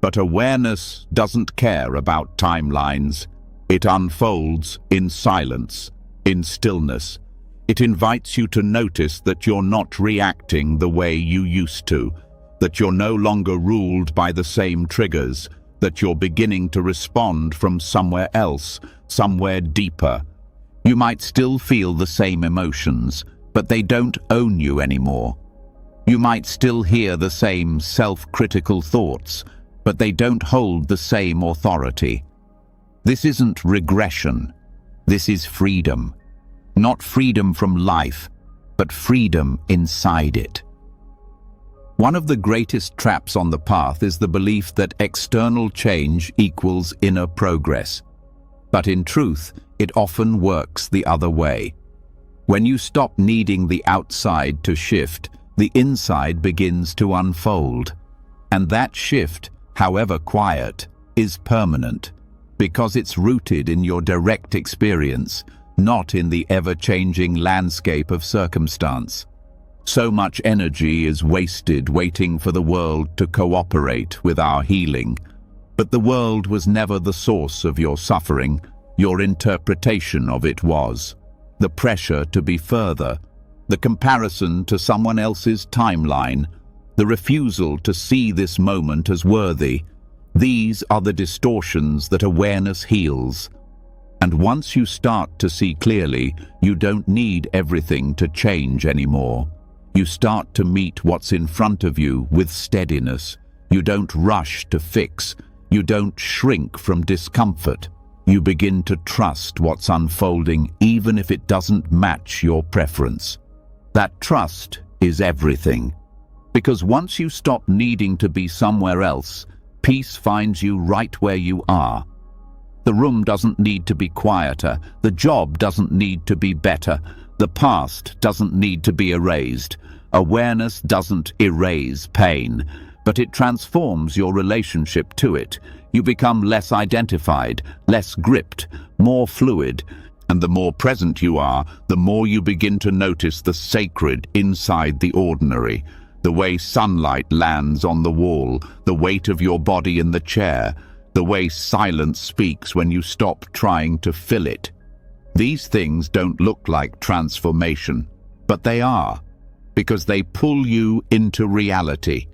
But awareness doesn't care about timelines. It unfolds in silence, in stillness. It invites you to notice that you're not reacting the way you used to, that you're no longer ruled by the same triggers, that you're beginning to respond from somewhere else, somewhere deeper. You might still feel the same emotions, but they don't own you anymore. You might still hear the same self-critical thoughts, but they don't hold the same authority. This isn't regression. This is freedom. Not freedom from life, but freedom inside it. One of the greatest traps on the path is the belief that external change equals inner progress. But in truth, it often works the other way. When you stop needing the outside to shift, the inside begins to unfold. And that shift, however quiet, is permanent, because it's rooted in your direct experience, not in the ever-changing landscape of circumstance. So much energy is wasted waiting for the world to cooperate with our healing. But the world was never the source of your suffering. Your interpretation of it was. The pressure to be further, the comparison to someone else's timeline, the refusal to see this moment as worthy. These are the distortions that awareness heals. And once you start to see clearly, you don't need everything to change anymore. You start to meet what's in front of you with steadiness. You don't rush to fix. You don't shrink from discomfort. You begin to trust what's unfolding even if it doesn't match your preference. That trust is everything. Because once you stop needing to be somewhere else, peace finds you right where you are. The room doesn't need to be quieter. The job doesn't need to be better. The past doesn't need to be erased. Awareness doesn't erase pain, but it transforms your relationship to it. You become less identified, less gripped, more fluid. And the more present you are, the more you begin to notice the sacred inside the ordinary. The way sunlight lands on the wall, the weight of your body in the chair, the way silence speaks when you stop trying to fill it. These things don't look like transformation, but they are, because they pull you into reality.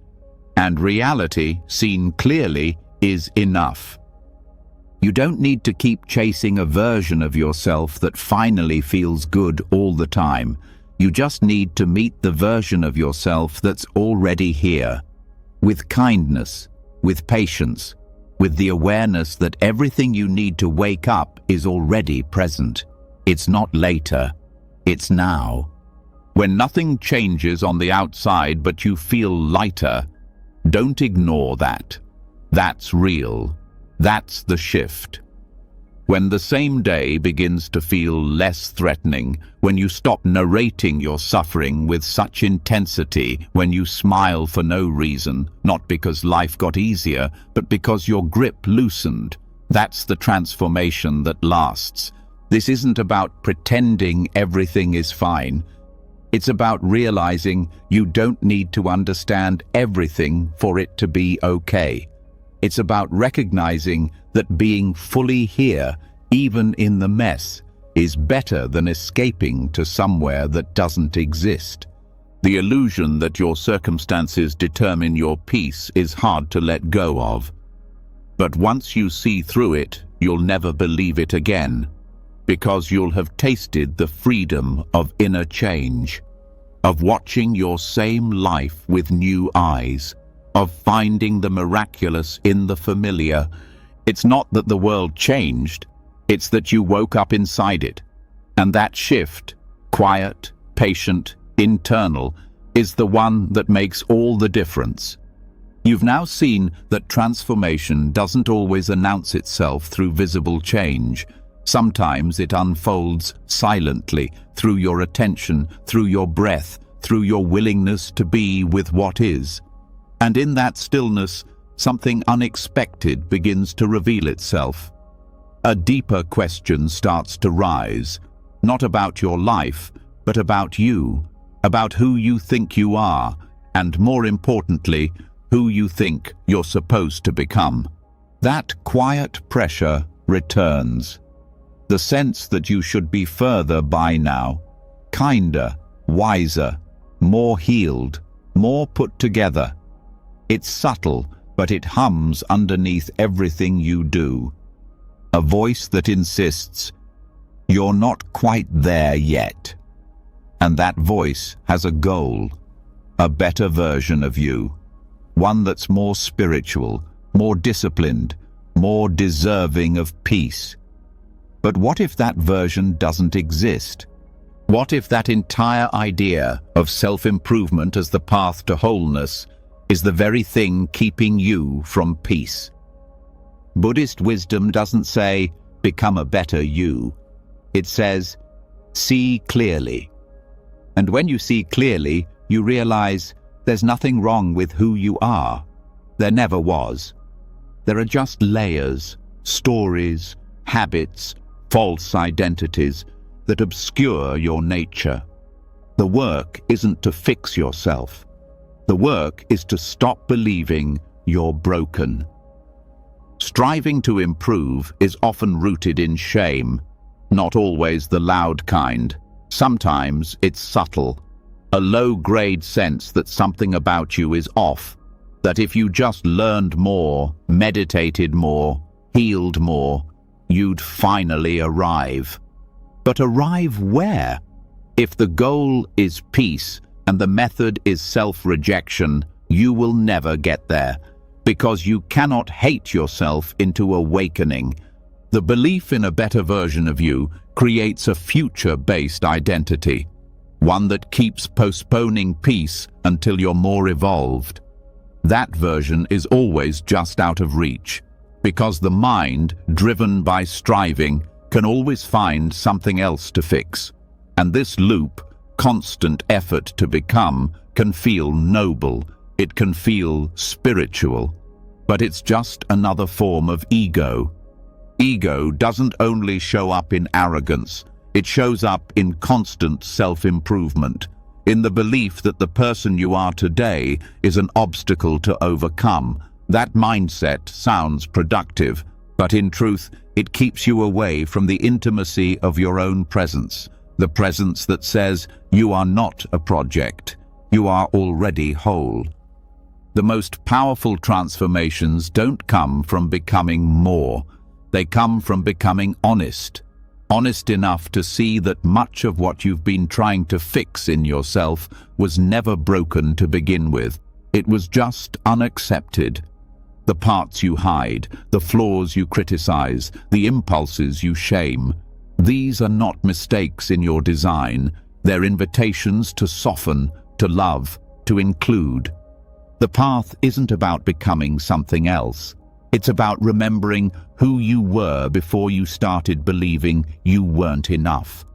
And reality, seen clearly, is enough. You don't need to keep chasing a version of yourself that finally feels good all the time. You just need to meet the version of yourself that's already here, with kindness, with patience, with the awareness that everything you need to wake up is already present. It's not later, it's now. When nothing changes on the outside but you feel lighter, don't ignore that. That's real. That's the shift. When the same day begins to feel less threatening, when you stop narrating your suffering with such intensity, when you smile for no reason, not because life got easier, but because your grip loosened, that's the transformation that lasts. This isn't about pretending everything is fine. It's about realizing you don't need to understand everything for it to be okay. It's about recognizing that being fully here, even in the mess, is better than escaping to somewhere that doesn't exist. The illusion that your circumstances determine your peace is hard to let go of. But once you see through it, you'll never believe it again, because you'll have tasted the freedom of inner change, of watching your same life with new eyes, of finding the miraculous in the familiar. It's not that the world changed, it's that you woke up inside it. And that shift, quiet, patient, internal, is the one that makes all the difference. You've now seen that transformation doesn't always announce itself through visible change. Sometimes it unfolds silently, through your attention, through your breath, through your willingness to be with what is. And in that stillness, something unexpected begins to reveal itself. A deeper question starts to rise, not about your life, but about you, about who you think you are, and more importantly, who you think you're supposed to become. That quiet pressure returns. The sense that you should be further by now, kinder, wiser, more healed, more put together. It's subtle, but it hums underneath everything you do. A voice that insists, "You're not quite there yet." And that voice has a goal, a better version of you, one that's more spiritual, more disciplined, more deserving of peace. But what if that version doesn't exist? What if that entire idea of self-improvement as the path to wholeness is the very thing keeping you from peace? Buddhist wisdom doesn't say, "Become a better you." It says, "See clearly." And when you see clearly, you realize there's nothing wrong with who you are. There never was. There are just layers, stories, habits, false identities that obscure your nature. The work isn't to fix yourself. The work is to stop believing you're broken. Striving to improve is often rooted in shame, not always the loud kind. Sometimes it's subtle, a low-grade sense that something about you is off, that if you just learned more, meditated more, healed more, you'd finally arrive. But arrive where? If the goal is peace and the method is self-rejection, you will never get there, because you cannot hate yourself into awakening. The belief in a better version of you creates a future-based identity, one that keeps postponing peace until you're more evolved. That version is always just out of reach, because the mind, driven by striving, can always find something else to fix. And this loop, constant effort to become, can feel noble, it can feel spiritual, but it's just another form of ego. Ego doesn't only show up in arrogance, it shows up in constant self-improvement, in the belief that the person you are today is an obstacle to overcome. That mindset sounds productive, but in truth, it keeps you away from the intimacy of your own presence, the presence that says you are not a project, you are already whole. The most powerful transformations don't come from becoming more, they come from becoming honest. Honest enough to see that much of what you've been trying to fix in yourself was never broken to begin with. It was just unaccepted. The parts you hide, the flaws you criticize, the impulses you shame. These are not mistakes in your design. They're invitations to soften, to love, to include. The path isn't about becoming something else. It's about remembering who you were before you started believing you weren't enough.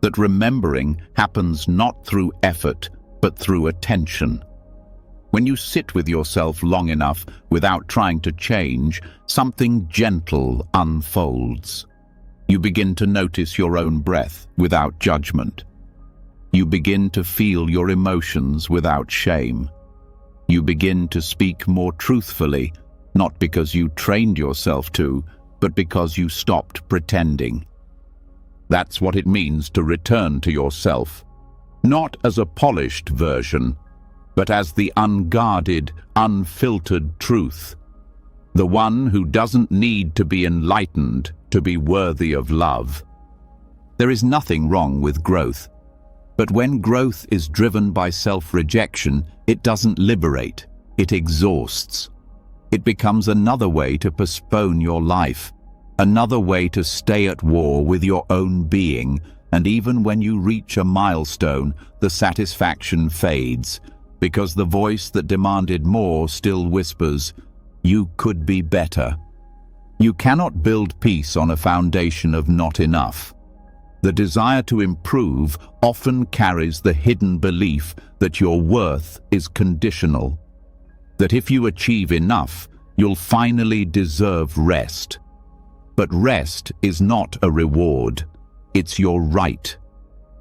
That remembering happens not through effort, but through attention. When you sit with yourself long enough without trying to change, something gentle unfolds. You begin to notice your own breath without judgment. You begin to feel your emotions without shame. You begin to speak more truthfully, not because you trained yourself to, but because you stopped pretending. That's what it means to return to yourself, not as a polished version, but as the unguarded, unfiltered truth, the one who doesn't need to be enlightened to be worthy of love. There is nothing wrong with growth, but when growth is driven by self-rejection, it doesn't liberate, it exhausts. It becomes another way to postpone your life, another way to stay at war with your own being, and even when you reach a milestone, the satisfaction fades, because the voice that demanded more still whispers, "You could be better." You cannot build peace on a foundation of not enough. The desire to improve often carries the hidden belief that your worth is conditional, that if you achieve enough, you'll finally deserve rest. But rest is not a reward, it's your right.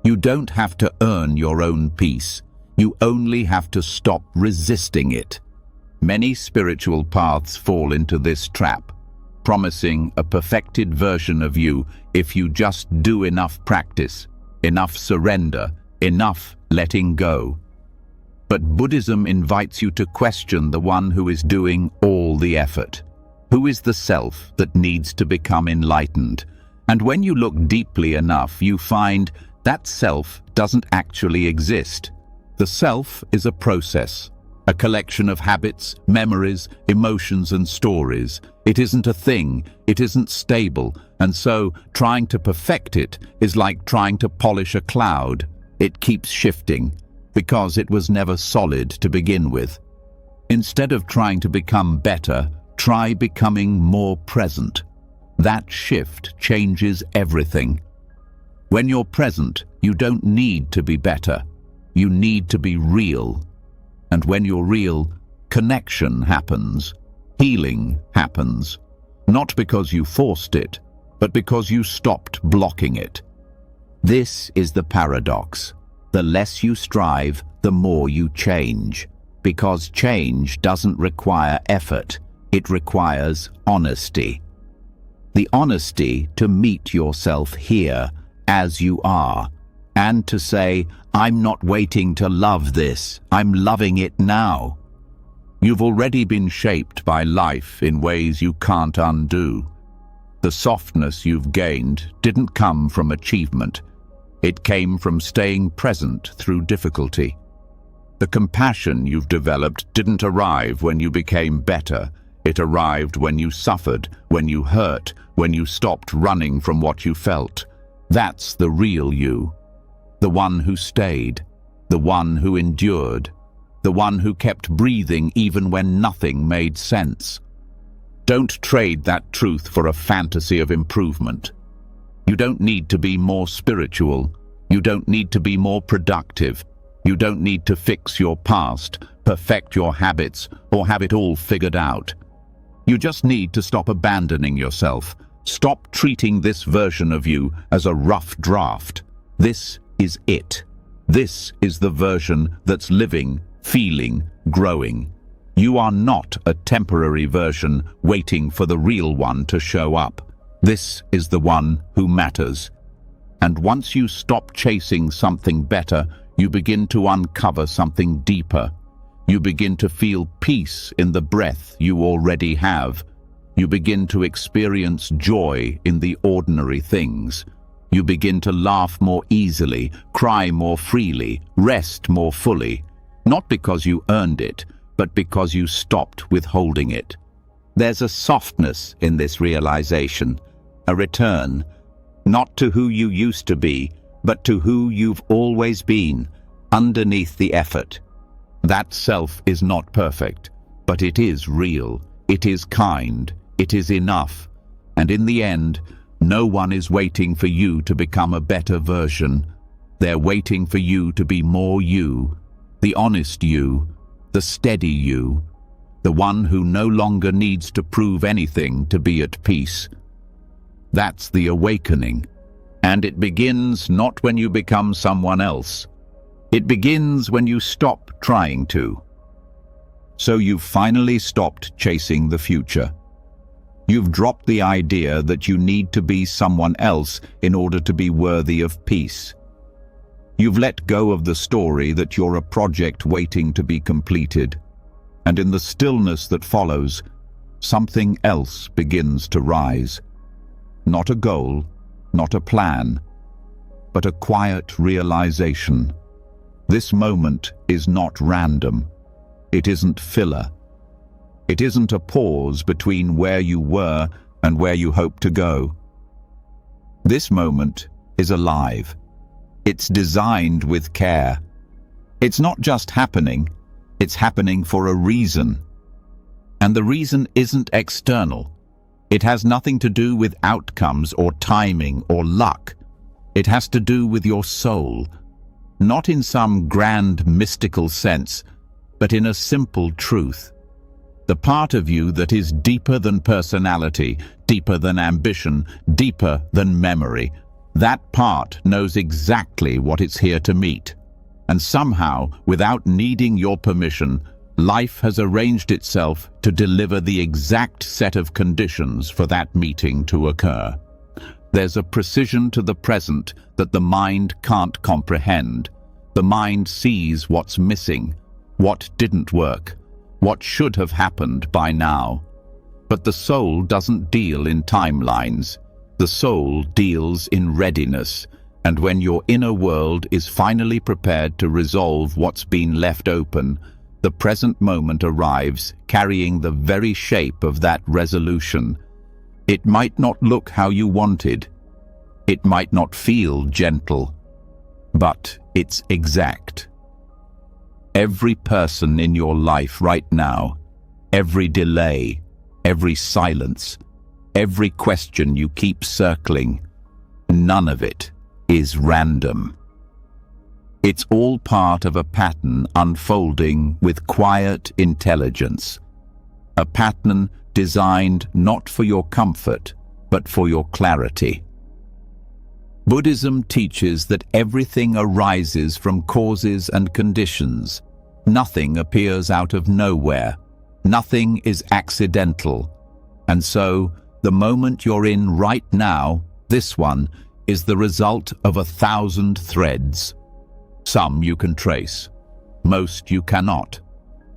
You don't have to earn your own peace, you only have to stop resisting it. Many spiritual paths fall into this trap, promising a perfected version of you if you just do enough practice, enough surrender, enough letting go. But Buddhism invites you to question the one who is doing all the effort. Who is the self that needs to become enlightened? And when you look deeply enough, you find that self doesn't actually exist. The self is a process, a collection of habits, memories, emotions, and stories. It isn't a thing, it isn't stable, and so trying to perfect it is like trying to polish a cloud. It keeps shifting, because it was never solid to begin with. Instead of trying to become better, try becoming more present. That shift changes everything. When you're present, you don't need to be better. You need to be real. And when you're real, connection happens. Healing happens. Not because you forced it, but because you stopped blocking it. This is the paradox. The less you strive, the more you change. Because change doesn't require effort. It requires honesty. The honesty to meet yourself here, as you are, and to say, "I'm not waiting to love this, I'm loving it now." You've already been shaped by life in ways you can't undo. The softness you've gained didn't come from achievement. It came from staying present through difficulty. The compassion you've developed didn't arrive when you became better. It arrived when you suffered, when you hurt, when you stopped running from what you felt. That's the real you. The one who stayed, the one who endured, the one who kept breathing even when nothing made sense. Don't trade that truth for a fantasy of improvement. You don't need to be more spiritual. You don't need to be more productive. You don't need to fix your past, perfect your habits, or have it all figured out. You just need to stop abandoning yourself. Stop treating this version of you as a rough draft. This is it. This is the version that's living, feeling, growing. You are not a temporary version waiting for the real one to show up. This is the one who matters. And once you stop chasing something better, you begin to uncover something deeper. You begin to feel peace in the breath you already have. You begin to experience joy in the ordinary things. You begin to laugh more easily, cry more freely, rest more fully. Not because you earned it, but because you stopped withholding it. There's a softness in this realization, a return, not to who you used to be, but to who you've always been, underneath the effort. That self is not perfect, but it is real, it is kind, it is enough. And in the end, no one is waiting for you to become a better version. They're waiting for you to be more you, the honest you, the steady you, the one who no longer needs to prove anything to be at peace. That's the awakening. And it begins not when you become someone else, It begins when you stop trying to. So you've finally stopped chasing the future. You've dropped the idea that you need to be someone else in order to be worthy of peace. You've let go of the story that you're a project waiting to be completed. And in the stillness that follows, something else begins to rise. Not a goal, not a plan, but a quiet realization. This moment is not random. It isn't filler. It isn't a pause between where you were and where you hope to go. This moment is alive. It's designed with care. It's not just happening, it's happening for a reason. And the reason isn't external. It has nothing to do with outcomes or timing or luck. It has to do with your soul, not in some grand mystical sense, but in a simple truth. The part of you that is deeper than personality, deeper than ambition, deeper than memory. That part knows exactly what it's here to meet. And somehow, without needing your permission, life has arranged itself to deliver the exact set of conditions for that meeting to occur. There's a precision to the present that the mind can't comprehend. The mind sees what's missing, what didn't work, what should have happened by now. But the soul doesn't deal in timelines. The soul deals in readiness, and when your inner world is finally prepared to resolve what's been left open, the present moment arrives, carrying the very shape of that resolution. It might not look how you wanted. It might not feel gentle, but it's exact. Every person in your life right now, every delay, every silence, every question you keep circling, none of it is random. It's all part of a pattern unfolding with quiet intelligence. A pattern designed not for your comfort, but for your clarity. Buddhism teaches that everything arises from causes and conditions. Nothing appears out of nowhere. Nothing is accidental. And so, the moment you're in right now, this one, is the result of 1,000 threads. Some you can trace. Most you cannot.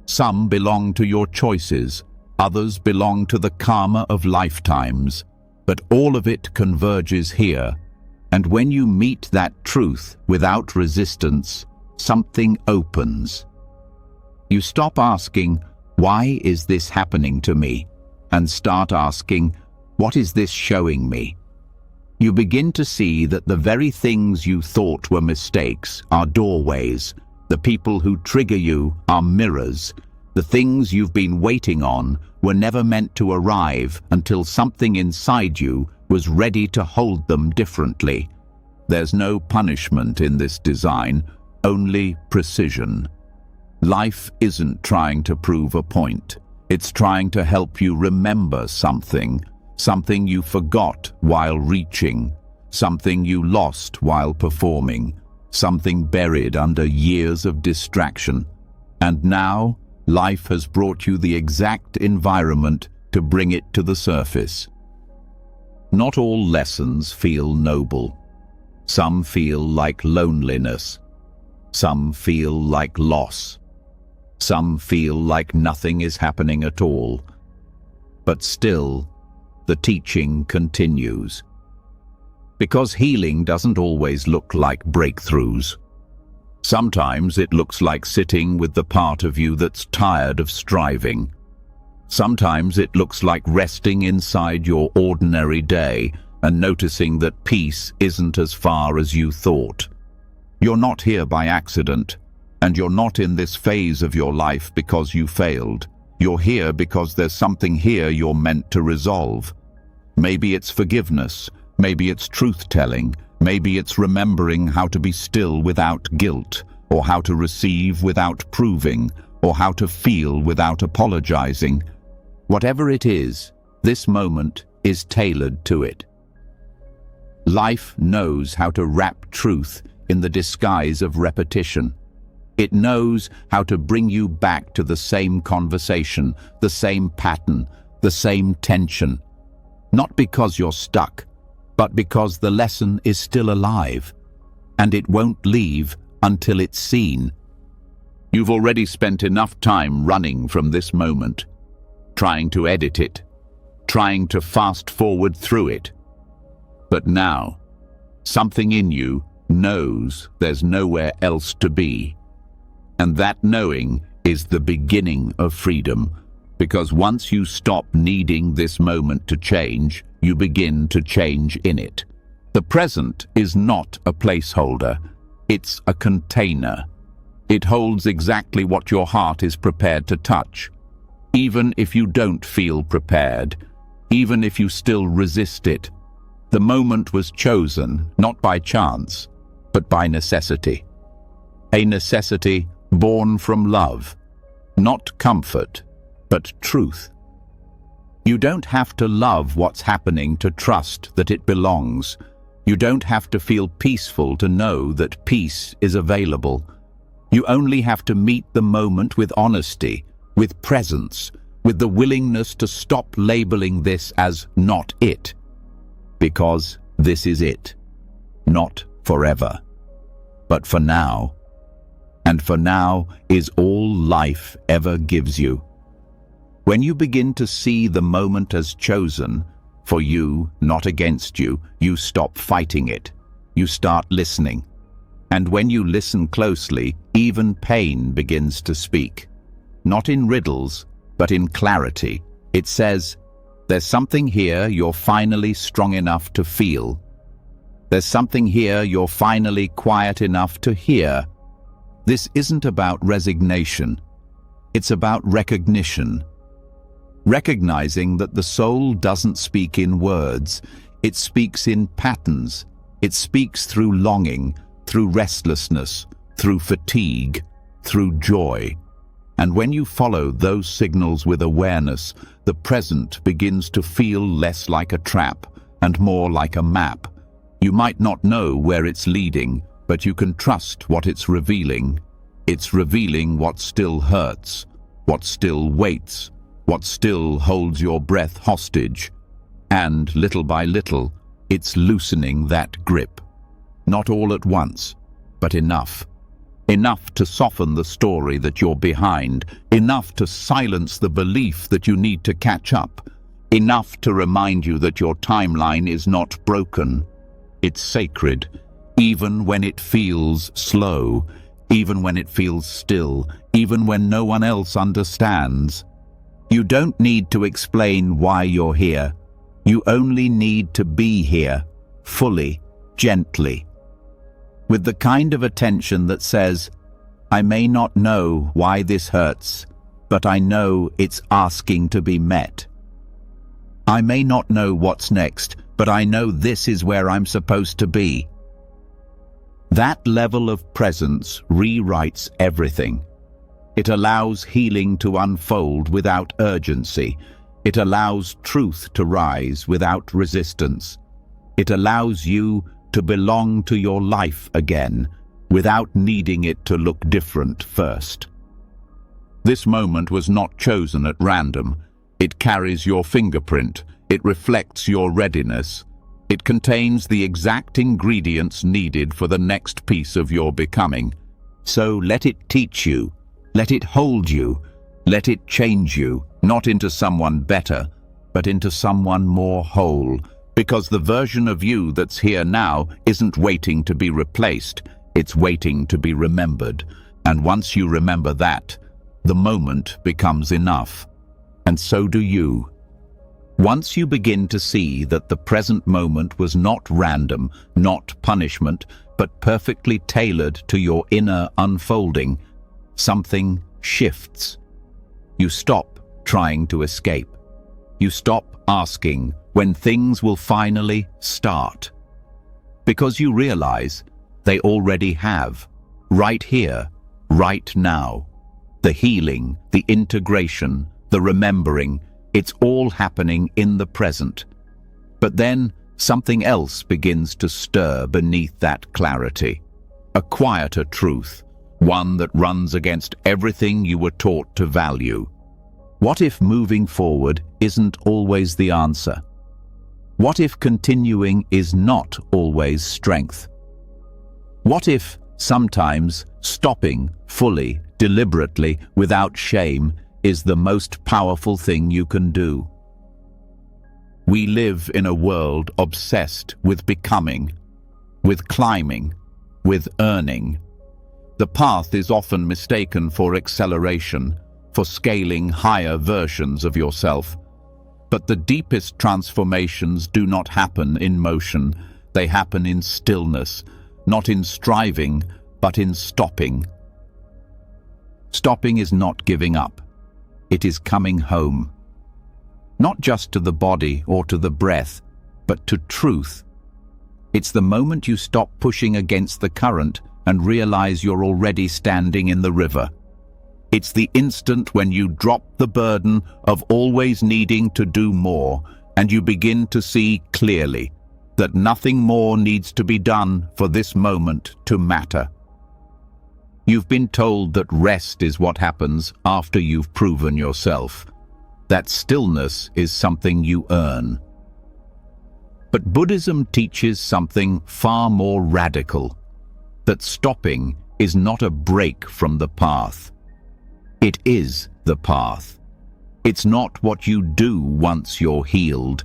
Some belong to your choices. Others belong to the karma of lifetimes. But all of it converges here. And when you meet that truth without resistance, something opens. You stop asking, "Why is this happening to me?" and start asking, "What is this showing me?" You begin to see that the very things you thought were mistakes are doorways. The people who trigger you are mirrors. The things you've been waiting on were never meant to arrive until something inside you was ready to hold them differently. There's no punishment in this design, only precision. Life isn't trying to prove a point. It's trying to help you remember something you forgot while reaching, something you lost while performing, something buried under years of distraction. And now, life has brought you the exact environment to bring it to the surface. Not all lessons feel noble. Some feel like loneliness. Some feel like loss. Some feel like nothing is happening at all. But still, the teaching continues. Because healing doesn't always look like breakthroughs. Sometimes it looks like sitting with the part of you that's tired of striving. Sometimes it looks like resting inside your ordinary day and noticing that peace isn't as far as you thought. You're not here by accident, and you're not in this phase of your life because you failed. You're here because there's something here you're meant to resolve. Maybe it's forgiveness, maybe it's truth-telling, maybe it's remembering how to be still without guilt, or how to receive without proving, or how to feel without apologizing. Whatever it is, this moment is tailored to it. Life knows how to wrap truth in the disguise of repetition. It knows how to bring you back to the same conversation, the same pattern, the same tension. Not because you're stuck, but because the lesson is still alive, and it won't leave until it's seen. You've already spent enough time running from this moment, trying to edit it, trying to fast forward through it. But now, something in you knows there's nowhere else to be. And that knowing is the beginning of freedom, because once you stop needing this moment to change, you begin to change in it. The present is not a placeholder, it's a container. It holds exactly what your heart is prepared to touch. Even if you don't feel prepared, even if you still resist it, the moment was chosen not by chance, but by necessity. A necessity born from love, not comfort, but truth. You don't have to love what's happening to trust that it belongs. You don't have to feel peaceful to know that peace is available. You only have to meet the moment with honesty, with presence, with the willingness to stop labeling this as not it. Because this is it. Not forever, but for now. And for now is all life ever gives you. When you begin to see the moment as chosen, for you, not against you, you stop fighting it. You start listening. And when you listen closely, even pain begins to speak. Not in riddles, but in clarity. It says, there's something here you're finally strong enough to feel. There's something here you're finally quiet enough to hear. This isn't about resignation. It's about recognition. Recognizing that the soul doesn't speak in words, it speaks in patterns. It speaks through longing, through restlessness, through fatigue, through joy. And when you follow those signals with awareness, the present begins to feel less like a trap and more like a map. You might not know where it's leading, but you can trust what it's revealing. It's revealing what still hurts, what still waits, what still holds your breath hostage. And little by little, it's loosening that grip. Not all at once, but enough. Enough to soften the story that you're behind, enough to silence the belief that you need to catch up, enough to remind you that your timeline is not broken. It's sacred, even when it feels slow, even when it feels still, even when no one else understands. You don't need to explain why you're here. You only need to be here, fully, gently. With the kind of attention that says, I may not know why this hurts, but I know it's asking to be met. I may not know what's next, but I know this is where I'm supposed to be. That level of presence rewrites everything. It allows healing to unfold without urgency. It allows truth to rise without resistance. It allows you to belong to your life again, without needing it to look different first. This moment was not chosen at random. It carries your fingerprint. It reflects your readiness. It contains the exact ingredients needed for the next piece of your becoming. So let it teach you. Let it hold you. Let it change you, not into someone better, but into someone more whole. Because the version of you that's here now isn't waiting to be replaced. It's waiting to be remembered. And once you remember that, the moment becomes enough. And so do you. Once you begin to see that the present moment was not random, not punishment, but perfectly tailored to your inner unfolding, something shifts. You stop trying to escape. You stop asking when things will finally start. Because you realize they already have, right here, right now. The healing, the integration, the remembering, it's all happening in the present. But then something else begins to stir beneath that clarity. A quieter truth, one that runs against everything you were taught to value. What if moving forward isn't always the answer? What if continuing is not always strength? What if sometimes stopping fully, deliberately, without shame is the most powerful thing you can do? We live in a world obsessed with becoming, with climbing, with earning. The path is often mistaken for acceleration, for scaling higher versions of yourself. But the deepest transformations do not happen in motion. They happen in stillness, not in striving, but in stopping. Stopping is not giving up. It is coming home. Not just to the body or to the breath, but to truth. It's the moment you stop pushing against the current and realize you're already standing in the river. It's the instant when you drop the burden of always needing to do more and you begin to see clearly that nothing more needs to be done for this moment to matter. You've been told that rest is what happens after you've proven yourself, that stillness is something you earn. But Buddhism teaches something far more radical, that stopping is not a break from the path. It is the path. It's not what you do once you're healed.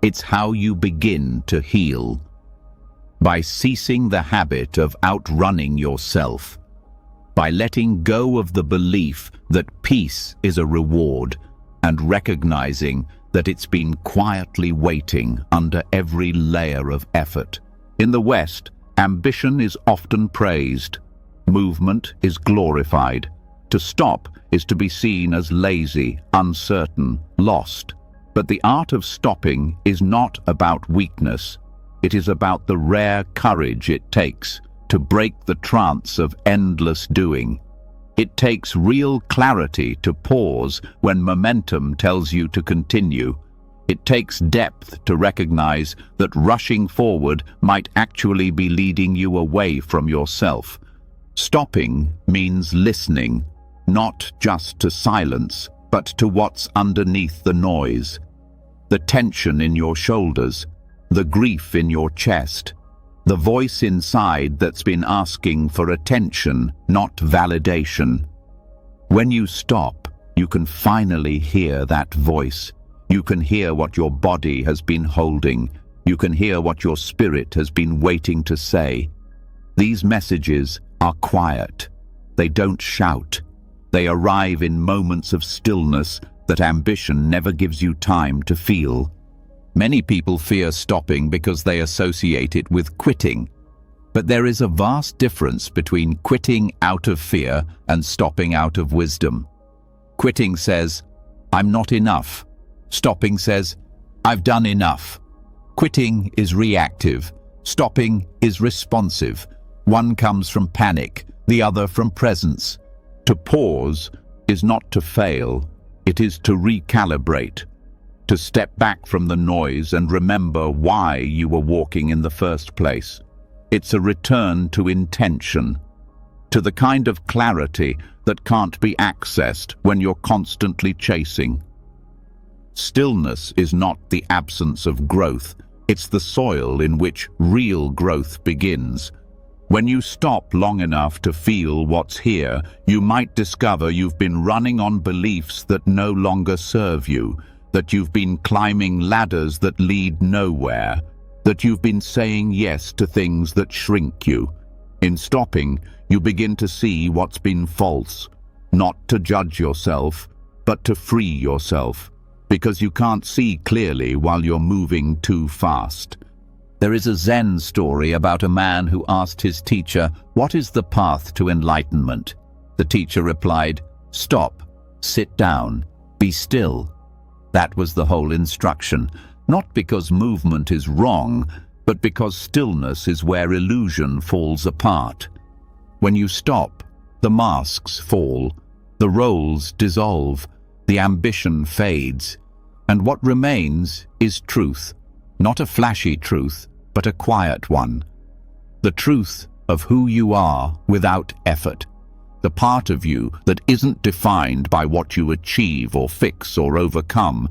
It's how you begin to heal. By ceasing the habit of outrunning yourself. By letting go of the belief that peace is a reward and recognizing that it's been quietly waiting under every layer of effort. In the West, ambition is often praised. Movement is glorified. To stop is to be seen as lazy, uncertain, lost. But the art of stopping is not about weakness. It is about the rare courage it takes to break the trance of endless doing. It takes real clarity to pause when momentum tells you to continue. It takes depth to recognize that rushing forward might actually be leading you away from yourself. Stopping means listening, not just to silence, but to what's underneath the noise. The tension in your shoulders, the grief in your chest, the voice inside that's been asking for attention, not validation. When you stop, you can finally hear that voice. You can hear what your body has been holding. You can hear what your spirit has been waiting to say. These messages are quiet. They don't shout. They arrive in moments of stillness that ambition never gives you time to feel. Many people fear stopping because they associate it with quitting. But there is a vast difference between quitting out of fear and stopping out of wisdom. Quitting says, "I'm not enough." Stopping says, "I've done enough." Quitting is reactive. Stopping is responsive. One comes from panic, the other from presence. To pause is not to fail, it is to recalibrate. To step back from the noise and remember why you were walking in the first place. It's a return to intention, to the kind of clarity that can't be accessed when you're constantly chasing. Stillness is not the absence of growth, it's the soil in which real growth begins. When you stop long enough to feel what's here, you might discover you've been running on beliefs that no longer serve you, that you've been climbing ladders that lead nowhere, that you've been saying yes to things that shrink you. In stopping, you begin to see what's been false, not to judge yourself, but to free yourself, because you can't see clearly while you're moving too fast. There is a Zen story about a man who asked his teacher, "What is the path to enlightenment?" The teacher replied, "Stop, sit down, be still." That was the whole instruction, not because movement is wrong, but because stillness is where illusion falls apart. When you stop, the masks fall, the roles dissolve, the ambition fades, and what remains is truth. Not a flashy truth, but a quiet one. The truth of who you are without effort. the part of you that isn't defined by what you achieve or fix or overcome.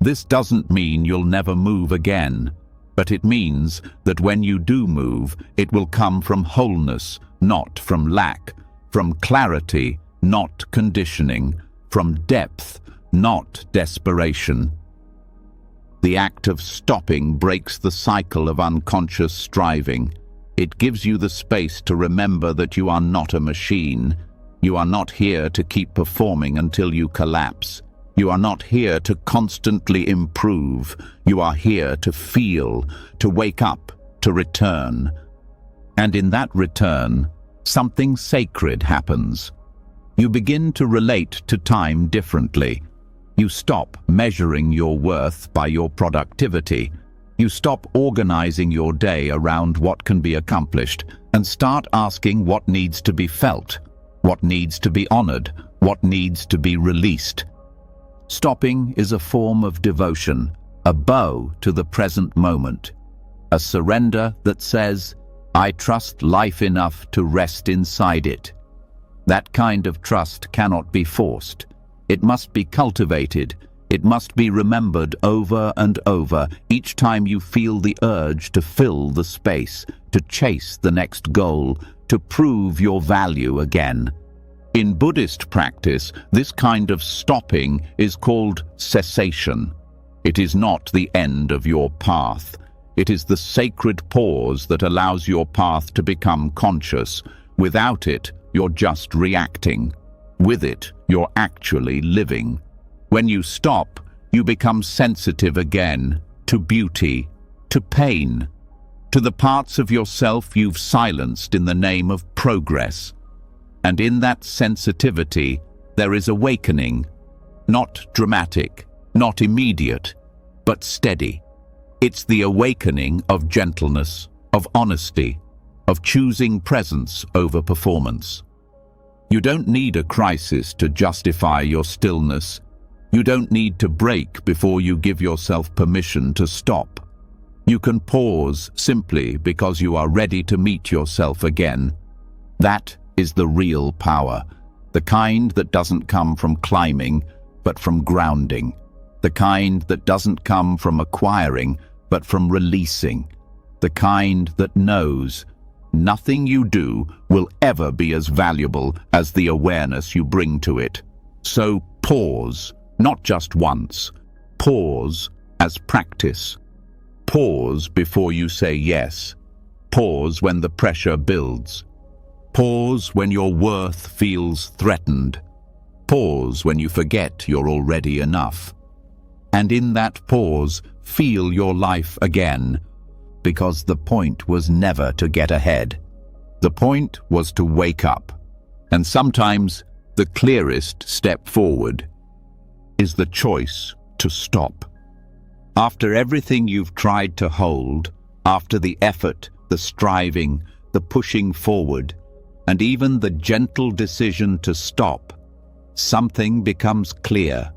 This doesn't mean you'll never move again, but it means that when you do move, it will come from wholeness, not from lack, from clarity, not conditioning, from depth, not desperation. The act of stopping breaks the cycle of unconscious striving. It gives you the space to remember that you are not a machine. You are not here to keep performing until you collapse. You are not here to constantly improve. You are here to feel, to wake up, to return. And in that return, something sacred happens. You begin to relate to time differently. You stop measuring your worth by your productivity. You stop organizing your day around what can be accomplished and start asking what needs to be felt, what needs to be honored, what needs to be released. Stopping is a form of devotion, a bow to the present moment, a surrender that says, I trust life enough to rest inside it. That kind of trust cannot be forced. It must be cultivated. It must be remembered over and over each time you feel the urge to fill the space, to chase the next goal, to prove your value again. In Buddhist practice, this kind of stopping is called cessation. It is not the end of your path. It is the sacred pause that allows your path to become conscious. Without it, you're just reacting. With it, you're actually living. When you stop, you become sensitive again to beauty, to pain, to the parts of yourself you've silenced in the name of progress. And in that sensitivity, there is awakening, not dramatic, not immediate, but steady. It's the awakening of gentleness, of honesty, of choosing presence over performance. You don't need a crisis to justify your stillness. You don't need to break before you give yourself permission to stop. You can pause simply because you are ready to meet yourself again. That is the real power, the kind that doesn't come from climbing, but from grounding, the kind that doesn't come from acquiring, but from releasing, the kind that knows nothing you do will ever be as valuable as the awareness you bring to it. So pause, not just once. Pause as practice. Pause before you say yes. Pause when the pressure builds. Pause when your worth feels threatened. Pause when you forget you're already enough. And in that pause, feel your life again, because the point was never to get ahead. The point was to wake up. And sometimes the clearest step forward is the choice to stop. After everything you've tried to hold, after the effort, the striving, the pushing forward, and even the gentle decision to stop, something becomes clear.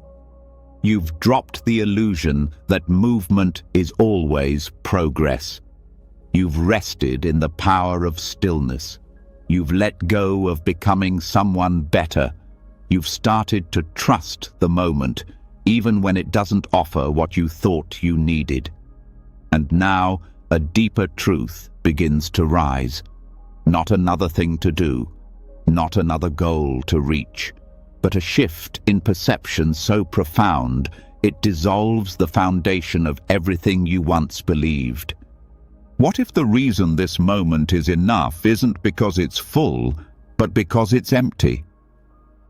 You've dropped the illusion that movement is always progress. You've rested in the power of stillness. You've let go of becoming someone better. You've started to trust the moment, even when it doesn't offer what you thought you needed. And now a deeper truth begins to rise. Not another thing to do, not another goal to reach, but a shift in perception so profound it dissolves the foundation of everything you once believed. What if the reason this moment is enough isn't because it's full, but because it's empty?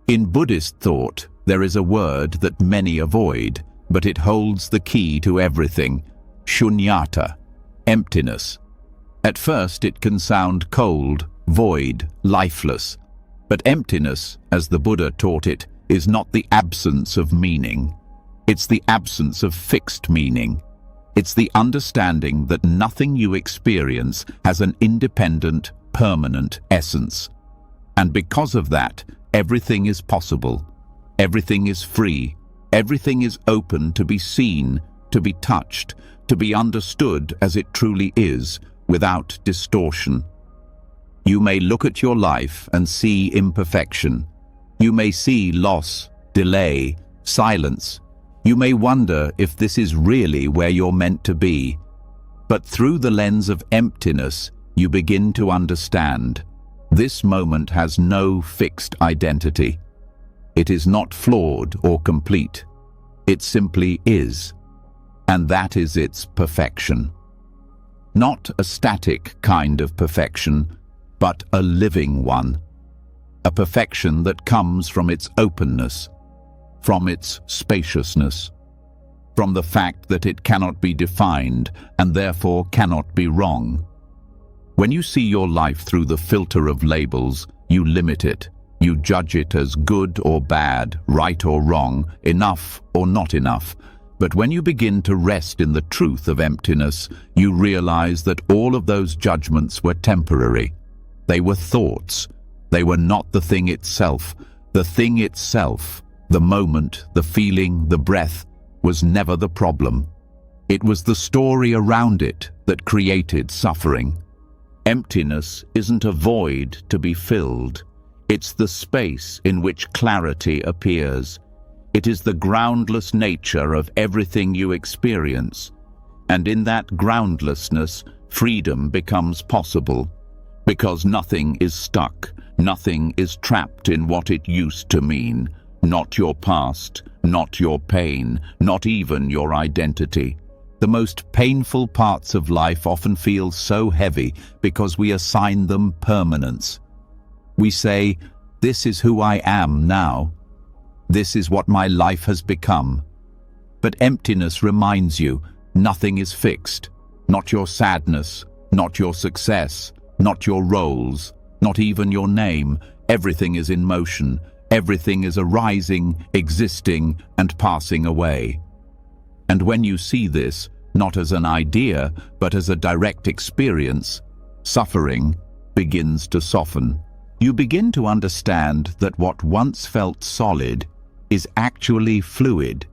In Buddhist thought, there is a word that many avoid, but it holds the key to everything: shunyata, emptiness. At first it can sound cold, void, lifeless. But emptiness, as the Buddha taught it, is not the absence of meaning. It's the absence of fixed meaning. It's the understanding that nothing you experience has an independent, permanent essence. And because of that, everything is possible. Everything is free. Everything is open to be seen, to be touched, to be understood as it truly is, without distortion. You may look at your life and see imperfection. You may see loss, delay, silence. You may wonder if this is really where you're meant to be. But through the lens of emptiness, you begin to understand. This moment has no fixed identity. It is not flawed or complete. It simply is. And that is its perfection. Not a static kind of perfection, but a living one. A perfection that comes from its openness, from its spaciousness, from the fact that it cannot be defined and therefore cannot be wrong. When you see your life through the filter of labels, you limit it. You judge it as good or bad, right or wrong, enough or not enough. But when you begin to rest in the truth of emptiness, you realize that all of those judgments were temporary. They were thoughts. They were not the thing itself. The thing itself, the moment, the feeling, the breath, was never the problem. It was the story around it that created suffering. Emptiness isn't a void to be filled. It's the space in which clarity appears. It is the groundless nature of everything you experience. And in that groundlessness, freedom becomes possible. Because nothing is stuck, nothing is trapped in what it used to mean. Not your past, not your pain, not even your identity. The most painful parts of life often feel so heavy because we assign them permanence. We say, "This is who I am now. This is what my life has become." But emptiness reminds you, nothing is fixed. Not your sadness, not your success, not your roles, not even your name. Everything is in motion. Everything is arising, existing, and passing away. And when you see this, not as an idea, but as a direct experience, suffering begins to soften. You begin to understand that what once felt solid is actually fluid,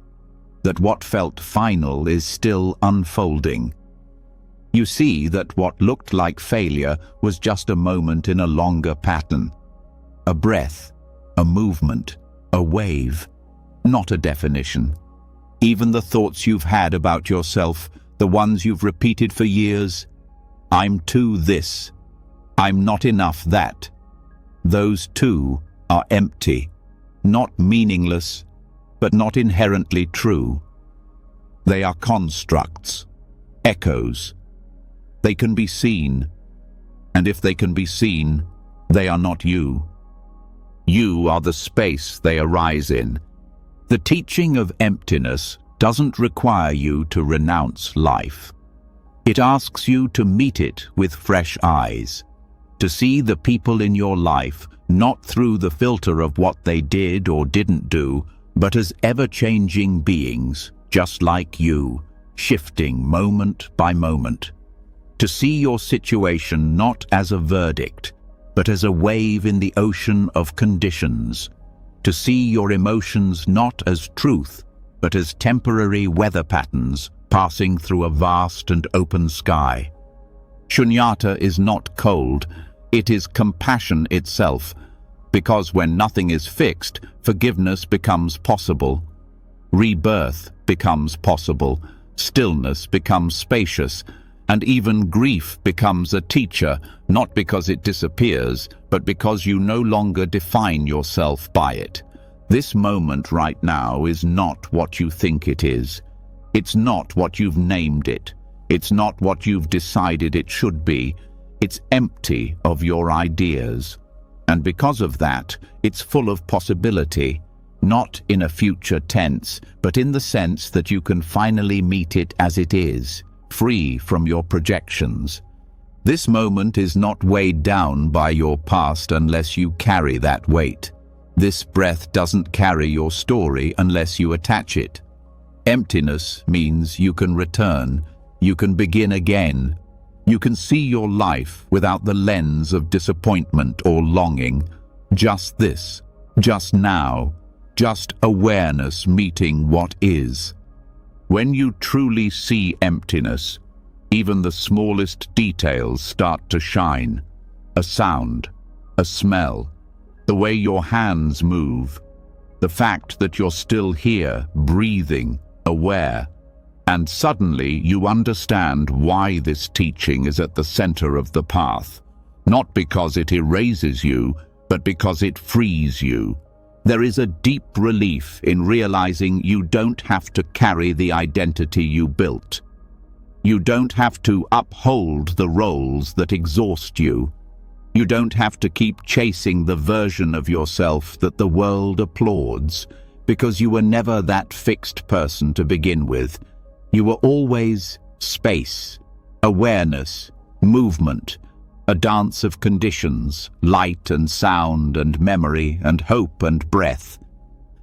that what felt final is still unfolding. You see that what looked like failure was just a moment in a longer pattern, a breath, a movement, a wave, not a definition. Even the thoughts you've had about yourself, the ones you've repeated for years, "I'm too this, I'm not enough that," those too are empty, not meaningless, but not inherently true. They are constructs, echoes. They can be seen, and if they can be seen, they are not you. You are the space they arise in. The teaching of emptiness doesn't require you to renounce life. It asks you to meet it with fresh eyes, to see the people in your life not through the filter of what they did or didn't do, but as ever-changing beings, just like you, shifting moment by moment. To see your situation not as a verdict, but as a wave in the ocean of conditions. To see your emotions not as truth, but as temporary weather patterns passing through a vast and open sky. Shunyata is not cold, it is compassion itself, because when nothing is fixed, forgiveness becomes possible. Rebirth becomes possible, stillness becomes spacious, and even grief becomes a teacher, not because it disappears, but because you no longer define yourself by it. This moment right now is not what you think it is. It's not what you've named it. It's not what you've decided it should be. It's empty of your ideas. And because of that, it's full of possibility, not in a future tense, but in the sense that you can finally meet it as it is, free from your projections. This moment is not weighed down by your past unless you carry that weight. This breath doesn't carry your story unless you attach it. Emptiness means you can return, you can begin again. You can see your life without the lens of disappointment or longing. Just this, just now, just awareness meeting what is. When you truly see emptiness, even the smallest details start to shine. a sound, a smell, the way your hands move, the fact that you're still here, breathing, aware. And suddenly you understand why this teaching is at the center of the path. Not because it erases you, but because it frees you. There is a deep relief in realizing you don't have to carry the identity you built. You don't have to uphold the roles that exhaust you. You don't have to keep chasing the version of yourself that the world applauds, because you were never that fixed person to begin with. You were always space, awareness, movement, a dance of conditions, light and sound and memory and hope and breath.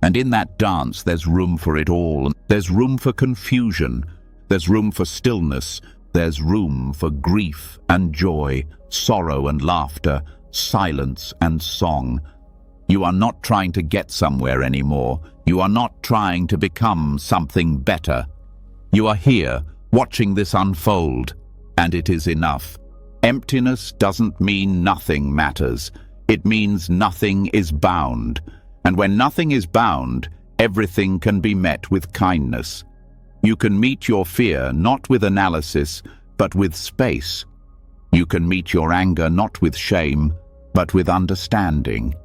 And in that dance there's room for it all. There's room for confusion, there's room for stillness, there's room for grief and joy, sorrow and laughter, silence and song. You are not trying to get somewhere anymore. You are not trying to become something better. You are here, watching this unfold, and it is enough. Emptiness doesn't mean nothing matters. It means nothing is bound. And when nothing is bound, everything can be met with kindness. You can meet your fear not with analysis, but with space. You can meet your anger not with shame, but with understanding.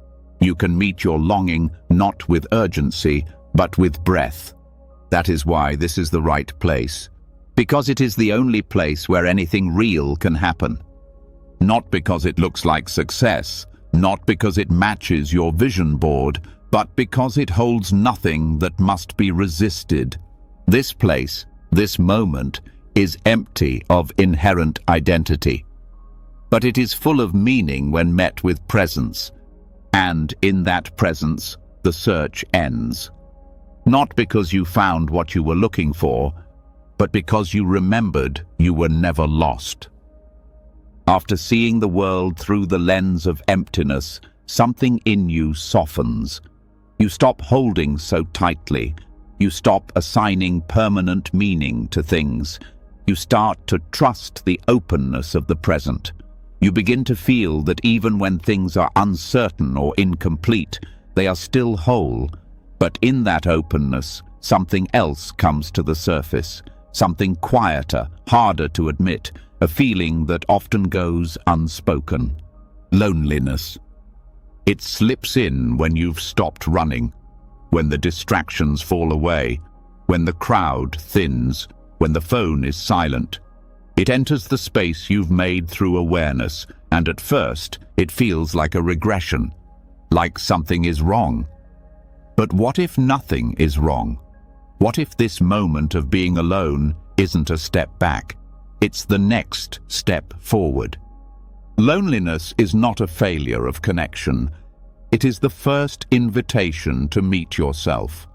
You can meet your longing not with urgency, but with breath. That is why this is the right place. Because it is the only place where anything real can happen. Not because it looks like success, not because it matches your vision board, but because it holds nothing that must be resisted. This place, this moment, is empty of inherent identity. But it is full of meaning when met with presence. And in that presence, the search ends. Not because you found what you were looking for, but because you remembered you were never lost. After seeing the world through the lens of emptiness, something in you softens. You stop holding so tightly. You stop assigning permanent meaning to things. You start to trust the openness of the present. You begin to feel that even when things are uncertain or incomplete, they are still whole. But in that openness, something else comes to the surface. Something quieter, harder to admit, a feeling that often goes unspoken. Loneliness. It slips in when you've stopped running, when the distractions fall away, when the crowd thins, when the phone is silent. It enters the space you've made through awareness, and at first it feels like a regression, like something is wrong. But what if nothing is wrong? What if this moment of being alone isn't a step back? It's the next step forward. Loneliness is not a failure of connection. It is the first invitation to meet yourself.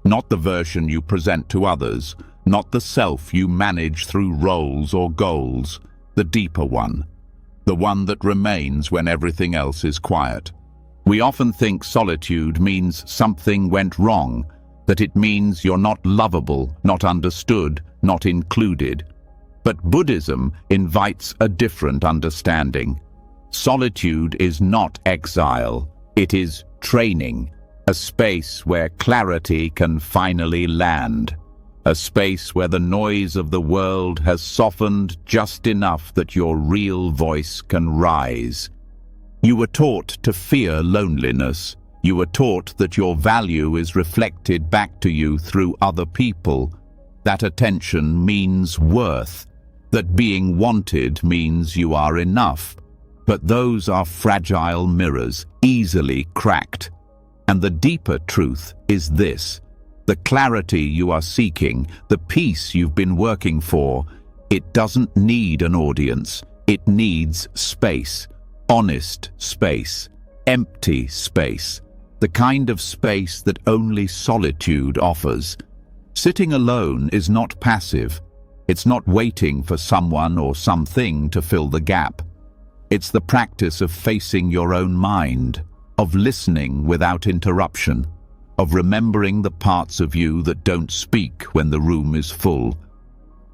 Not the version you present to others, not the self you manage through roles or goals, the deeper one, the one that remains when everything else is quiet. We often think solitude means something went wrong, that it means you're not lovable, not understood, not included. But Buddhism invites a different understanding. Solitude is not exile, it is training, a space where clarity can finally land, a space where the noise of the world has softened just enough that your real voice can rise. You were taught to fear loneliness. You were taught that your value is reflected back to you through other people, that attention means worth, that being wanted means you are enough. But those are fragile mirrors, easily cracked. And the deeper truth is this: the clarity you are seeking, the peace you've been working for, it doesn't need an audience. It needs space, honest space, empty space, the kind of space that only solitude offers. Sitting alone is not passive. It's not waiting for someone or something to fill the gap. It's the practice of facing your own mind, of listening without interruption, of remembering the parts of you that don't speak when the room is full.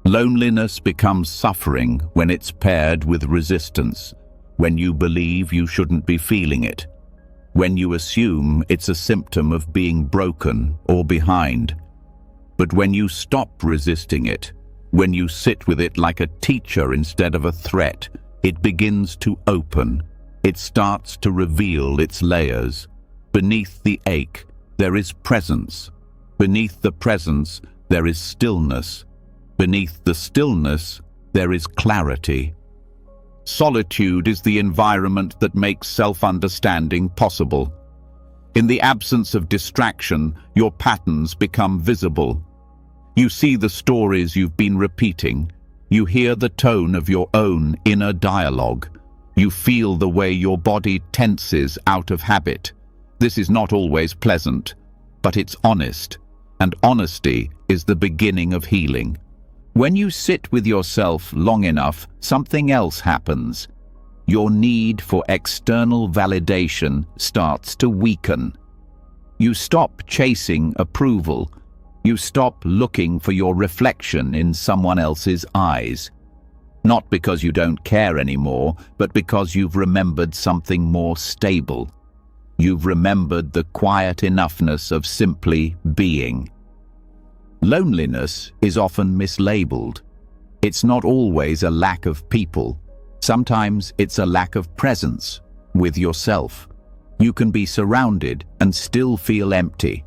Loneliness becomes suffering when it's paired with resistance. when you believe you shouldn't be feeling it, when you assume it's a symptom of being broken or behind. But when you stop resisting it, when you sit with it like a teacher instead of a threat, it begins to open. It starts to reveal its layers. Beneath the ache, there is presence. Beneath the presence, there is stillness. Beneath the stillness, there is clarity. Solitude is the environment that makes self-understanding possible. In the absence of distraction, your patterns become visible. You see the stories you've been repeating. You hear the tone of your own inner dialogue. You feel the way your body tenses out of habit. This is not always pleasant, but it's honest, and honesty is the beginning of healing. When you sit with yourself long enough, something else happens. Your need for external validation starts to weaken. You stop chasing approval. You stop looking for your reflection in someone else's eyes. Not because you don't care anymore, but because you've remembered something more stable. You've remembered the quiet enoughness of simply being. Loneliness is often mislabeled. It's not always a lack of people. Sometimes it's a lack of presence with yourself. You can be surrounded and still feel empty,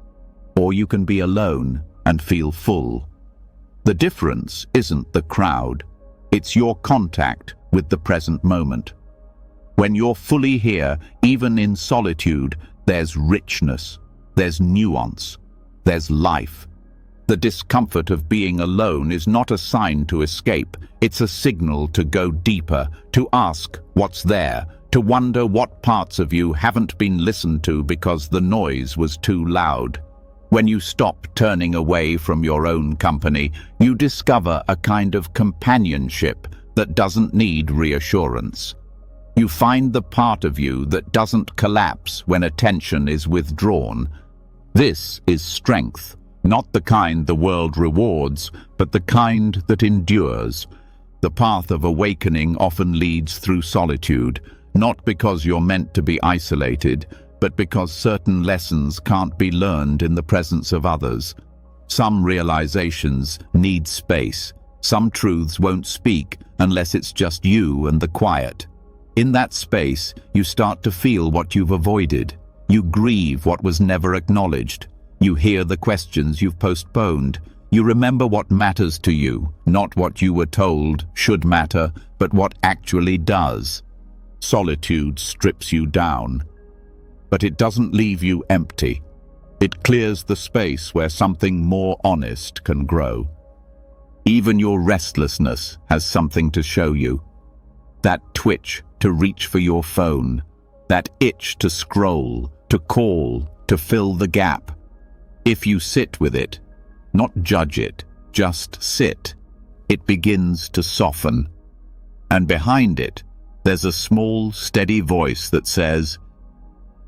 or you can be alone and feel full. The difference isn't the crowd, it's your contact with the present moment. When you're fully here, even in solitude, there's richness, there's nuance, there's life. The discomfort of being alone is not a sign to escape, it's a signal to go deeper, to ask what's there, to wonder what parts of you haven't been listened to because the noise was too loud. When you stop turning away from your own company, you discover a kind of companionship that doesn't need reassurance. You find the part of you that doesn't collapse when attention is withdrawn. This is strength. Not the kind the world rewards, but the kind that endures. The path of awakening often leads through solitude, not because you're meant to be isolated, but because certain lessons can't be learned in the presence of others. Some realizations need space. Some truths won't speak unless it's just you and the quiet. In that space, you start to feel what you've avoided. You grieve what was never acknowledged. You hear the questions you've postponed. You remember what matters to you, not what you were told should matter, but what actually does. Solitude strips you down, but it doesn't leave you empty. It clears the space where something more honest can grow. Even your restlessness has something to show you. That twitch to reach for your phone, that itch to scroll, to call, to fill the gap. If you sit with it, not judge it, just sit, it begins to soften. And behind it, there's a small, steady voice that says,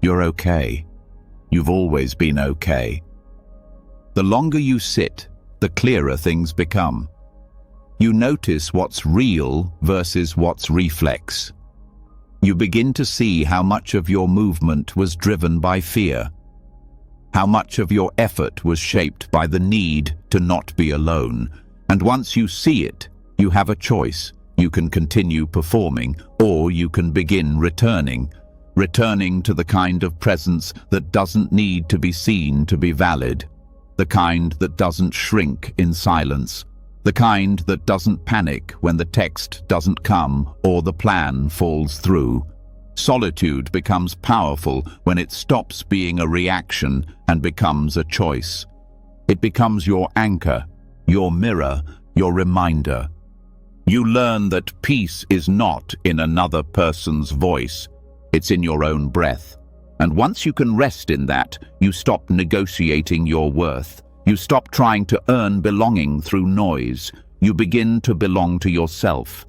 "You're okay. You've always been okay." The longer you sit, the clearer things become. You notice what's real versus what's reflex. You begin to see how much of your movement was driven by fear. How much of your effort was shaped by the need to not be alone. And once you see it, you have a choice. You can continue performing, or you can begin returning to the kind of presence that doesn't need to be seen to be valid, the kind that doesn't shrink in silence, the kind that doesn't panic when the text doesn't come or the plan falls through. Solitude becomes powerful when it stops being a reaction and becomes a choice. It becomes your anchor, your mirror, your reminder. You learn that peace is not in another person's voice, it's in your own breath. And once you can rest in that, you stop negotiating your worth. You stop trying to earn belonging through noise. You begin to belong to yourself.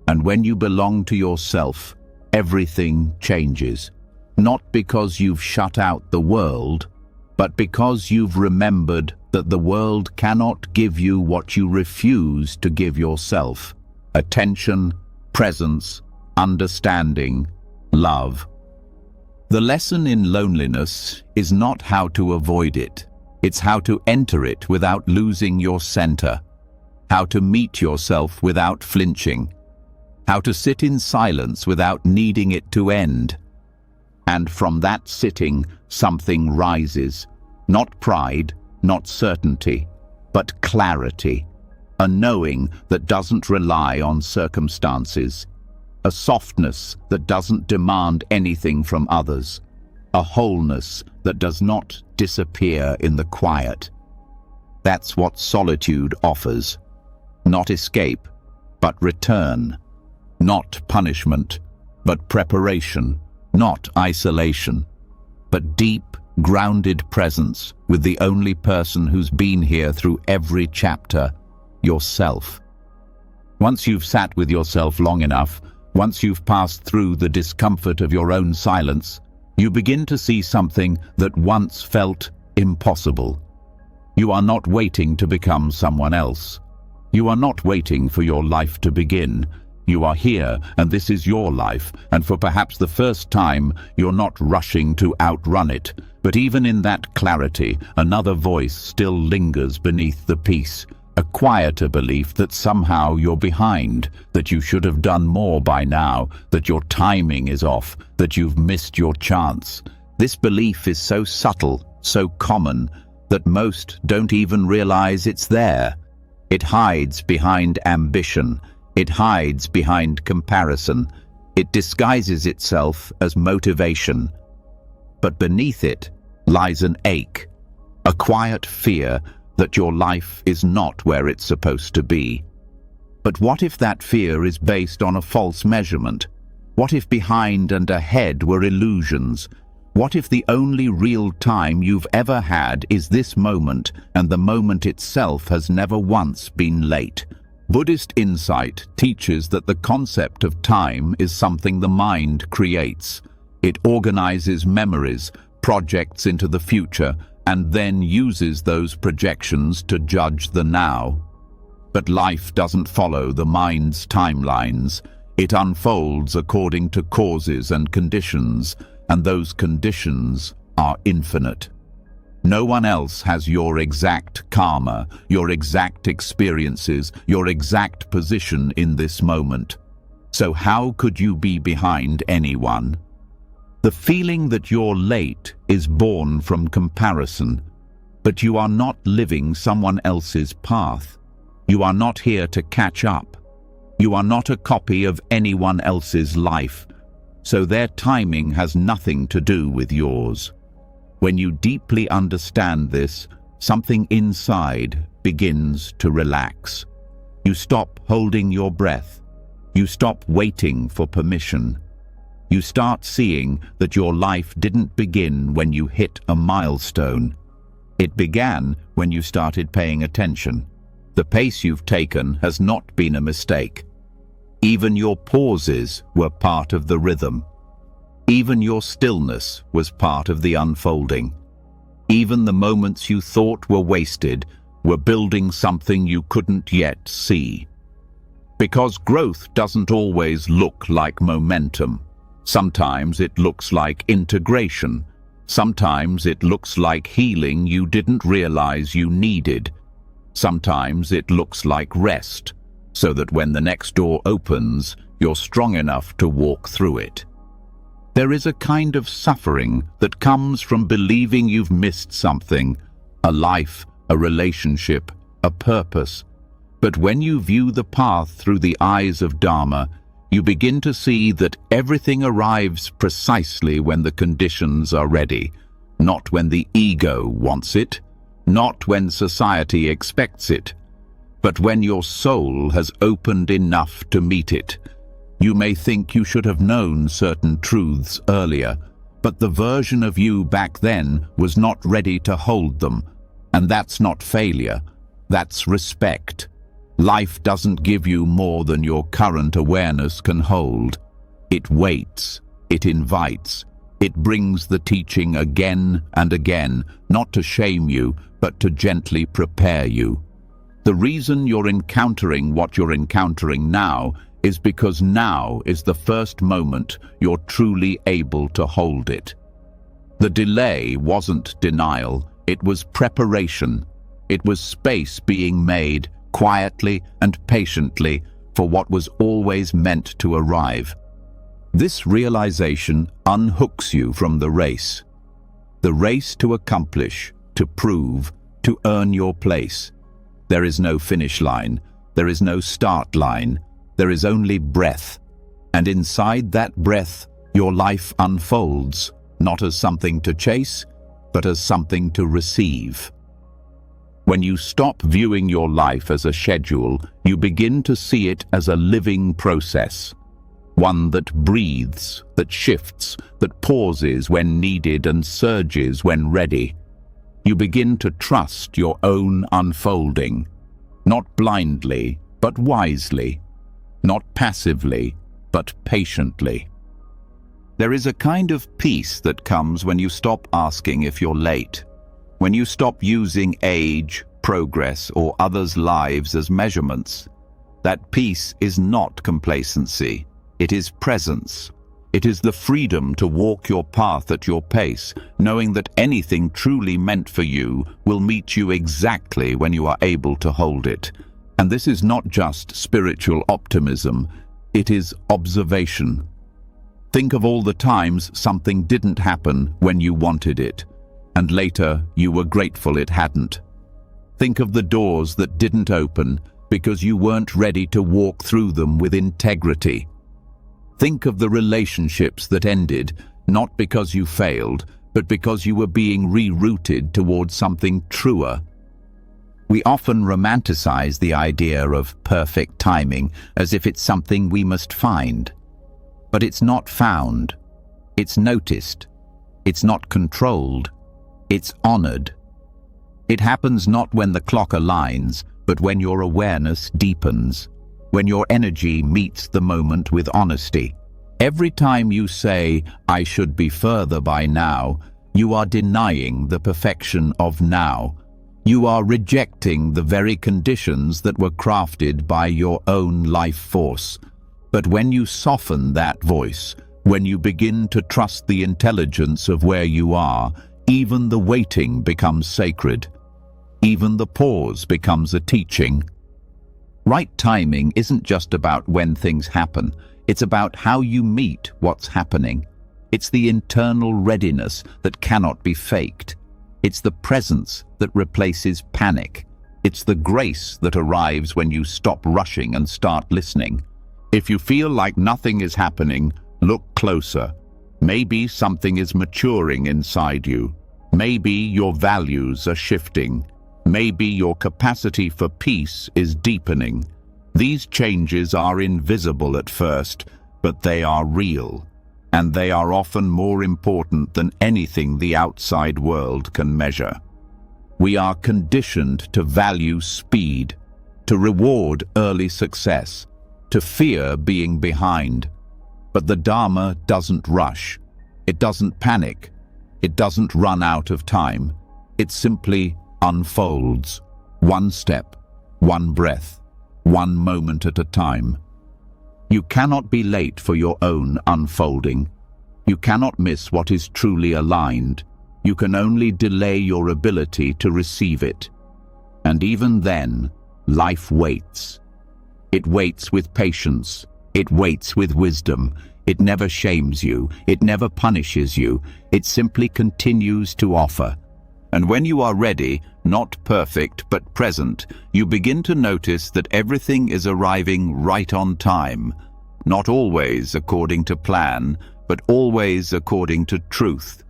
And when you belong to yourself, everything changes. Not because you've shut out the world, but because you've remembered that the world cannot give you what you refuse to give yourself. Attention, presence, understanding, love. The lesson in loneliness is not how to avoid it. It's how to enter it without losing your center, how to meet yourself without flinching, how to sit in silence without needing it to end. And from that sitting, something rises, not pride, not certainty, but clarity, a knowing that doesn't rely on circumstances, a softness that doesn't demand anything from others, a wholeness that does not disappear in the quiet. That's what solitude offers. Not escape, but return. Not punishment, but preparation. Not isolation, but deep, grounded presence with the only person who's been here through every chapter, yourself. Once you've sat with yourself long enough, once you've passed through the discomfort of your own silence, you begin to see something that once felt impossible. You are not waiting to become someone else. You are not waiting for your life to begin. You are here, and this is your life, and for perhaps the first time, you're not rushing to outrun it. But even in that clarity, another voice still lingers beneath the peace, a quieter belief that somehow you're behind, that you should have done more by now, that your timing is off, that you've missed your chance. This belief is so subtle, so common, that most don't even realize it's there. It hides behind ambition. It hides behind comparison. It disguises itself as motivation. But beneath it lies an ache, a quiet fear that your life is not where it's supposed to be. But what if that fear is based on a false measurement? What if behind and ahead were illusions? What if the only real time you've ever had is this moment, and the moment itself has never once been late? Buddhist insight teaches that the concept of time is something the mind creates. It organizes memories, projects into the future, and then uses those projections to judge the now. But life doesn't follow the mind's timelines. It unfolds according to causes and conditions, and those conditions are infinite. No one else has your exact karma, your exact experiences, your exact position in this moment. So how could you be behind anyone? The feeling that you're late is born from comparison, but you are not living someone else's path. You are not here to catch up. You are not a copy of anyone else's life, so their timing has nothing to do with yours. When you deeply understand this, something inside begins to relax. You stop holding your breath. You stop waiting for permission. You start seeing that your life didn't begin when you hit a milestone. It began when you started paying attention. The pace you've taken has not been a mistake. Even your pauses were part of the rhythm. Even your stillness was part of the unfolding. Even the moments you thought were wasted were building something you couldn't yet see. Because growth doesn't always look like momentum. Sometimes it looks like integration. Sometimes it looks like healing you didn't realize you needed. Sometimes it looks like rest, so that when the next door opens, you're strong enough to walk through it. There is a kind of suffering that comes from believing you've missed something, a life, a relationship, a purpose. But when you view the path through the eyes of Dharma, you begin to see that everything arrives precisely when the conditions are ready, not when the ego wants it, not when society expects it, but when your soul has opened enough to meet it. You may think you should have known certain truths earlier, but the version of you back then was not ready to hold them. And that's not failure, that's respect. Life doesn't give you more than your current awareness can hold. It waits, it invites, it brings the teaching again and again, not to shame you, but to gently prepare you. The reason you're encountering what you're encountering now is because now is the first moment you're truly able to hold it. The delay wasn't denial, it was preparation. It was space being made, quietly and patiently, for what was always meant to arrive. This realization unhooks you from the race. The race to accomplish, to prove, to earn your place. There is no finish line, there is no start line, there is only breath. And inside that breath, your life unfolds, not as something to chase, but as something to receive. When you stop viewing your life as a schedule, you begin to see it as a living process. One that breathes, that shifts, that pauses when needed and surges when ready. You begin to trust your own unfolding, not blindly, but wisely, not passively, but patiently. There is a kind of peace that comes when you stop asking if you're late, when you stop using age, progress, or others' lives as measurements. That peace is not complacency. It is presence. It is the freedom to walk your path at your pace, knowing that anything truly meant for you will meet you exactly when you are able to hold it. And this is not just spiritual optimism, it is observation. Think of all the times something didn't happen when you wanted it, and later you were grateful it hadn't. Think of the doors that didn't open because you weren't ready to walk through them with integrity. Think of the relationships that ended, not because you failed, but because you were being rerouted towards something truer. We often romanticize the idea of perfect timing as if it's something we must find. But it's not found. It's noticed. It's not controlled. It's honored. It happens not when the clock aligns, but when your awareness deepens. When your energy meets the moment with honesty. Every time you say, "I should be further by now," you are denying the perfection of now. You are rejecting the very conditions that were crafted by your own life force. But when you soften that voice, when you begin to trust the intelligence of where you are, even the waiting becomes sacred. Even the pause becomes a teaching. Right timing isn't just about when things happen. It's about how you meet what's happening. It's the internal readiness that cannot be faked. It's the presence that replaces panic. It's the grace that arrives when you stop rushing and start listening. If you feel like nothing is happening, look closer. Maybe something is maturing inside you. Maybe your values are shifting. Maybe your capacity for peace is deepening. These changes are invisible at first, but they are real, and they are often more important than anything the outside world can measure. We are conditioned to value speed, to reward early success, to fear being behind. But the Dharma doesn't rush. It doesn't panic. It doesn't run out of time. It simply unfolds, one step, one breath, one moment at a time. You cannot be late for your own unfolding. You cannot miss what is truly aligned. You can only delay your ability to receive it. And even then, life waits. It waits with patience. It waits with wisdom. It never shames you. It never punishes you. It simply continues to offer. And when you are ready, not perfect but present, you begin to notice that everything is arriving right on time. Not always according to plan, but always according to truth.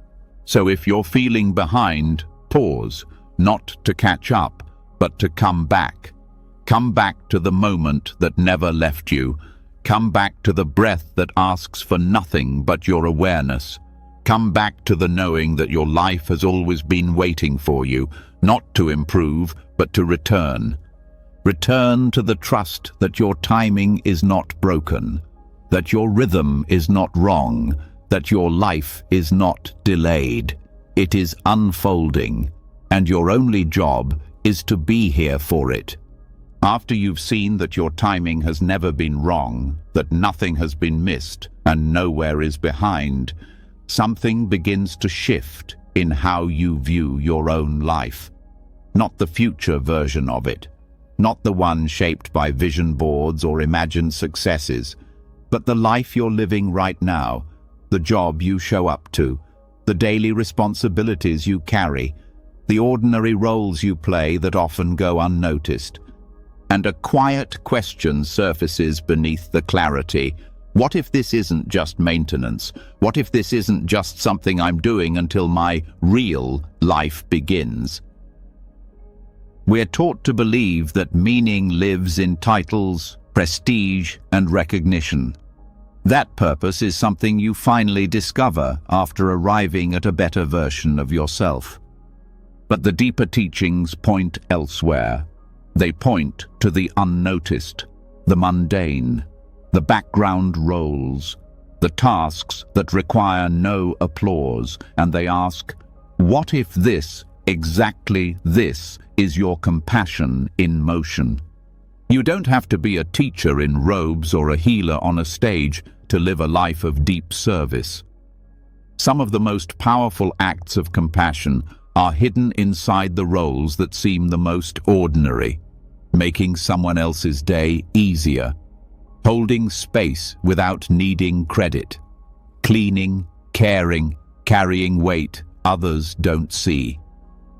So if you're feeling behind, pause, not to catch up, but to come back. Come back to the moment that never left you. Come back to the breath that asks for nothing but your awareness. Come back to the knowing that your life has always been waiting for you, not to improve, but to return. Return to the trust that your timing is not broken, that your rhythm is not wrong, that your life is not delayed. It is unfolding, and your only job is to be here for it. After you've seen that your timing has never been wrong, that nothing has been missed, and nowhere is behind, something begins to shift in how you view your own life. Not the future version of it, not the one shaped by vision boards or imagined successes, but the life you're living right now, the job you show up to, the daily responsibilities you carry, the ordinary roles you play that often go unnoticed. And a quiet question surfaces beneath the clarity. What if this isn't just maintenance? What if this isn't just something I'm doing until my real life begins? We're taught to believe that meaning lives in titles, prestige, and recognition. That purpose is something you finally discover after arriving at a better version of yourself. But the deeper teachings point elsewhere. They point to the unnoticed, the mundane, the background roles, the tasks that require no applause, and they ask, what if this, exactly this, is your compassion in motion? You don't have to be a teacher in robes or a healer on a stage to live a life of deep service. Some of the most powerful acts of compassion are hidden inside the roles that seem the most ordinary, making someone else's day easier, holding space without needing credit, cleaning, caring, carrying weight others don't see.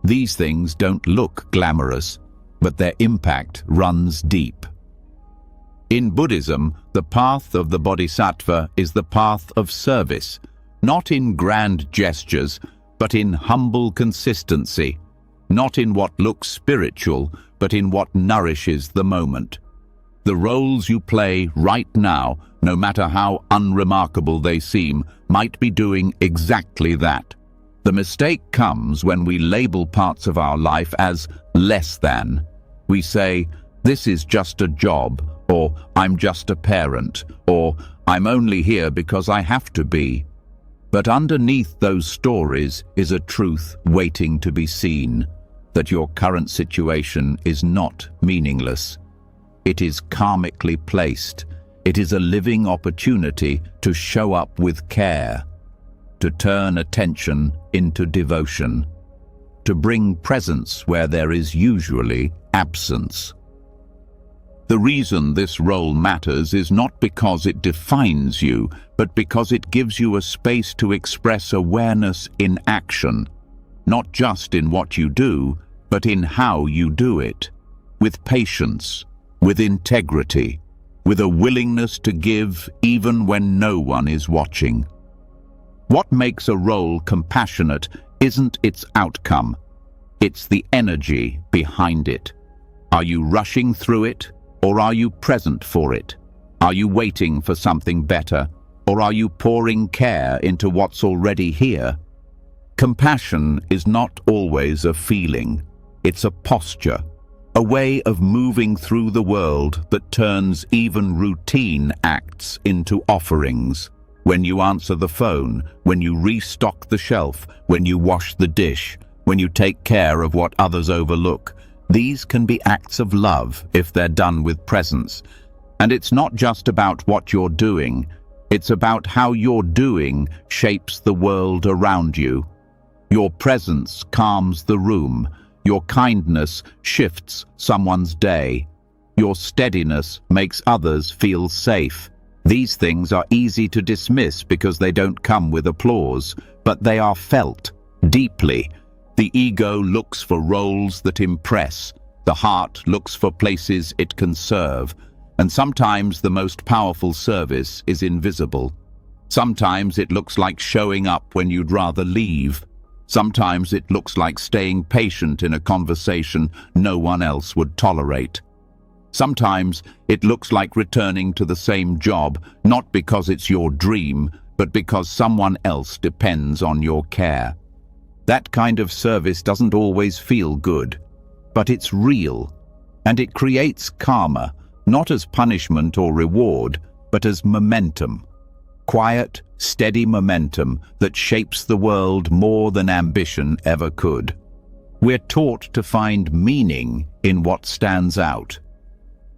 These things don't look glamorous, but their impact runs deep. In Buddhism, the path of the Bodhisattva is the path of service, not in grand gestures, but in humble consistency, not in what looks spiritual, but in what nourishes the moment. The roles you play right now, no matter how unremarkable they seem, might be doing exactly that. The mistake comes when we label parts of our life as less than. We say, this is just a job, or I'm just a parent, or I'm only here because I have to be. But underneath those stories is a truth waiting to be seen, that your current situation is not meaningless. It is karmically placed. It is a living opportunity to show up with care, to turn attention into devotion, to bring presence where there is usually absence. The reason this role matters is not because it defines you, but because it gives you a space to express awareness in action, not just in what you do, but in how you do it, with patience, with integrity, with a willingness to give even when no one is watching. What makes a role compassionate isn't its outcome, it's the energy behind it. Are you rushing through it, or are you present for it? Are you waiting for something better, or are you pouring care into what's already here? Compassion is not always a feeling, it's a posture, a way of moving through the world that turns even routine acts into offerings. When you answer the phone, when you restock the shelf, when you wash the dish, when you take care of what others overlook, these can be acts of love if they're done with presence. And it's not just about what you're doing, it's about how your doing shapes the world around you. Your presence calms the room. Your kindness shifts someone's day. Your steadiness makes others feel safe. These things are easy to dismiss because they don't come with applause, but they are felt deeply. The ego looks for roles that impress. The heart looks for places it can serve. And sometimes the most powerful service is invisible. Sometimes it looks like showing up when you'd rather leave. Sometimes it looks like staying patient in a conversation no one else would tolerate. Sometimes it looks like returning to the same job, not because it's your dream, but because someone else depends on your care. That kind of service doesn't always feel good, but it's real, and it creates karma, not as punishment or reward, but as momentum. Quiet, steady momentum that shapes the world more than ambition ever could. We're taught to find meaning in what stands out,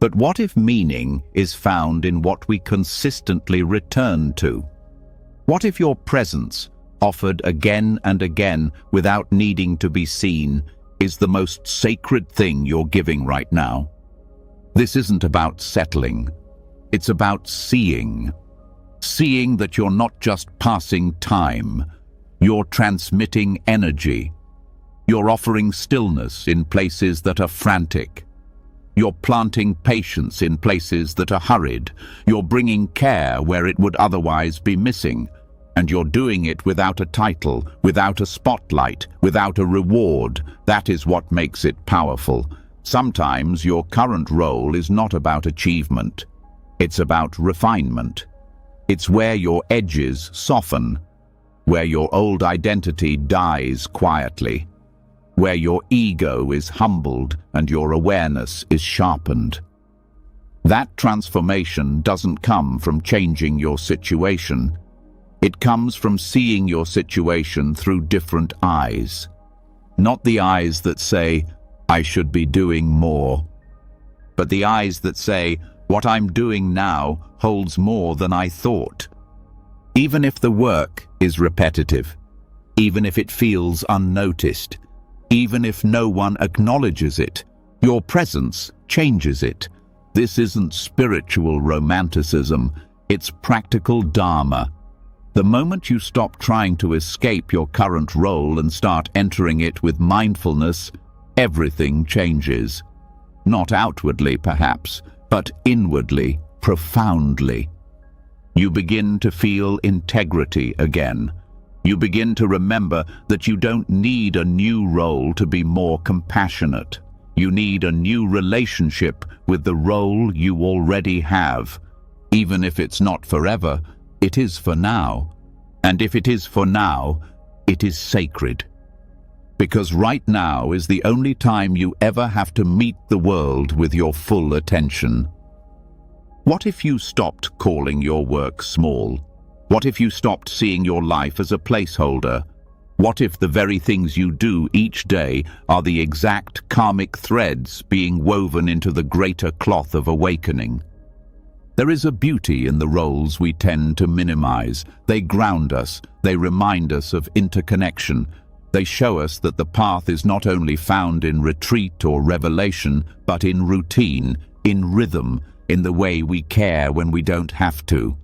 But what if meaning is found in what we consistently return to? What if your presence, offered again and again without needing to be seen, is the most sacred thing you're giving right now? This isn't about settling. It's about seeing. Seeing that you're not just passing time. You're transmitting energy. You're offering stillness in places that are frantic. You're planting patience in places that are hurried. You're bringing care where it would otherwise be missing. And you're doing it without a title, without a spotlight, without a reward. That is what makes it powerful. Sometimes your current role is not about achievement. It's about refinement. It's where your edges soften, where your old identity dies quietly, where your ego is humbled and your awareness is sharpened. That transformation doesn't come from changing your situation. It comes from seeing your situation through different eyes. Not the eyes that say, "I should be doing more," but the eyes that say, "What I'm doing now holds more than I thought." Even if the work is repetitive, even if it feels unnoticed, even if no one acknowledges it, your presence changes it. This isn't spiritual romanticism, it's practical dharma. The moment you stop trying to escape your current role and start entering it with mindfulness, everything changes. Not outwardly, perhaps, but inwardly, profoundly. You begin to feel integrity again. You begin to remember that you don't need a new role to be more compassionate. You need a new relationship with the role you already have. Even if it's not forever, it is for now. And if it is for now, it is sacred. Because right now is the only time you ever have to meet the world with your full attention. What if you stopped calling your work small? What if you stopped seeing your life as a placeholder? What if the very things you do each day are the exact karmic threads being woven into the greater cloth of awakening? There is a beauty in the roles we tend to minimize. They ground us, they remind us of interconnection. They show us that the path is not only found in retreat or revelation, but in routine, in rhythm, in the way we care when we don't have to.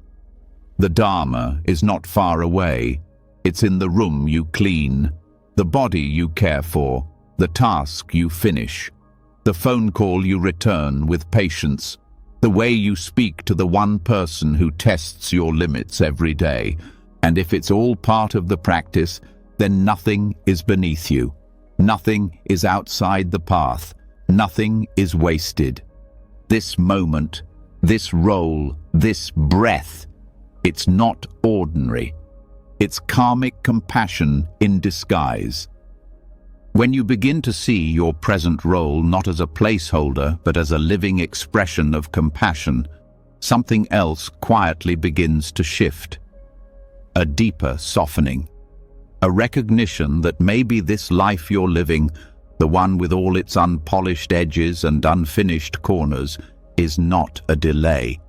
The Dharma is not far away. It's in the room you clean, the body you care for, the task you finish, the phone call you return with patience, the way you speak to the one person who tests your limits every day. And if it's all part of the practice, then nothing is beneath you. Nothing is outside the path. Nothing is wasted. This moment, this role, this breath, it's not ordinary. It's karmic compassion in disguise. When you begin to see your present role not as a placeholder, but as a living expression of compassion, something else quietly begins to shift. A deeper softening. A recognition that maybe this life you're living, the one with all its unpolished edges and unfinished corners, is not a delay.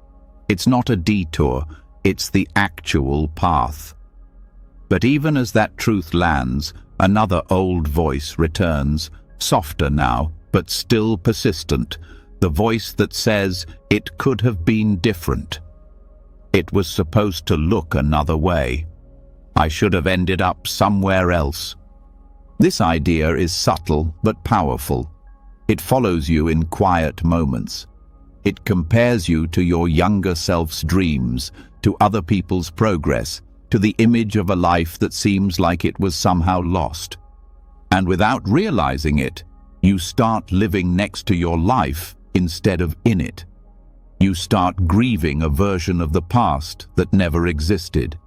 It's not a detour, it's the actual path. But even as that truth lands, another old voice returns, softer now, but still persistent, the voice that says it could have been different. It was supposed to look another way. I should have ended up somewhere else. This idea is subtle but powerful. It follows you in quiet moments. It compares you to your younger self's dreams, to other people's progress, to the image of a life that seems like it was somehow lost. And without realizing it, you start living next to your life instead of in it. You start grieving a version of the past that never existed.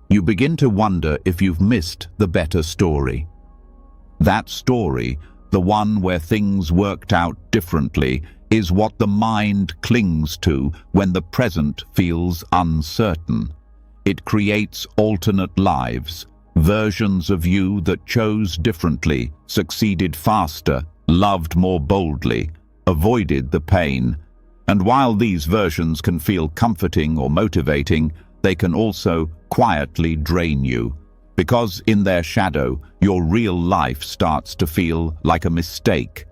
You begin to wonder if you've missed the better story. That story, the one where things worked out differently, is what the mind clings to when the present feels uncertain. It creates alternate lives, versions of you that chose differently, succeeded faster, loved more boldly, avoided the pain, And while these versions can feel comforting or motivating, they can also quietly drain you, because in their shadow, your real life starts to feel like a mistake.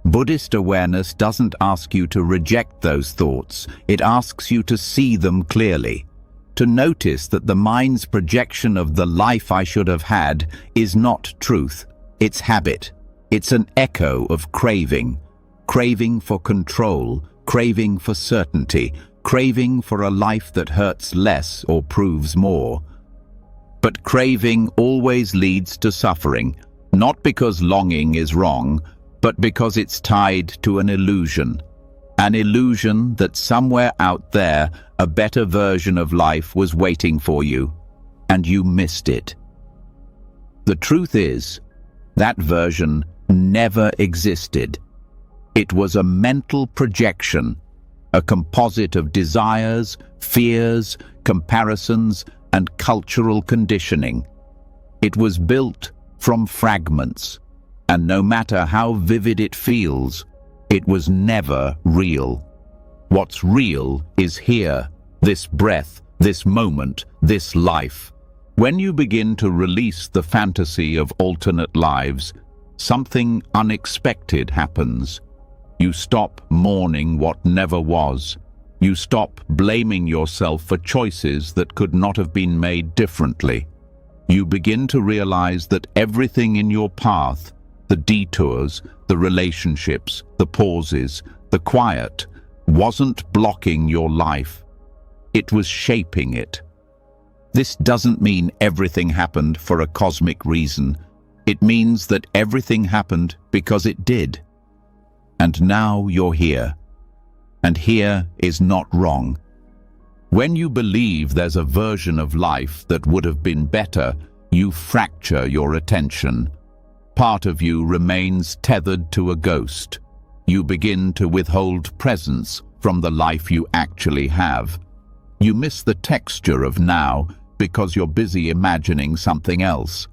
Buddhist awareness doesn't ask you to reject those thoughts. It asks you to see them clearly, to notice that the mind's projection of the life I should have had is not truth. It's habit. It's an echo of craving. Craving for control, craving for certainty, craving for a life that hurts less or proves more. But craving always leads to suffering, not because longing is wrong, but because it's tied to an illusion that somewhere out there a better version of life was waiting for you, and you missed it. The truth is, that version never existed. It was a mental projection, a composite of desires, fears, comparisons, and cultural conditioning. It was built from fragments, and no matter how vivid it feels, it was never real. What's real is here, this breath, this moment, this life. When you begin to release the fantasy of alternate lives, something unexpected happens. You stop mourning what never was. You stop blaming yourself for choices that could not have been made differently. You begin to realize that everything in your path, the detours, the relationships, the pauses, the quiet, wasn't blocking your life. It was shaping it. This doesn't mean everything happened for a cosmic reason. It means that everything happened because it did. And now you're here. And here is not wrong. When you believe there's a version of life that would have been better, you fracture your attention. Part of you remains tethered to a ghost. You begin to withhold presence from the life you actually have. You miss the texture of now because you're busy imagining something else.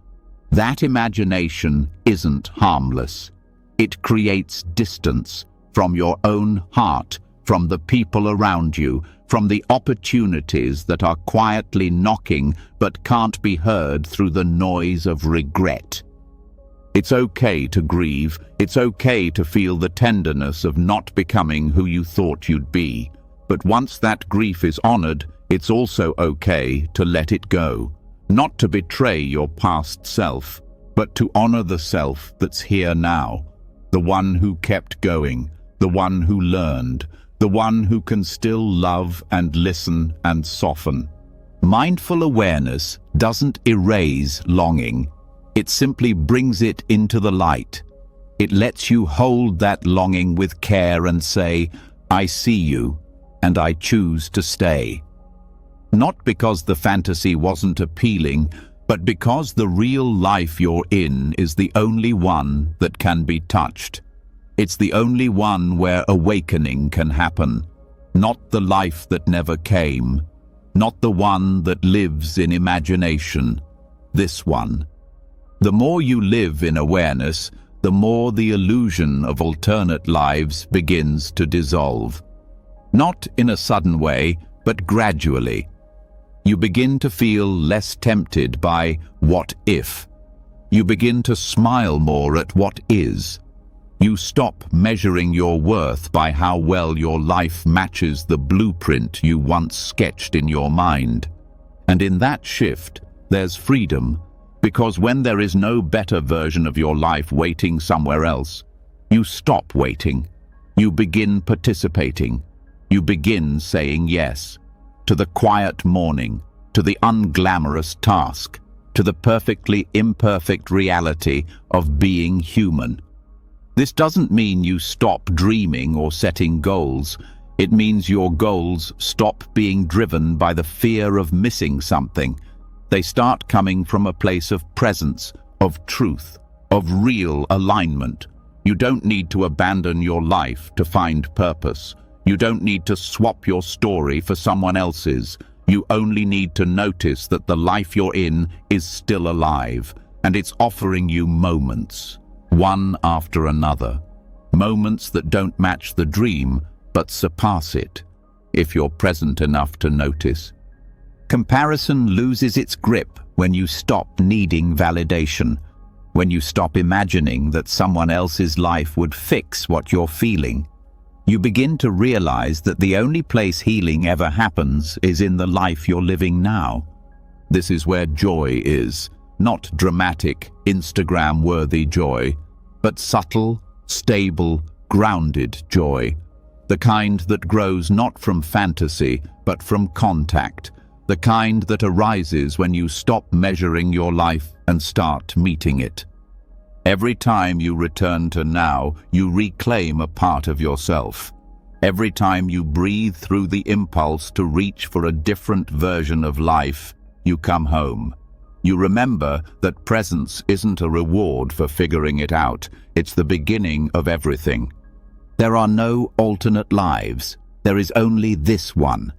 That imagination isn't harmless. It creates distance from your own heart, from the people around you, from the opportunities that are quietly knocking but can't be heard through the noise of regret. It's okay to grieve. It's okay to feel the tenderness of not becoming who you thought you'd be. But once that grief is honored, it's also okay to let it go. Not to betray your past self, but to honor the self that's here now. The one who kept going, the one who learned, the one who can still love and listen and soften. Mindful awareness doesn't erase longing. It simply brings it into the light. It lets you hold that longing with care and say, I see you, and I choose to stay. Not because the fantasy wasn't appealing, but because the real life you're in is the only one that can be touched. It's the only one where awakening can happen. Not the life that never came. Not the one that lives in imagination. This one. The more you live in awareness, the more the illusion of alternate lives begins to dissolve. Not in a sudden way, but gradually. You begin to feel less tempted by what if. You begin to smile more at what is. You stop measuring your worth by how well your life matches the blueprint you once sketched in your mind. And in that shift, there's freedom, because when there is no better version of your life waiting somewhere else, you stop waiting. You begin participating. You begin saying yes to the quiet morning, to the unglamorous task, to the perfectly imperfect reality of being human. This doesn't mean you stop dreaming or setting goals. It means your goals stop being driven by the fear of missing something. They start coming from a place of presence, of truth, of real alignment. You don't need to abandon your life to find purpose. You don't need to swap your story for someone else's. You only need to notice that the life you're in is still alive, and it's offering you moments, one after another. Moments that don't match the dream, but surpass it, if you're present enough to notice. Comparison loses its grip when you stop needing validation, when you stop imagining that someone else's life would fix what you're feeling. You begin to realize that the only place healing ever happens is in the life you're living now. This is where joy is, not dramatic, Instagram-worthy joy, but subtle, stable, grounded joy. The kind that grows not from fantasy, but from contact. The kind that arises when you stop measuring your life and start meeting it. Every time you return to now, you reclaim a part of yourself. Every time you breathe through the impulse to reach for a different version of life, you come home. You remember that presence isn't a reward for figuring it out. It's the beginning of everything. There are no alternate lives. There is only this one.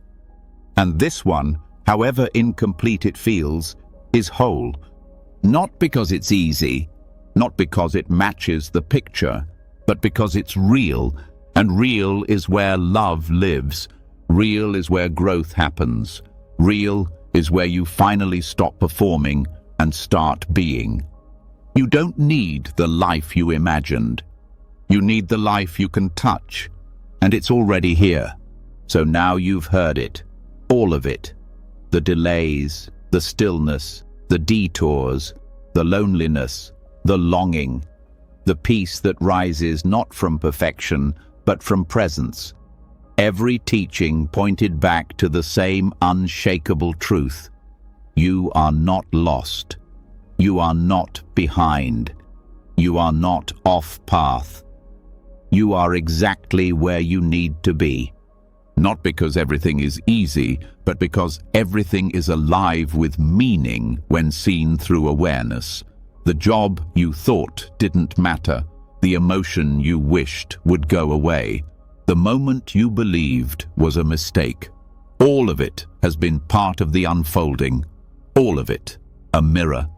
And this one, however incomplete it feels, is whole. Not because it's easy, not because it matches the picture, but because it's real, and real is where love lives. Real is where growth happens. Real is where you finally stop performing and start being. You don't need the life you imagined. You need the life you can touch, and it's already here. So now you've heard it, all of it. The delays, the stillness, the detours, the loneliness, the longing, the peace that rises not from perfection, but from presence. Every teaching pointed back to the same unshakable truth. You are not lost. You are not behind. You are not off path. You are exactly where you need to be. Not because everything is easy, but because everything is alive with meaning when seen through awareness. The job you thought didn't matter, the emotion you wished would go away, the moment you believed was a mistake. All of it has been part of the unfolding. All of it, a mirror,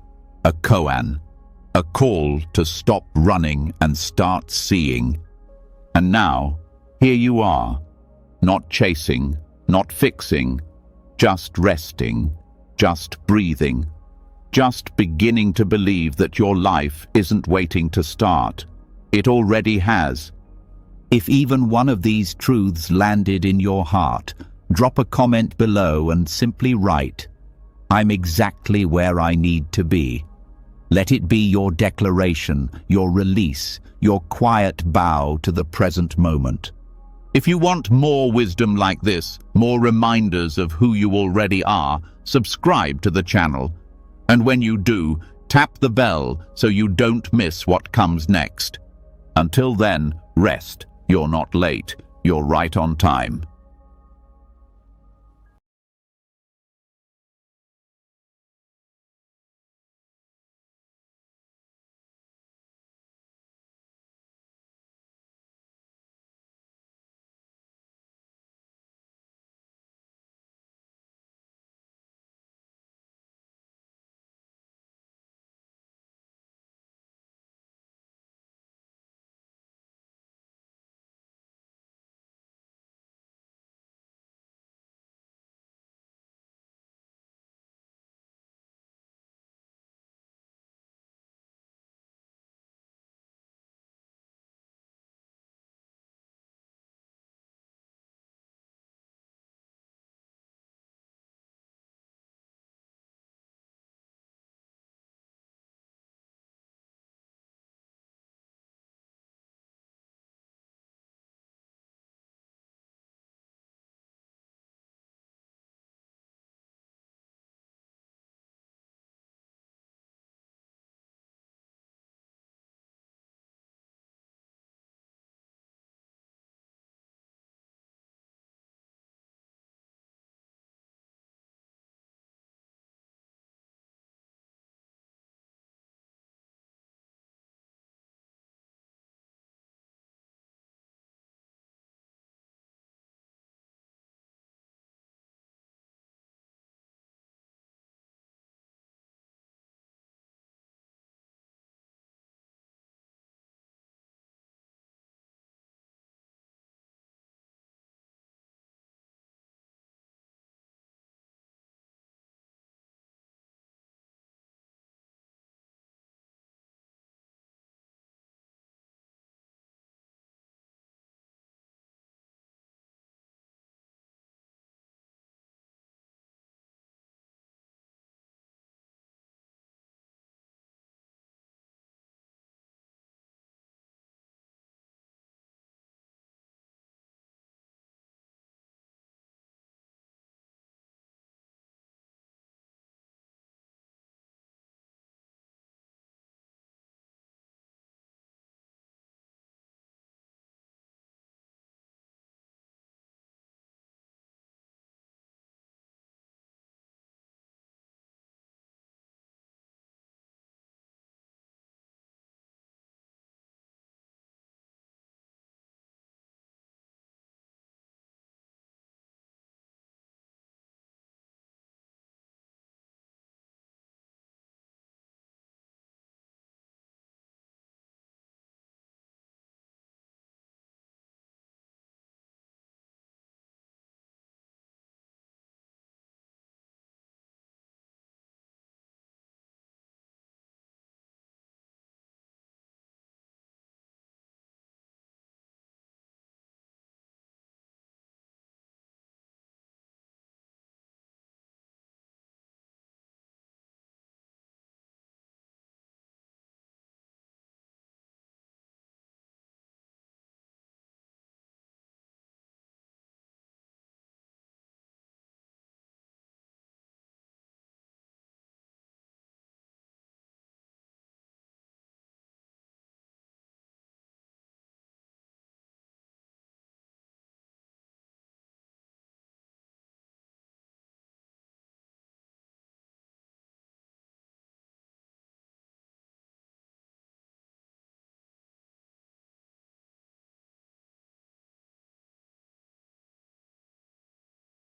a koan, a call to stop running and start seeing. And now, here you are, not chasing, not fixing, just resting, just breathing, just beginning to believe that your life isn't waiting to start. It already has. If even one of these truths landed in your heart, drop a comment below and simply write, "I'm exactly where I need to be." Let it be your declaration, your release, your quiet bow to the present moment. If you want more wisdom like this, more reminders of who you already are, subscribe to the channel. And when you do, tap the bell so you don't miss what comes next. Until then, rest. You're not late. You're right on time.